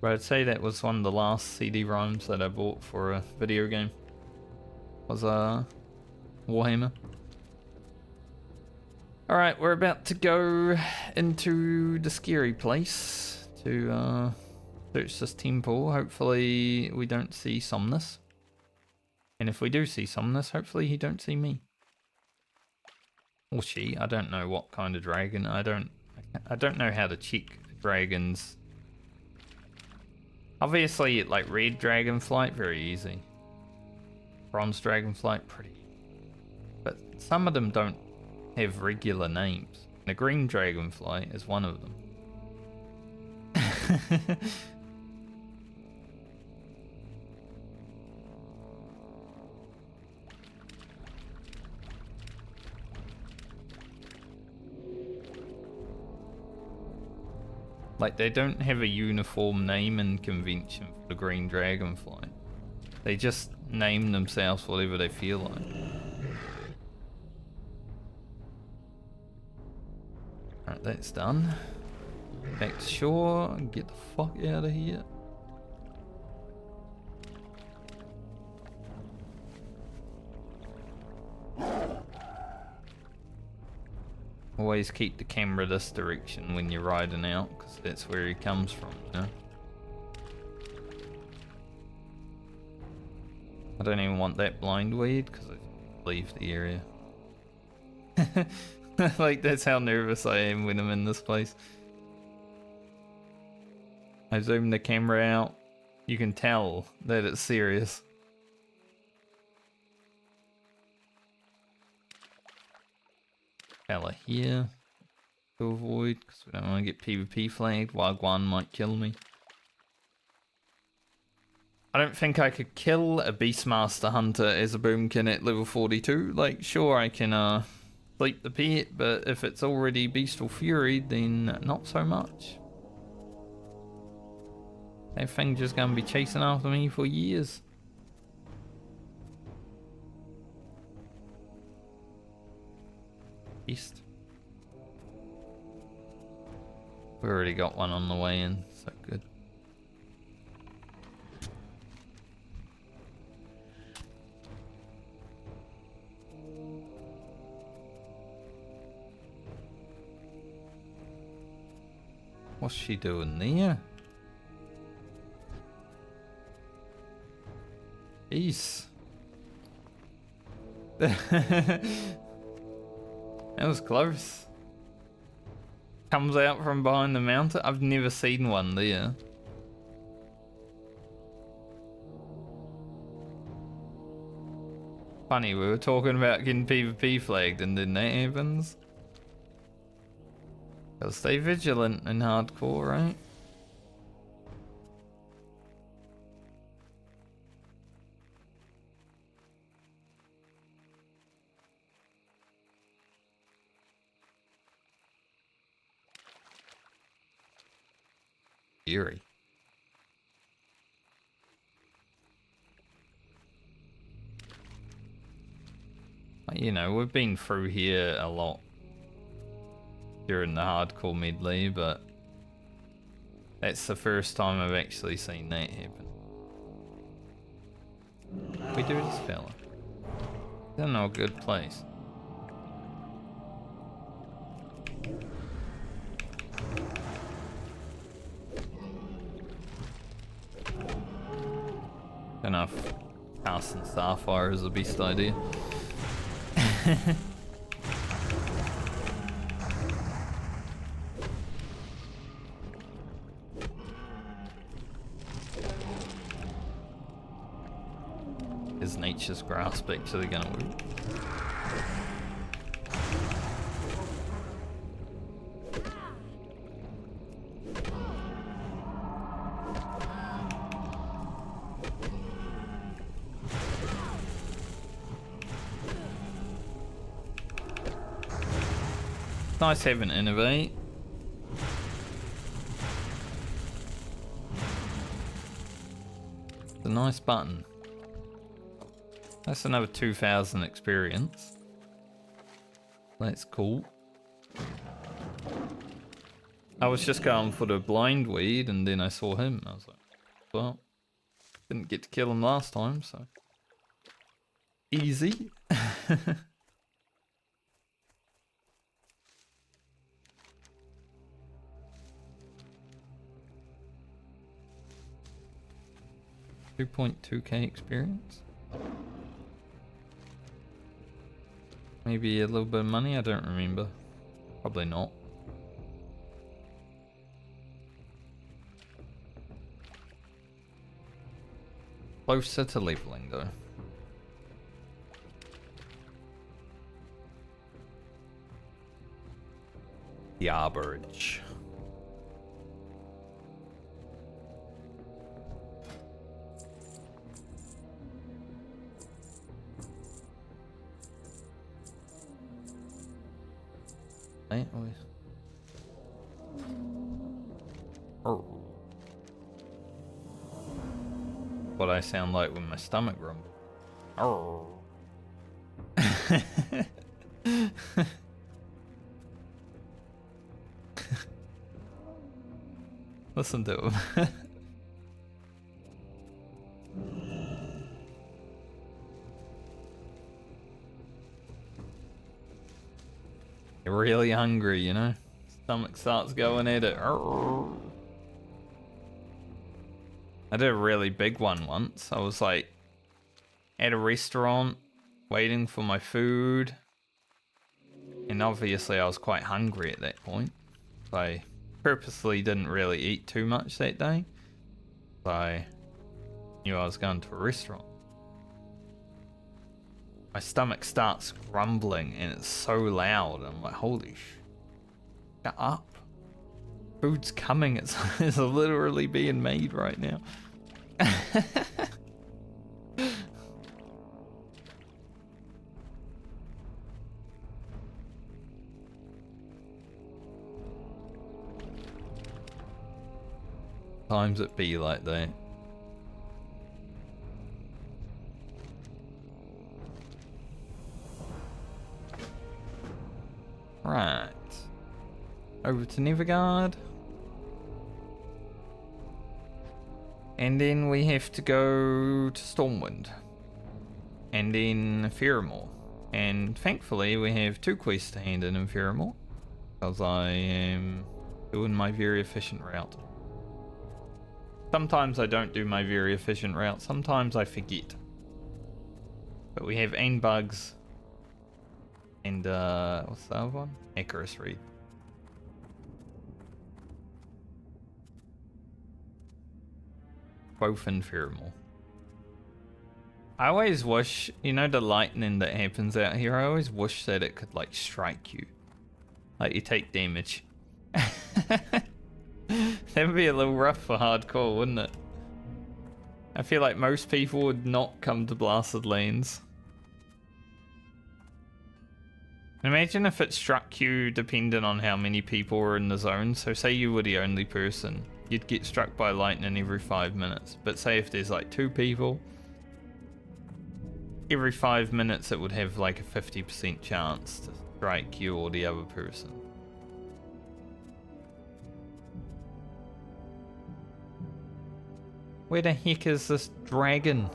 Speaker 1: But I'd say that was one of the last CD-ROMs that I bought for a video game. Was Warhammer. Alright, we're about to go into the scary place to search this temple. Hopefully we don't see Somnus. And if we do see Somnus, hopefully he don't see me. Or she. I don't know what kind of dragon. I don't know how to check dragons. Obviously, like red dragonflight, very easy. Bronze dragonflight, pretty. But some of them don't have regular names. And a green dragonfly is one of them. Like, they don't have a uniform name and convention for the green dragonfly. They just name themselves whatever they feel like. Alright, that's done. Back to shore and get the fuck out of here. Always keep the camera this direction when you're riding out, because that's where he comes from, you know? I don't even want that blind weed because I leave the area. Like, that's how nervous I am when I'm in this place. I zoom the camera out. You can tell that it's serious. Fella here to avoid because we don't want to get PvP flagged. Wagwan might kill me. I don't think I could kill a Beastmaster Hunter as a boomkin at level 42. Like, sure, I can sleep the pet, but if it's already Beastful Fury, then not so much. That thing just gonna be chasing after me for years. Beast. We already got one on the way in, so good. What's she doing there? Jeez. That was close. Comes out from behind the mountain. I've never seen one there. Funny, we were talking about getting PvP flagged and then that happens. Gotta stay vigilant in hardcore, right? Eerie. You know, we've been through here a lot during the hardcore medley, but that's the first time I've actually seen that happen. We do this fella. They're not a good place. Enough House and Starfire is a beast idea. Is nature's grasp actually gonna work? Nice having innovate. It's a nice button. That's another 2,000 experience. That's cool. I was just going for the blind weed and then I saw him. I was like, well, didn't get to kill him last time, so easy. 2.2k experience. Maybe a little bit of money, I don't remember. Probably not. Closer to leveling though. The Arborage. What I sound like when my stomach rumbles. Listen to him. You're really hungry, you know? Stomach starts going at it. I did a really big one once. I was like at a restaurant waiting for my food. And obviously I was quite hungry at that point. So I purposely didn't really eat too much that day. So I knew I was going to a restaurant. My stomach starts grumbling and it's so loud. I'm like, holy shut up. Food's coming. It's literally being made right now. Times it be like that. Right. Over to Nevergard. And then we have to go to Stormwind. And then Fairmore. And thankfully we have 2 quests to hand in Fairmore. Because I am doing my very efficient route. Sometimes I don't do my very efficient route. Sometimes I forget. But we have Bugs. And what's the other one? Icarus Reed. Both in Fairmore. I always wish, you know the lightning that happens out here, I always wish that it could like strike you. Like you take damage. That'd be a little rough for hardcore, wouldn't it? I feel like most people would not come to Blasted Lands. Imagine if it struck you depending on how many people were in the zone. So say you were the only person, you'd get struck by lightning every 5 minutes. But say if there's like 2 people, every 5 minutes it would have like a 50% chance to strike you or the other person. Where the heck is this dragon?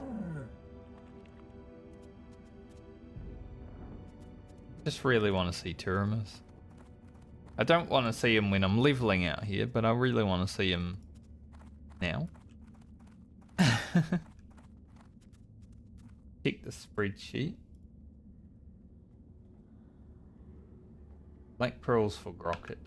Speaker 1: Just really want to see Turamus. I don't want to see him when I'm leveling out here, but I really want to see him now. Check the spreadsheet. Black pearls for Grocket.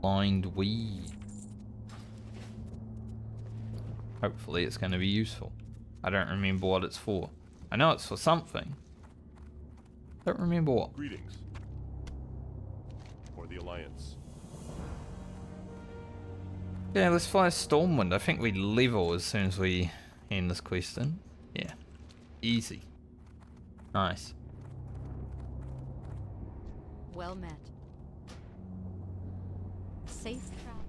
Speaker 1: Blind weed. Hopefully it's going to be useful. I don't remember what it's for. I know it's for something. Don't remember what.
Speaker 6: Greetings. For the Alliance.
Speaker 1: Yeah, let's fly Stormwind. I think we level as soon as we end this quest in. Yeah. Easy. Nice.
Speaker 5: Well met. Safe travels.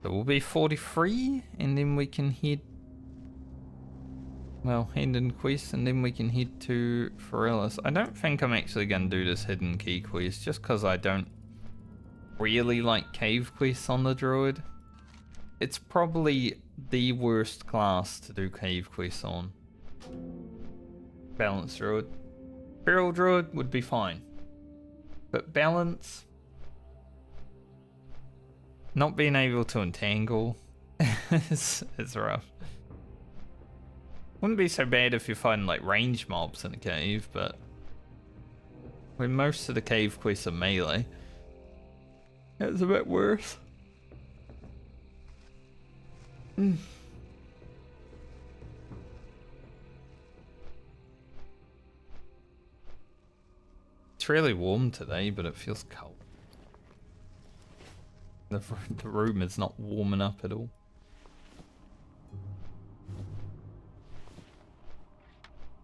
Speaker 1: So we'll be 43 and then we can head, well, hand in quest and then we can head to Forellis. I don't think I'm actually going to do this hidden key quest just because I don't really like cave quests on the Druid. It's probably the worst class to do cave quests on. Balance Druid. Feral Druid would be fine. But balance, not being able to entangle, it's rough. Wouldn't be so bad if you find like range mobs in a cave, but when most of the cave quests are melee, it's a bit worse. It's really warm today, but it feels cold. The room is not warming up at all.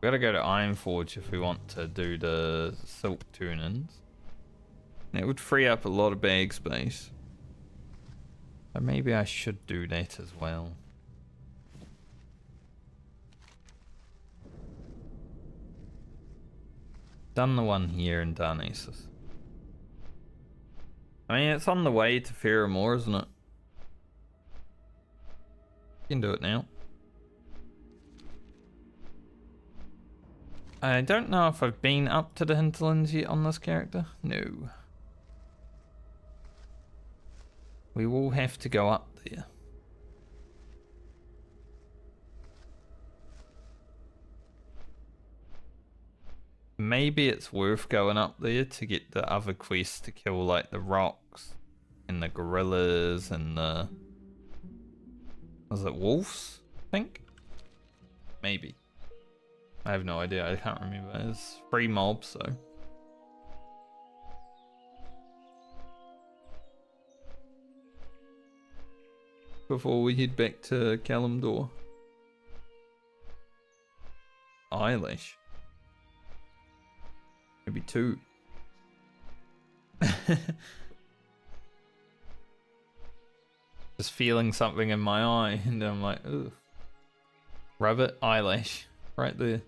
Speaker 1: We gotta go to Ironforge if we want to do the silk turn-ins. It would free up a lot of bag space. So maybe I should do that as well. Done the one here in Darnassus. I mean, it's on the way to Fairmore, isn't it? You can do it now. I don't know if I've been up to the hinterlands yet on this character. No. We will have to go up there. Maybe it's worth going up there to get the other quests to kill like the rocks and the gorillas and the... Was it wolves? I think? Maybe. I have no idea, I can't remember. It's 3 mobs, so... Before we head back to Kalimdor. Eyelash. Maybe 2. Just feeling something in my eye, and I'm like, ugh. Rub it, eyelash. Right there.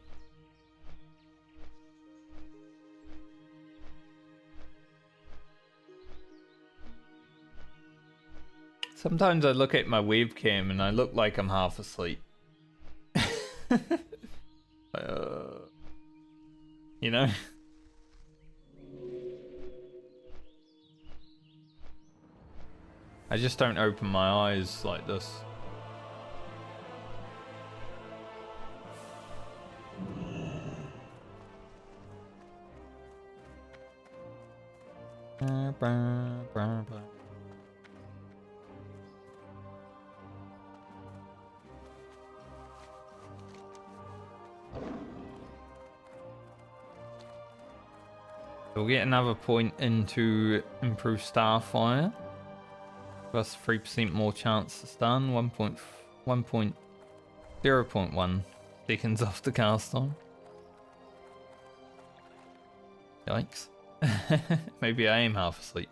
Speaker 1: Sometimes I look at my webcam and I look like I'm half asleep. You know? I just don't open my eyes like this. We'll get another point into improved Starfire. Plus 3% more chance to stun, 0.1 seconds off the cast time. Yikes. Maybe I am half asleep.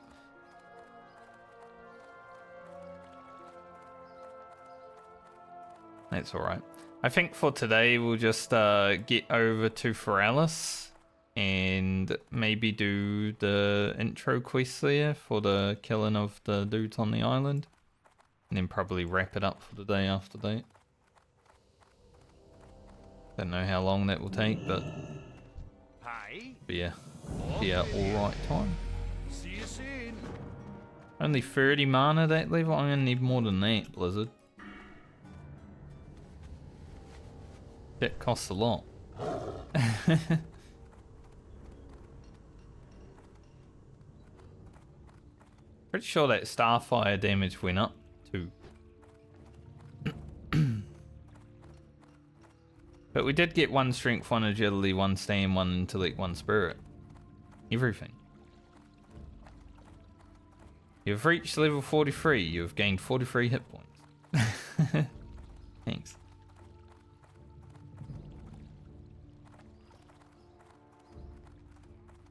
Speaker 1: That's alright. I think for today we'll just get over to Foralis and maybe do the intro quest there for the killing of the dudes on the island. And then probably wrap it up for the day after that. Don't know how long that will take, but yeah, alright time.
Speaker 4: See you soon.
Speaker 1: Only 30 mana that level? I'm gonna need more than that, Blizzard. That costs a lot. Pretty sure that Starfire damage went up too. But we did get 1 strength, 1 agility, 1 stam, 1 intellect, 1 spirit. Everything. You've reached level 43. You've gained 43 hit points. Thanks.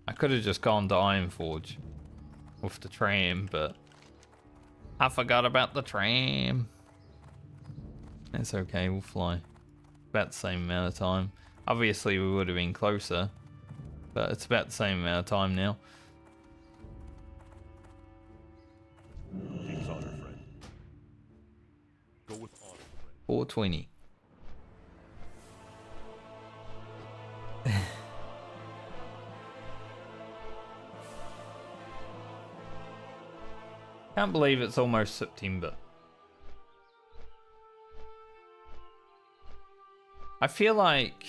Speaker 1: I could have just gone to Ironforge with the tram, but I forgot about the tram. It's okay, we'll fly. About the same amount of time. Obviously we would have been closer, but it's about the same amount of time now.
Speaker 3: King's honor, friend. Go with honor, friend.
Speaker 1: 420. Can't believe it's almost September. I feel like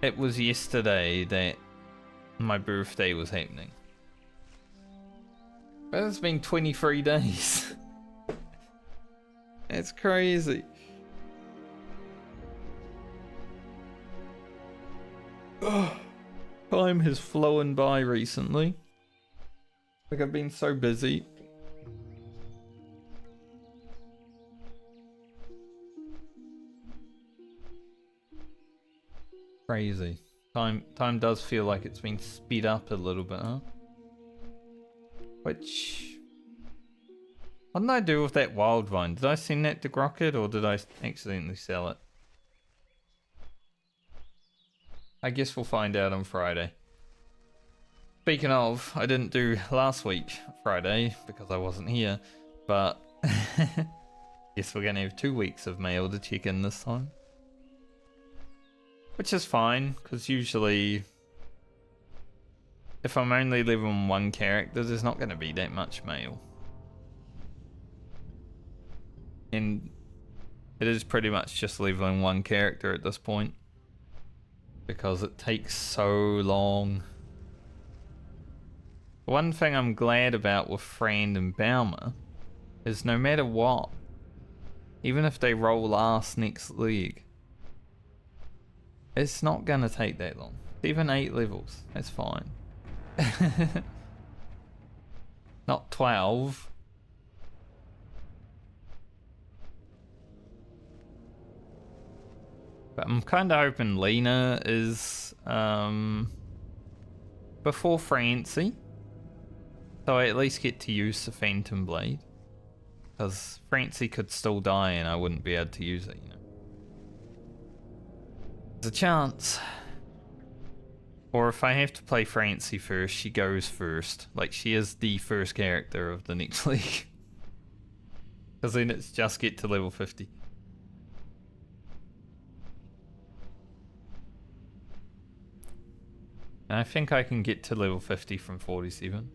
Speaker 1: it was yesterday that my birthday was happening. But it's been 23 days. It's crazy. Oh, time has flown by recently. Like I've been so busy. Crazy. Time does feel like it's been sped up a little bit, huh? Which... What did I do with that wild vine? Did I send that to Grocket or did I accidentally sell it? I guess we'll find out on Friday. Speaking of, I didn't do last week Friday because I wasn't here, but guess we're gonna have 2 weeks of mail to check in this time. Which is fine, because usually if I'm only leveling one character, there's not going to be that much mail. And it is pretty much just leveling one character at this point, because it takes so long. One thing I'm glad about with Frand and Baumer is no matter what, even if they roll last next league, it's not gonna take that long. Even 8 levels, that's fine. Not 12. But I'm kind of hoping Lena is before Francie, so I at least get to use the Phantom Blade, because Francie could still die and I wouldn't be able to use it, you know. There's a chance. Or if I have to play Francie first, she goes first. Like, she is the first character of the next league. Because then it's just get to level 50. And I think I can get to level 50 from 47.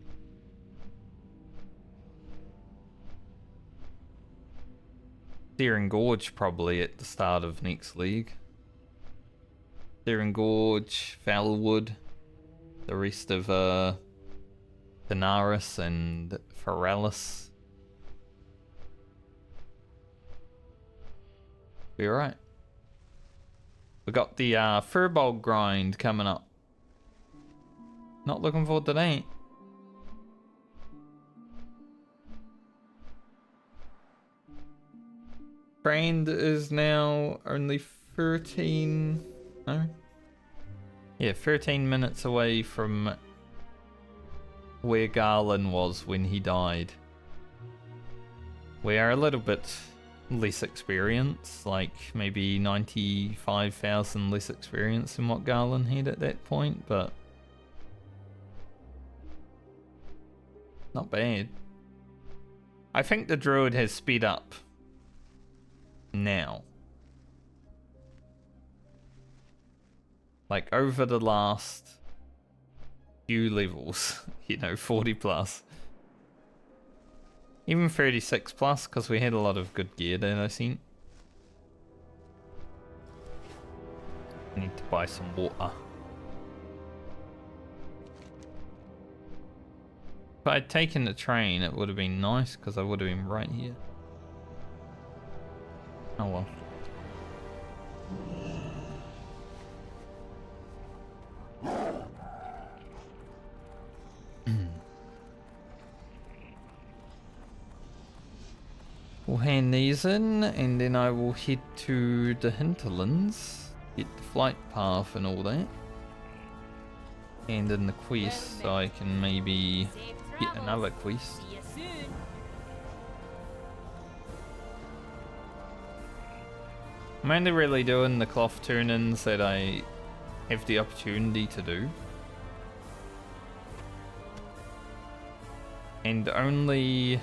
Speaker 1: Searing Gorge probably at the start of next league. Searing Gorge, Foulwood, the rest of Benaris and Feralis. Be alright. We got the Furbolg grind coming up. Not looking forward to that. Brand is now only 13... No? Yeah, 13 minutes away from where Garland was when he died. We are a little bit less experienced, like maybe 95,000 less experience than what Garland had at that point, but not bad. I think the Druid has sped up now. Like over the last few levels, you know, 40 plus. Even 36 plus, because we had a lot of good gear that I seen. I need to buy some water. If I'd taken the train, it would have been nice, because I would have been right here. Oh well. We'll hand these in, and then I will head to the hinterlands, get the flight path and all that, and in the quest, so I can maybe get another quest.
Speaker 5: See you soon.
Speaker 1: I'm only really doing the cloth turn-ins that I have the opportunity to do. And only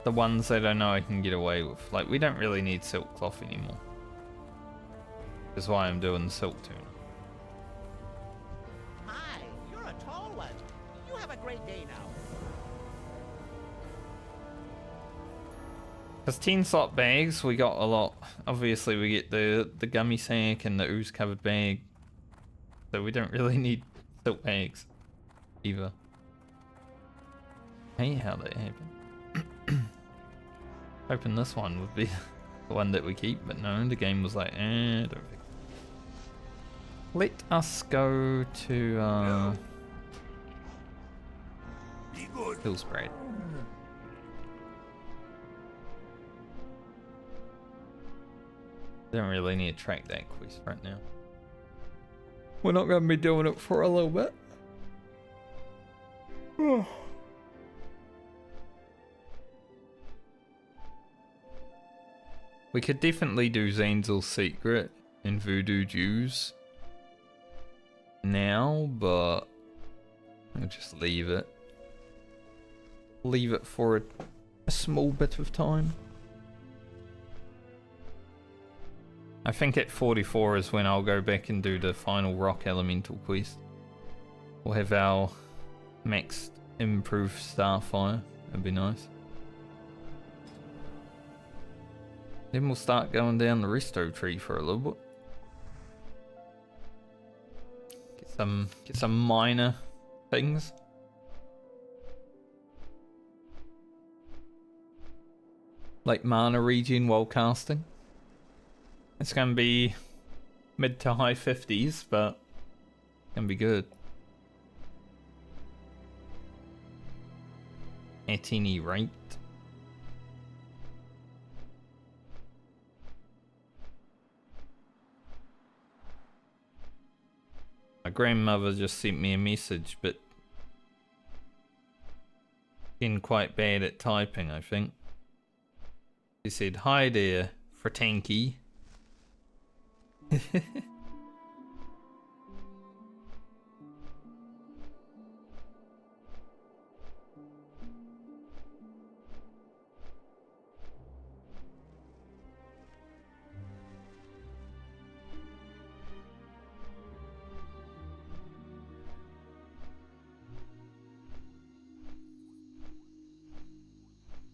Speaker 1: the ones that I know I can get away with. Like, we don't really need silk cloth anymore. That's why I'm doing the silk turn.
Speaker 2: Hi, you're a tall one. You have a great day now.
Speaker 1: Because 10 slot bags, we got a lot. Obviously, we get the gummy sack and the ooze covered bag. So we don't really need silk bags either. Hey, how that happened. Hoping this one would be the one that we keep, but no, the game was like, I don't think. Let us go to
Speaker 4: Be good.
Speaker 1: Hillsbrad. Don't really need to track that quest right now. We're not going to be doing it for a little bit. We could definitely do Zanzel's Secret and Voodoo Jews now, but I'll just leave it. Leave it for a small bit of time. I think at 44 is when I'll go back and do the final rock elemental quest. We'll have our maxed improved starfire. That'd be nice. Then we'll start going down the resto tree for a little bit. Get some minor things. Like mana regen while casting. It's gonna be mid to high 50s, but gonna be good. At any rate. My grandmother just sent me a message, but been quite bad at typing, I think. She said, "Hi there, Fratanky."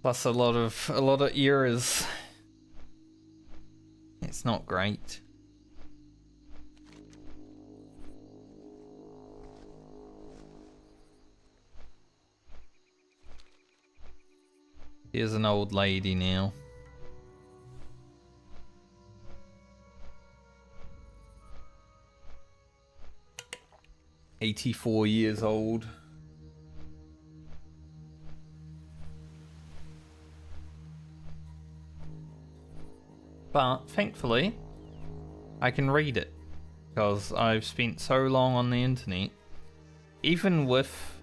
Speaker 1: Plus a lot of errors. It's not great. Here's an old lady now. "84 years old. But thankfully, I can read it because I've spent so long on the internet. Even with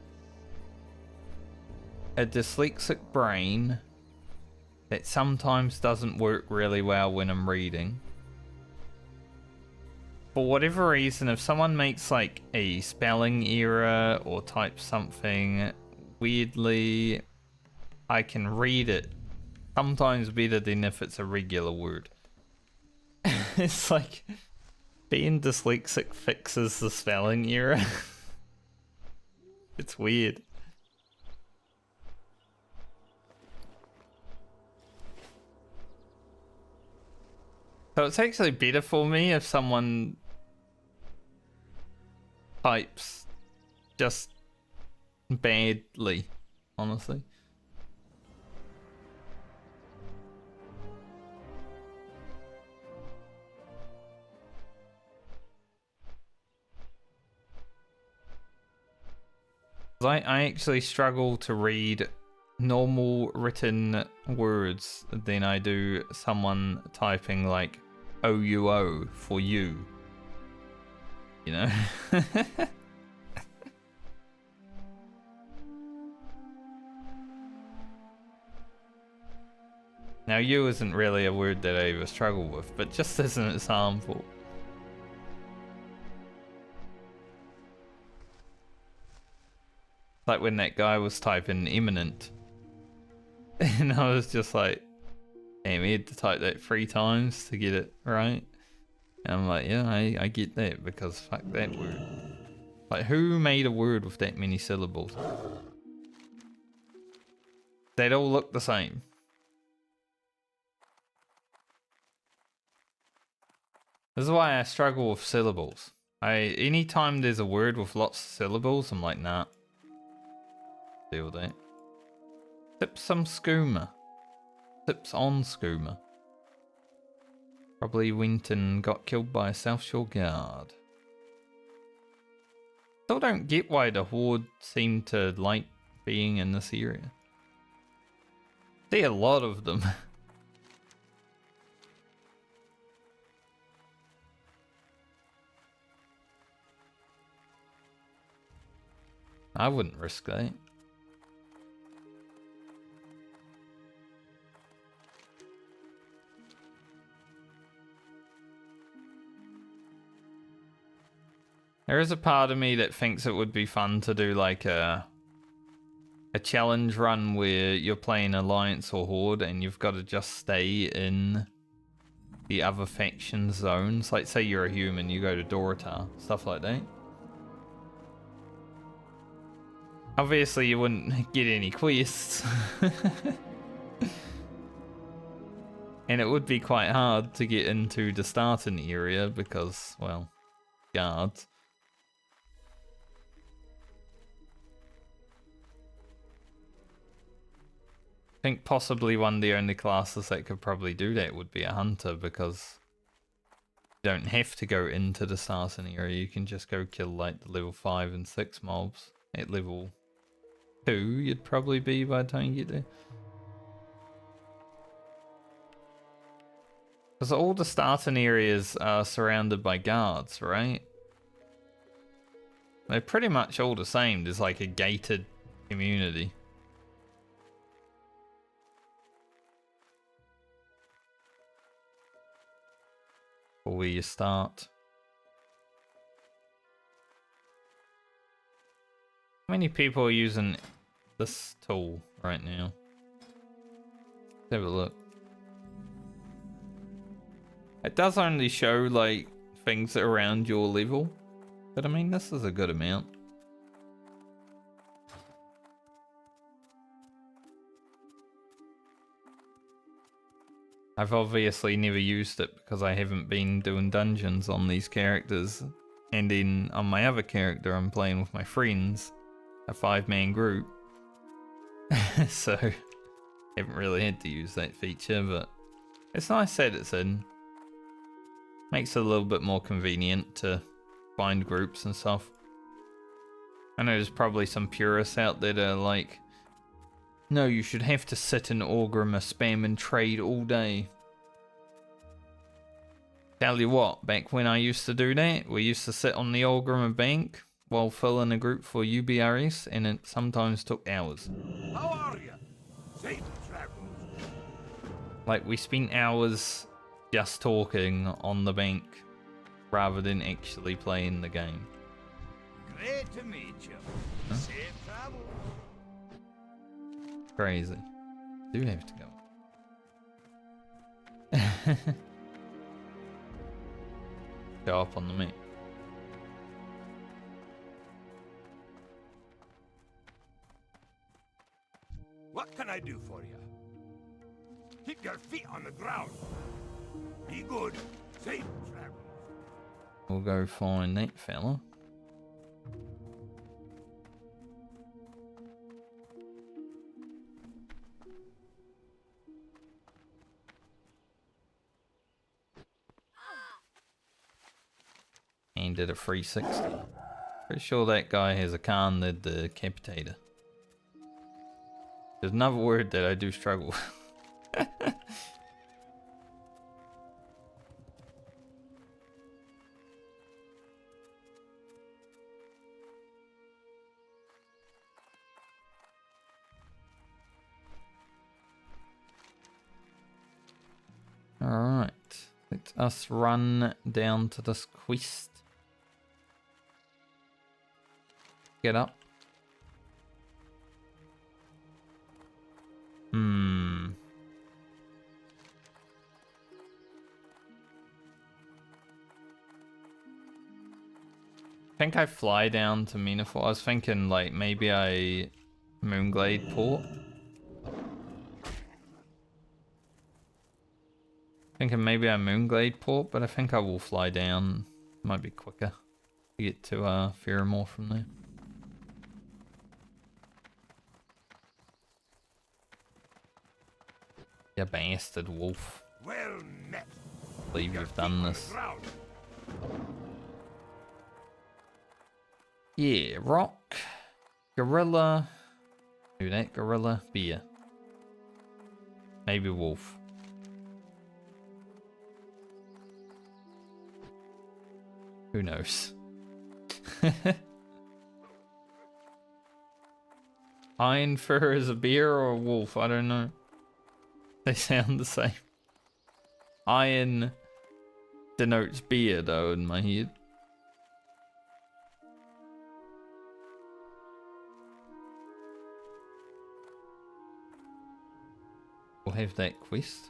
Speaker 1: a dyslexic brain that sometimes doesn't work really well when I'm reading. For whatever reason, if someone makes like a spelling error or types something weirdly, I can read it sometimes better than if it's a regular word. It's like being dyslexic fixes the spelling error. It's weird. So it's actually better for me if someone types just badly, honestly. I actually struggle to read normal written words than I do someone typing like OUO for you. You know? Now you isn't really a word that I ever struggle with, but just as an example. Like when that guy was typing imminent. And I was just like, damn, he had to type that 3 times to get it right. And I'm like, yeah, I get that because fuck that word. Like, who made a word with that many syllables? They'd all look the same. This is why I struggle with syllables. Anytime there's a word with lots of syllables, I'm like, nah. Deal with that. Tips some skooma. Tips on skooma. Probably went and got killed by a South Shore guard. Still don't get why the Horde seem to like being in this area. See a lot of them. I wouldn't risk that. There is a part of me that thinks it would be fun to do like a challenge run where you're playing Alliance or Horde and you've got to just stay in the other faction zones. Like, say you're a human, you go to Dorotar, stuff like that. Obviously, you wouldn't get any quests. And it would be quite hard to get into the starting area because, well, guards. I think possibly one of the only classes that could probably do that would be a hunter, because you don't have to go into the starting area. You can just go kill like the level 5 and 6 mobs. At level 2 you'd probably be by the time you get there. Because all the starting areas are surrounded by guards, right? They're pretty much all the same. There's like a gated community. Or where you start. How many people are using this tool right now? Let's have a look. It does only show like things around your level, but I mean this is a good amount. I've obviously never used it because I haven't been doing dungeons on these characters, and then on my other character I'm playing with my friends, a 5-man group, so haven't really had to use that feature, but it's nice that it's in. Makes it a little bit more convenient to find groups and stuff. I know there's probably some purists out there that are like, no, you should have to sit in Orgrimmar, spam and trade all day. Tell you what, back when I used to do that, we used to sit on the Orgrimmar bank while filling a group for UBRS, and it sometimes took hours.
Speaker 4: How are you? Safe travels.
Speaker 1: Like, we spent hours just talking on the bank rather than actually playing the game.
Speaker 4: Great to meet you.
Speaker 1: Huh?
Speaker 4: Safe travels.
Speaker 1: Crazy. Do have to go. Go up on the map.
Speaker 4: What can I do for you? Keep your feet on the ground. Be good. Safe travels.
Speaker 1: We'll go find that fella. And did a 360. Pretty sure that guy has a Khan the Decapitator. There's another word that I do struggle with. Alright, let us run down to this quest. Get up. I think I fly down to Meaningful. I was thinking like maybe I Moonglade port. Thinking maybe I Moonglade port, but I think I will fly down. Might be quicker to get to Pheromore from there. You bastard wolf.
Speaker 4: Well met.
Speaker 1: Believe
Speaker 4: Your
Speaker 1: you've
Speaker 4: feet
Speaker 1: done
Speaker 4: on the
Speaker 1: this.
Speaker 4: ground.
Speaker 1: Yeah, rock, gorilla, do that, gorilla, beer. Maybe wolf. Who knows? Iron fur is a beer or a wolf? I don't know. They sound the same. Iron denotes beer though in my head. We'll have that quest.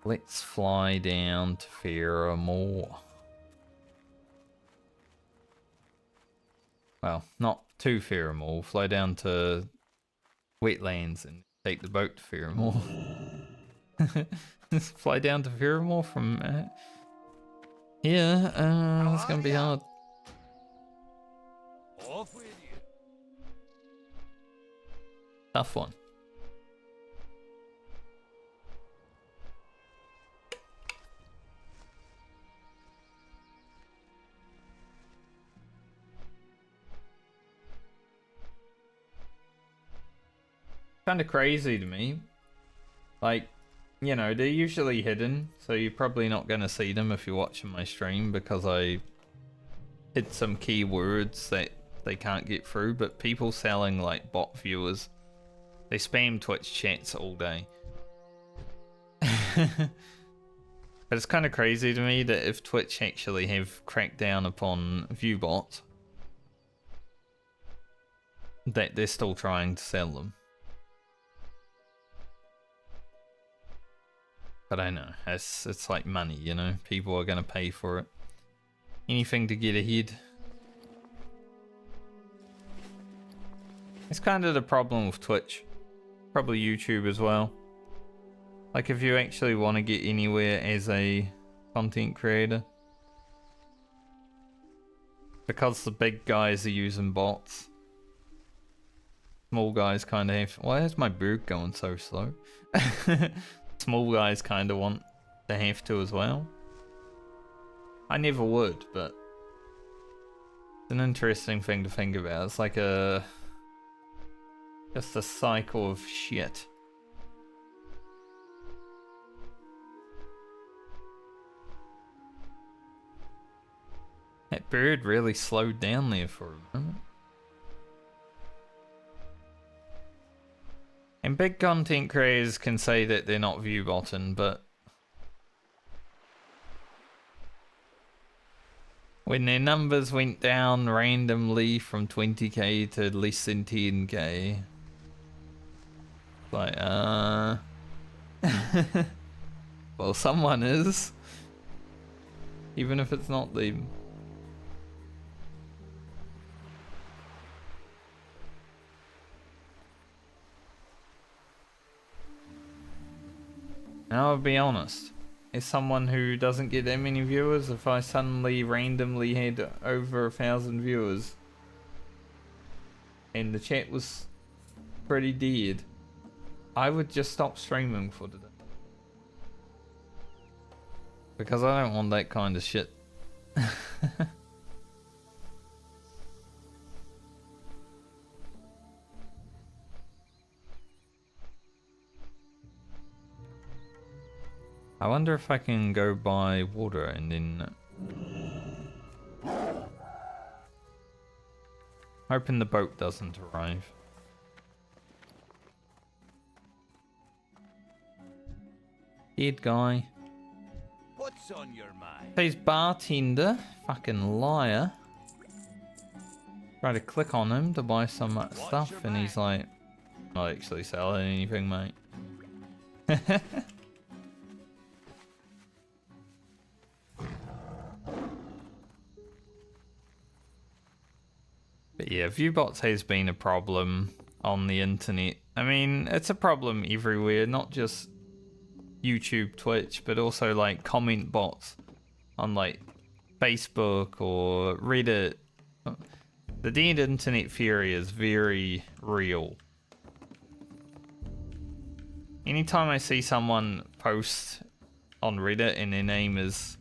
Speaker 1: Let's fly down to Fairmore. Well, not to Fairmore. Fly down to Wetlands and take the boat to Fairmore. Fly down to Fairmore from here. It's gonna be hard.
Speaker 4: Off with you.
Speaker 1: Tough one. Kind of crazy to me. Like, you know, they're usually hidden, so you're probably not going to see them if you're watching my stream because I hid some keywords that they can't get through, but people selling like bot viewers, they spam Twitch chats all day. But it's kind of crazy to me that if Twitch actually have cracked down upon view bots, that they're still trying to sell them. But I know, it's like money, you know? People are going to pay for it. Anything to get ahead. It's kind of the problem with Twitch. Probably YouTube as well. Like if you actually want to get anywhere as a content creator. Because the big guys are using bots. Small guys kind of have... Why is my bird going so slow? Small guys kind of want to have to as well. I never would, but it's an interesting thing to think about. It's like just a cycle of shit. That bird really slowed down there for a moment. And big content creators can say that they're not view botting, but when their numbers went down randomly from 20k to less than 10k, like, well, someone is, even if it's not them. Now I'll be honest, as someone who doesn't get that many viewers, if I suddenly randomly had over 1,000 viewers and the chat was pretty dead, I would just stop streaming for today. Because I don't want that kind of shit. I wonder if I can go buy water and then... hoping the boat doesn't arrive. Dead guy.
Speaker 4: What's on your mind?
Speaker 1: Says bartender. Fucking liar. Try to click on him to buy some stuff and he's like, not actually selling anything, mate. But yeah, viewbots has been a problem on the internet. I mean, it's a problem everywhere, not just YouTube, Twitch, but also like comment bots on like Facebook or Reddit. The dead internet fury is very real. Anytime I see someone post on Reddit and their name is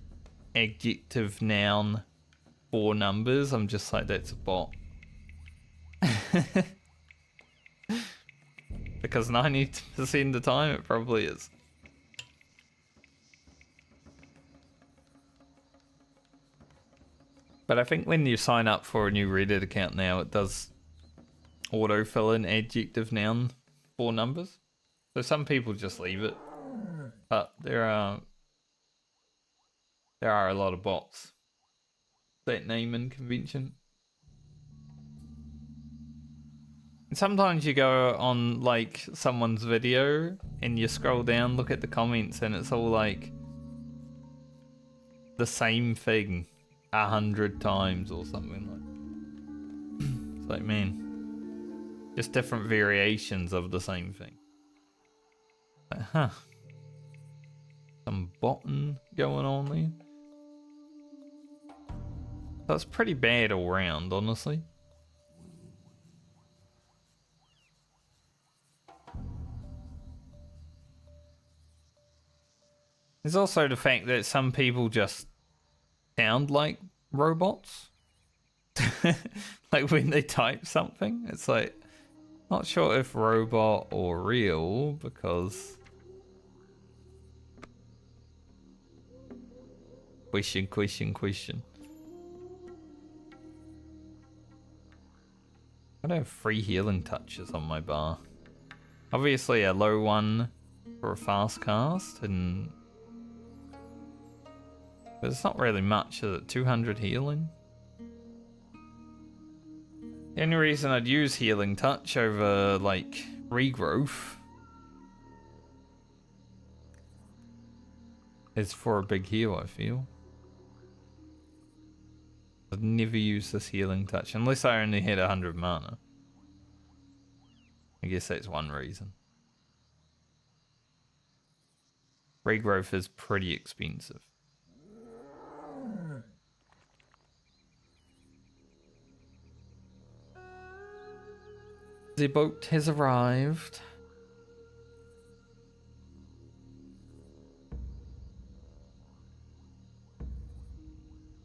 Speaker 1: adjective, noun, 4 numbers, I'm just like, that's a bot. Because 90% of the time it probably is. But I think when you sign up for a new Reddit account now, it does autofill in adjective, noun, 4 numbers. So some people just leave it. But there are a lot of bots. That naming convention. Sometimes you go on like someone's video and you scroll down, look at the comments, and it's all like the same thing 100 times or something like. It's like, man, just different variations of the same thing. But, huh? Some bottom going on there. That's pretty bad all round, honestly. There's also the fact that some people just sound like robots. Like when they type something, it's like, not sure if robot or real, because question. I don't have 3 healing touches on my bar. Obviously a low one for a fast cast, and but it's not really much, is it? 200 healing? The only reason I'd use healing touch over like regrowth is for a big heal, I feel. I'd never use this healing touch unless I only hit 100 mana. I guess that's one reason. Regrowth is pretty expensive. The boat has arrived.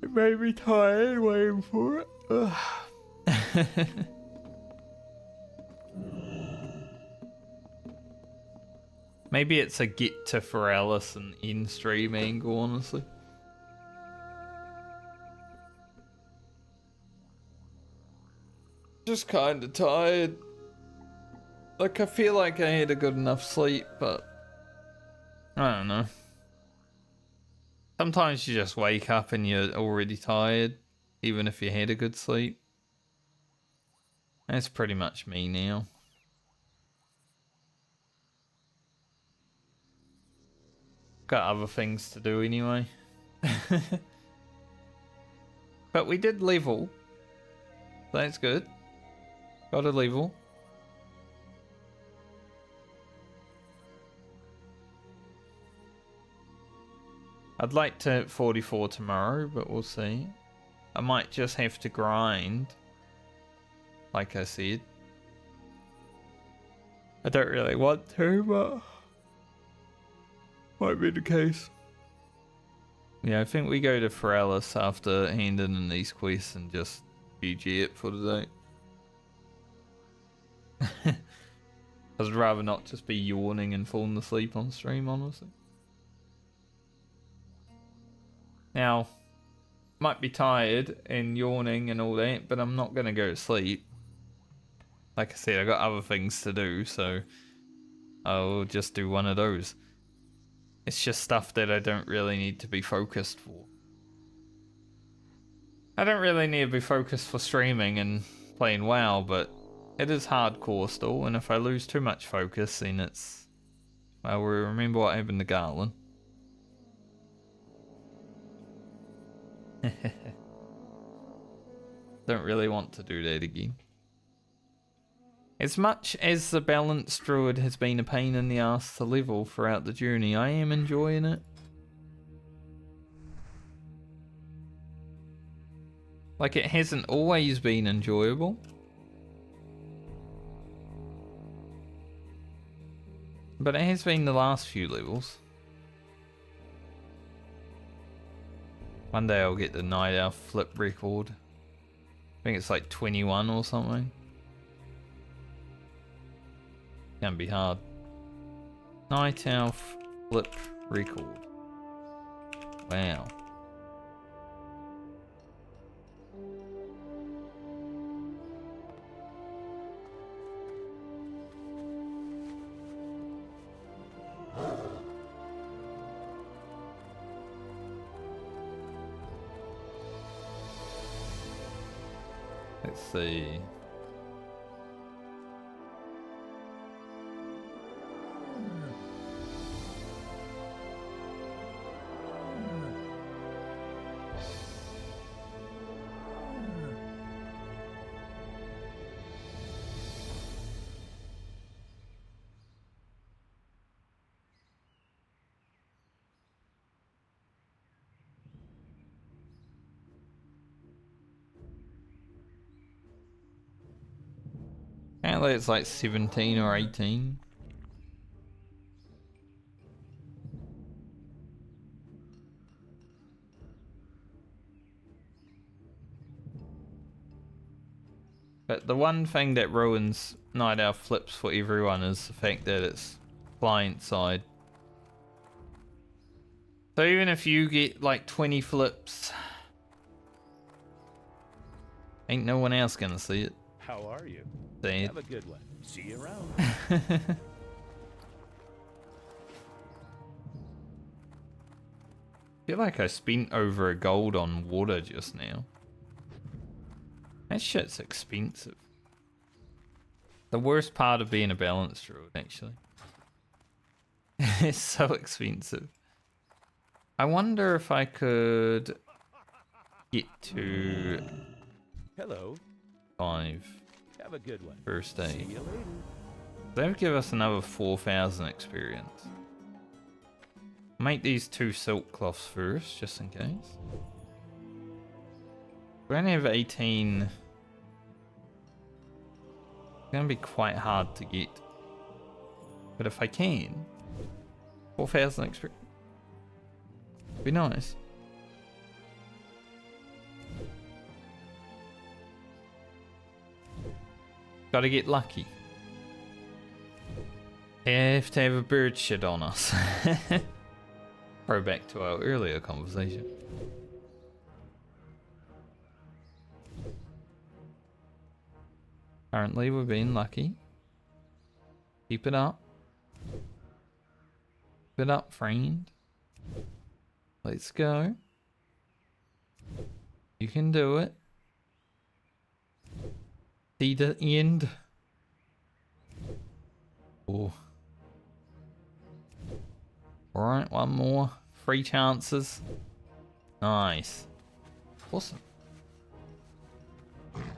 Speaker 1: It made me tired waiting for it. Ugh. Maybe it's a get to Ferralis and in stream angle, honestly. Just kinda tired. Like, I feel like I had a good enough sleep, but I don't know. Sometimes you just wake up and you're already tired, even if you had a good sleep. That's pretty much me now. Got other things to do anyway. But we did level. That's good. Got a level. I'd like to hit 44 tomorrow, but we'll see. I might just have to grind, like I said. I don't really want to, but might be the case. Yeah, I think we go to Ferralis after handing in these quests and just GG it for the day. I'd rather not just be yawning and falling asleep on stream, honestly. Now, might be tired and yawning and all that, but I'm not going to go to sleep. Like I said, I got other things to do, so I'll just do one of those. It's just stuff that I don't really need to be focused for. I don't really need to be focused for streaming and playing WoW, but it is hardcore still, and if I lose too much focus, then it's... Well, we remember what happened to Garland. Don't really want to do that again. As much as the balanced druid has been a pain in the ass to level throughout the journey, I am enjoying it. Like, it hasn't always been enjoyable. But it has been the last few levels. One day I'll get the Night Elf flip record. I think it's like 21 or something. Can be hard. Night Elf flip record. Wow. Let's see. Apparently it's like 17 or 18. But the one thing that ruins Night Owl flips for everyone is the fact that it's client side. So even if you get like 20 flips, ain't no one else gonna see it.
Speaker 2: How are you?
Speaker 1: Sad.
Speaker 2: Have a good one. See you around.
Speaker 1: I feel like I spent over a gold on water just now. That shit's expensive. The worst part of being a balanced druid, actually. It's so expensive. I wonder if I could get to
Speaker 2: Hello.
Speaker 1: 5
Speaker 2: Have a good one.
Speaker 1: first
Speaker 2: See
Speaker 1: aid.
Speaker 2: you later.
Speaker 1: That would give us another 4,000 experience. Make these 2 silk cloths first, just in case. We only have 18. It's gonna be quite hard to get. But if I can, 4,000 experience. Be nice. Gotta get lucky. Have to have a bird shit on us. Throw back to our earlier conversation. Currently we're being lucky. Keep it up. Keep it up, friend. Let's go. You can do it. See the end. Oh. Alright, one more. 3 chances. Nice. Awesome.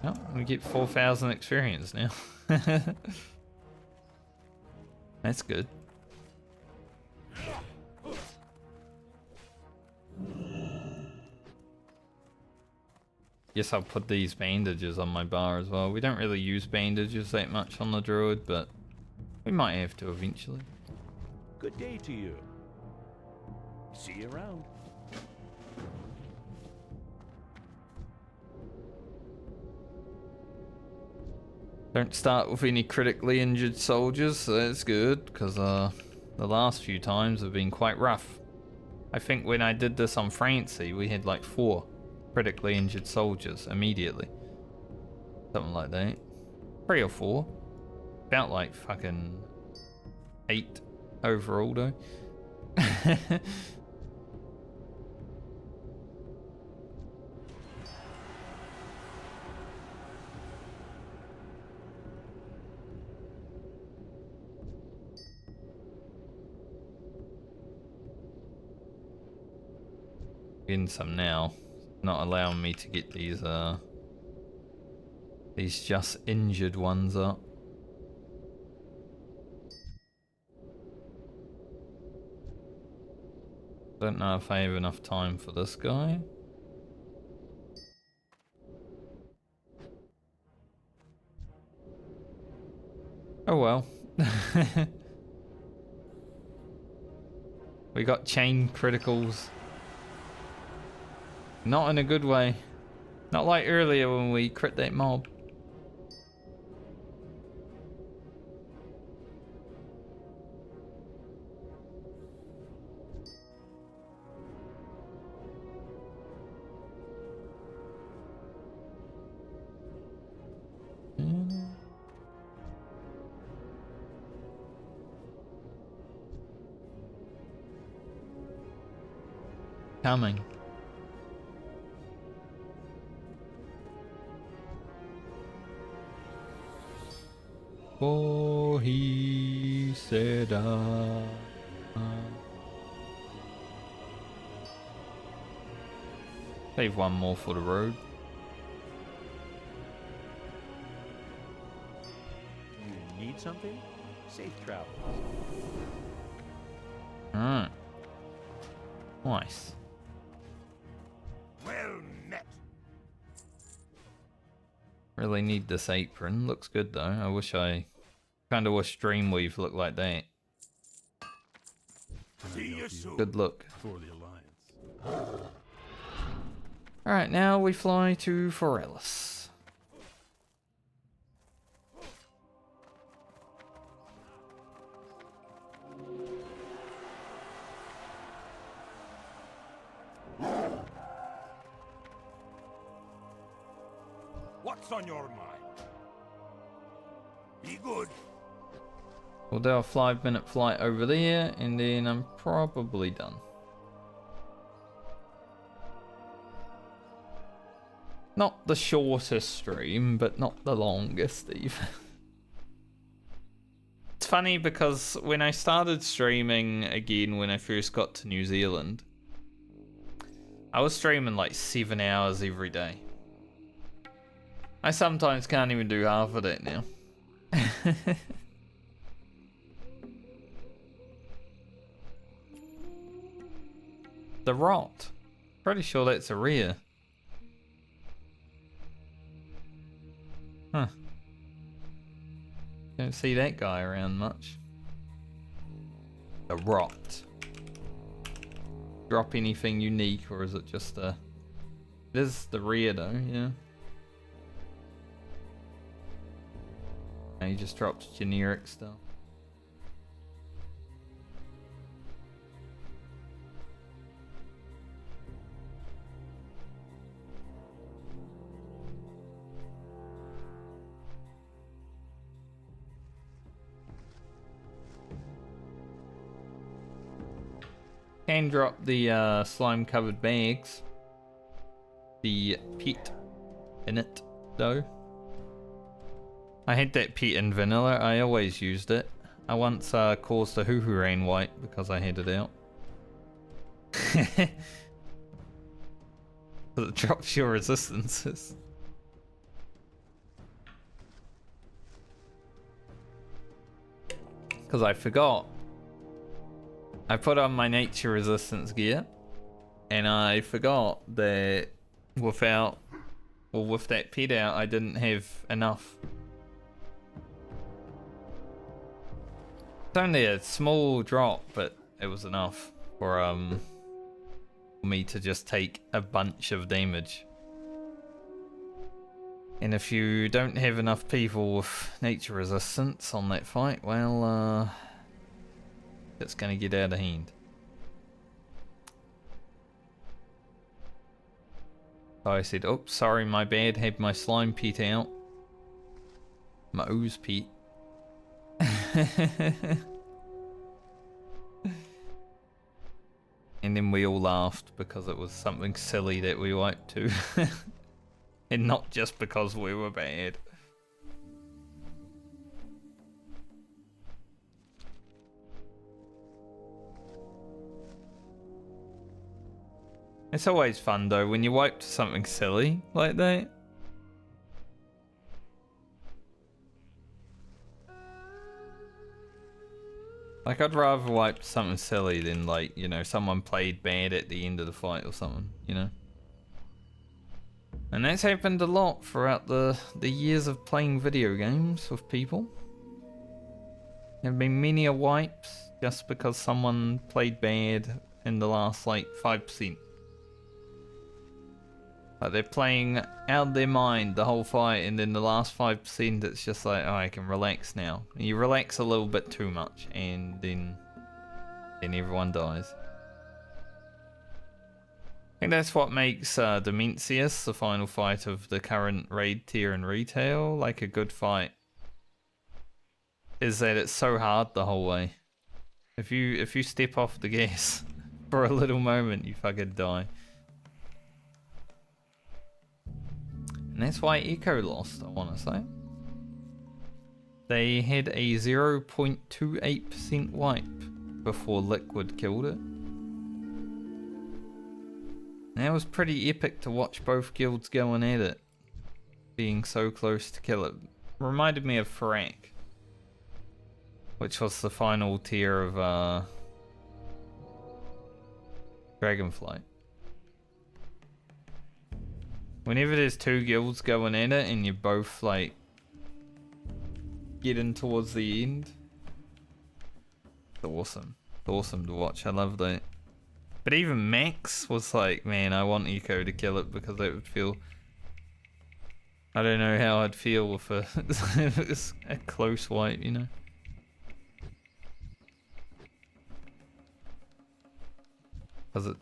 Speaker 1: Oh, we get 4,000 experience now. That's good. Guess I'll put these bandages on my bar as well. We don't really use bandages that much on the druid, but we might have to eventually.
Speaker 2: Good day to you. See you around.
Speaker 1: Don't start with any critically injured soldiers, so that's good, because the last few times have been quite rough. I think when I did this on Francie, we had like 4 critically injured soldiers immediately. Something like that. 3 or 4. About like fucking 8 overall though. Getting some now. Not allowing me to get these just injured ones up. Don't know if I have enough time for this guy. Oh well. We got chain criticals. Not in a good way. Not like earlier when we crit that mob. Coming. For he said, Save one more for the road.
Speaker 2: You need something? Safe travels.
Speaker 1: Alright. Nice.
Speaker 4: Well met.
Speaker 1: really need this apron. Looks good though. Kinda wish Dreamweave looked like that.
Speaker 4: See you soon.
Speaker 1: Good look.
Speaker 3: For the Alliance.
Speaker 1: Alright, now we fly to Forellis.
Speaker 4: What's on your mind? Be good.
Speaker 1: We'll do a 5-minute flight over there, and then I'm probably done. Not the shortest stream, but not the longest either. It's funny because when I started streaming again when I first got to New Zealand, I was streaming like 7 hours every day. I sometimes can't even do half of that now. The Rot. Pretty sure that's a rare. Huh. Don't see that guy around much. The Rot. Drop anything unique, or is it just a... It is the rare though, yeah. He just drops generic stuff. Can drop the slime covered bags. The pit in it though. I had that pit in vanilla, I always used it. I once caused a hoo-hoo rain white because I had it out. But it drops your resistances. Because I forgot. I put on my nature resistance gear, and I forgot that with that pit out, I didn't have enough. It's only a small drop, but it was enough for me to just take a bunch of damage. And if you don't have enough people with nature resistance on that fight, well, it's gonna get out of hand. So I said, "Oh, sorry, my bad. Had my slime pit out, my ooze pit." And then we all laughed because it was something silly that we wiped to, and not just because we were bad. It's always fun though when you wipe to something silly like that. Like, I'd rather wipe something silly than, like, you know, someone played bad at the end of the fight or something, you know? And that's happened a lot throughout the years of playing video games with people. There have been many a wipes just because someone played bad in the last, like, 5%. Like, they're playing out of their mind the whole fight, and then the last 5% it's just like, oh, I can relax now. And you relax a little bit too much, and then everyone dies. I think that's what makes Demencius, the final fight of the current raid tier in retail, like a good fight. Is that it's so hard the whole way. If you step off the gas for a little moment, you fucking die. And that's why Echo lost, I want to say. They had a 0.28% wipe before Liquid killed it. And that was pretty epic to watch both guilds going at it, being so close to kill it. Reminded me of Farak, which was the final tier of Dragonflight. Whenever there's two guilds going at it and you're both like getting towards the end, it's awesome. It's awesome to watch. I love that. But even Max was like, man, I want Eco to kill it because it would feel... I don't know how I'd feel if if it was a close wipe, you know? Because it...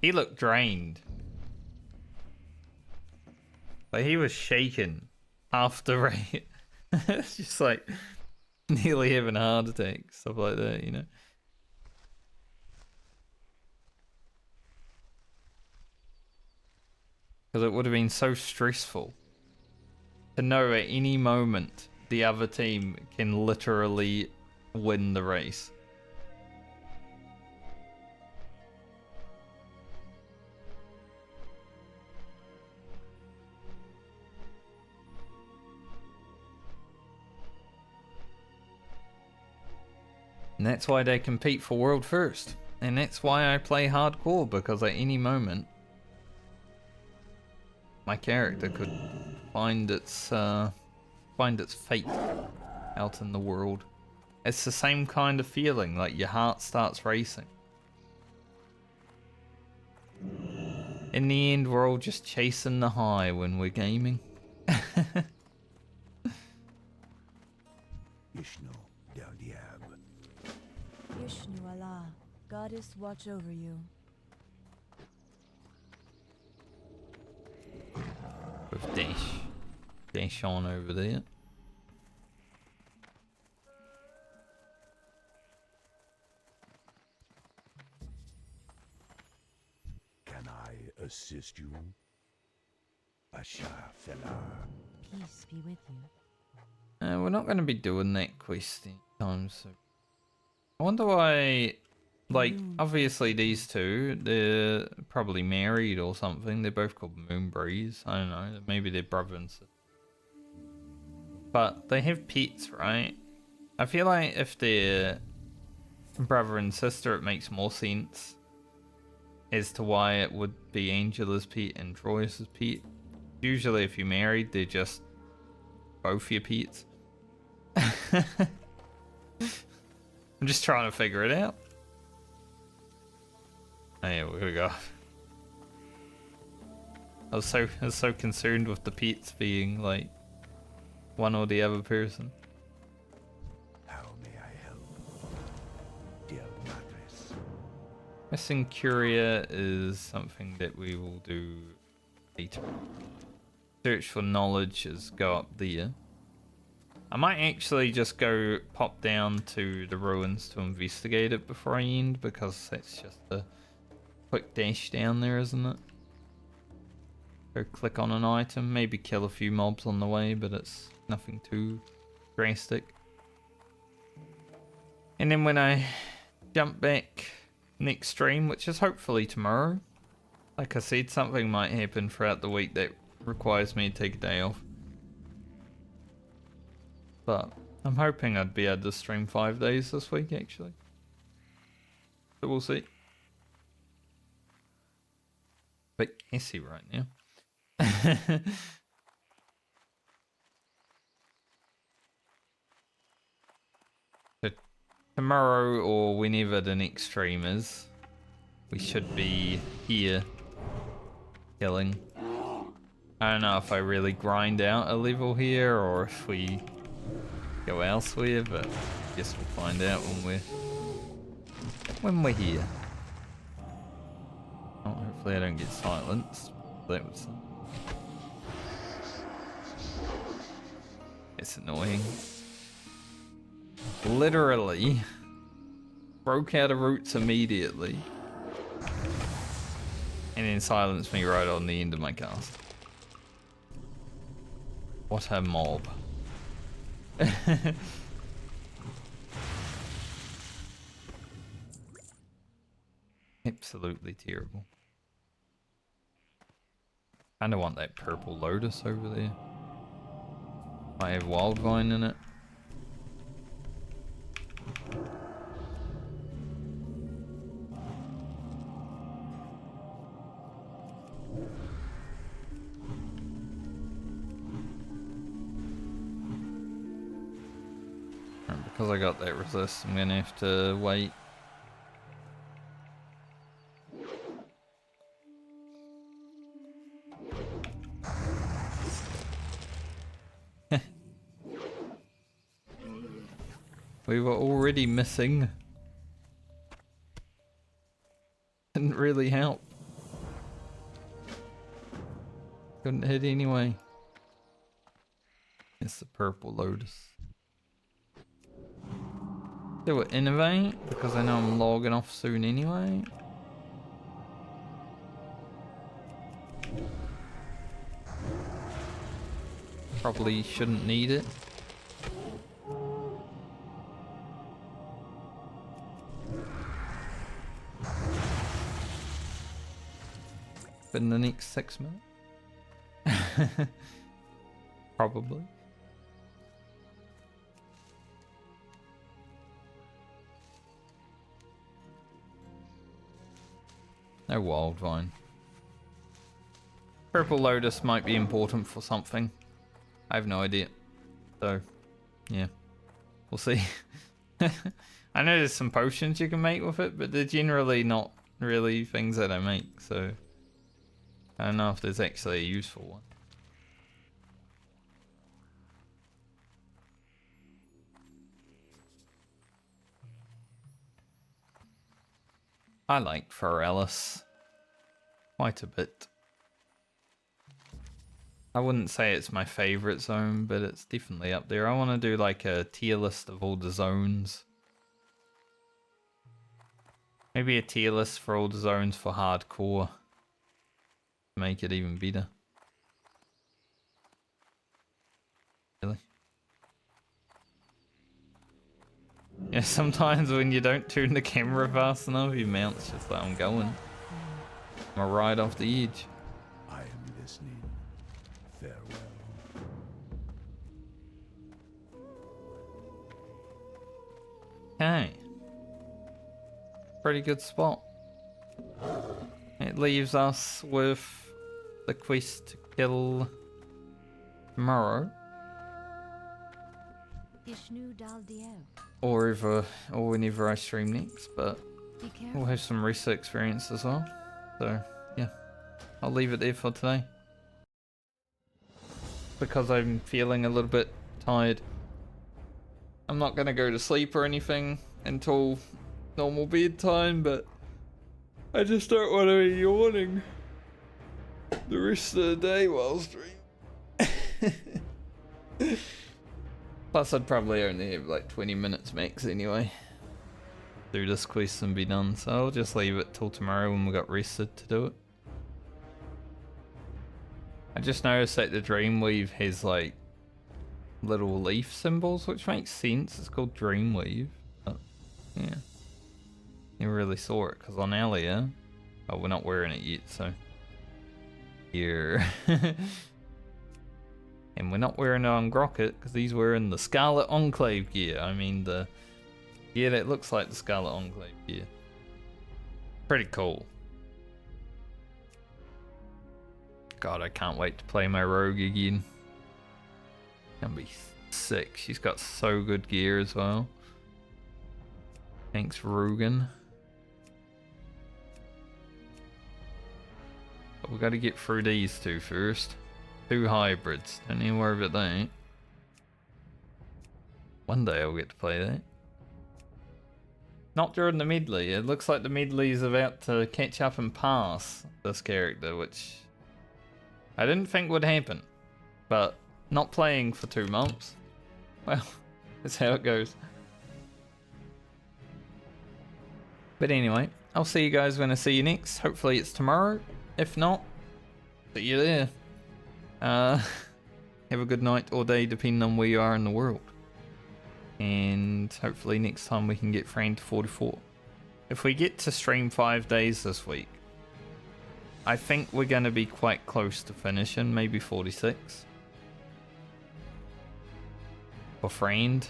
Speaker 1: He looked drained. Like, he was shaken after raid. It's just like, nearly having a heart attack, stuff like that, you know? Because it would have been so stressful to know at any moment the other team can literally win the race. And that's why they compete for world first. And that's why I play hardcore, because at any moment my character could find its fate out in the world. It's the same kind of feeling, like your heart starts racing. In the end, we're all just chasing the high when we're gaming.
Speaker 4: Ishno del Diab.
Speaker 6: Ishnu Allah, goddess watch over you.
Speaker 1: With Dash on over there.
Speaker 4: Can I assist you? Asha fella.
Speaker 6: Peace be with you.
Speaker 1: We're not going to be doing that quest anytime soon. I wonder why, like, obviously these two, they're probably married or something. They're both called Moonbreeze. I don't know. Maybe they're brother and sister. But they have pets, right? I feel like if they're brother and sister, it makes more sense as to why it would be Angela's pet and Troy's pet. Usually if you're married, they're just both your pets. I'm just trying to figure it out. Oh yeah, we're gonna go. I was so concerned with the pets being like one or the other person.
Speaker 4: How may I help? Dear Madres.
Speaker 1: Missing Curia is something that we will do later. Search for knowledge is go up there. I might actually just go pop down to the ruins to investigate it before I end, because that's just a quick dash down there, isn't it? Go click on an item, maybe kill a few mobs on the way, but it's nothing too drastic. And then when I jump back next stream, which is hopefully tomorrow, like I said, something might happen throughout the week that requires me to take a day off. But I'm hoping I'd be able to stream 5 days this week, actually. So we'll see. Bit messy right now. So tomorrow or whenever the next stream is, we should be here killing. I don't know if I really grind out a level here or if we go elsewhere, but I guess we'll find out when we're here. Oh, hopefully I don't get silenced. That was it's annoying. Literally broke out of roots immediately and then silenced me right on the end of my cast. What a mob. Absolutely terrible. Kinda want that purple lotus over there. I have wild vine in it. Because I got that resist, I'm gonna have to wait. We were already missing. Didn't really help. Couldn't hit anyway. It's the purple lotus. Do it innovate because I know I'm logging off soon anyway. Probably shouldn't need it. But in the next 6 minutes? Probably. No wild vine. Purple lotus might be important for something. I have no idea. So, yeah. We'll see. I know there's some potions you can make with it, but they're generally not really things that I make, so I don't know if there's actually a useful one. I like Pharrellus quite a bit. I wouldn't say it's my favorite zone, but it's definitely up there. I want to do like a tier list of all the zones. Maybe a tier list for all the zones for hardcore. Make it even better. Really? Yeah, sometimes when you don't tune the camera fast enough, your mount's just like, I'm going. I'm right off the edge.
Speaker 4: I am listening. Farewell.
Speaker 1: Okay. Pretty good spot. It leaves us with the quest to kill tomorrow.
Speaker 5: Ishnu Dal Diel.
Speaker 1: Or whenever I stream next, but
Speaker 5: Be careful.
Speaker 1: we'll have some rest experience as well. So, yeah. I'll leave it there for today. Because I'm feeling a little bit tired. I'm not gonna go to sleep or anything until normal bedtime, but I just don't want to be yawning the rest of the day while streaming. Plus, I'd probably only have like 20 minutes max anyway. Do this quest and be done, so I'll just leave it till tomorrow when we got rested to do it. I just noticed that the Dreamweave has like little leaf symbols, which makes sense. It's called Dreamweave, but yeah. Never really saw it because on Alia, oh, we're not wearing it yet, so here. And we're not wearing it on Grocket because he's wearing the Scarlet Enclave gear. I mean the gear that looks like the Scarlet Enclave gear. Pretty cool. God, I can't wait to play my rogue again. Gonna be sick. She's got so good gear as well. Thanks, Rugen. But we gotta get through these two first. 2 hybrids. Don't even worry about that. One day I'll get to play that. Not during the Medley. It looks like the Medley is about to catch up and pass this character, which I didn't think would happen. But not playing for 2 months. Well, that's how it goes. But anyway, I'll see you guys when I see you next. Hopefully it's tomorrow. If not, see you there. Have a good night or day depending on where you are in the world. And hopefully next time we can get framed to 44. If we get to stream 5 days this week, I think we're going to be quite close to finishing, maybe 46. For friend.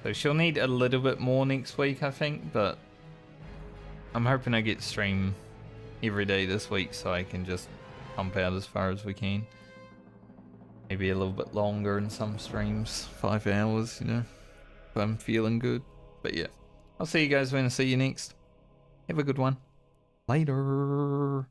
Speaker 1: So she'll need a little bit more next week, I think, but I'm hoping I get to stream every day this week so I can just pump out as far as we can. Maybe a little bit longer in some streams, 5 hours, you know. I'm feeling good. But yeah, I'll see you guys when I see you next. Have a good one. Later.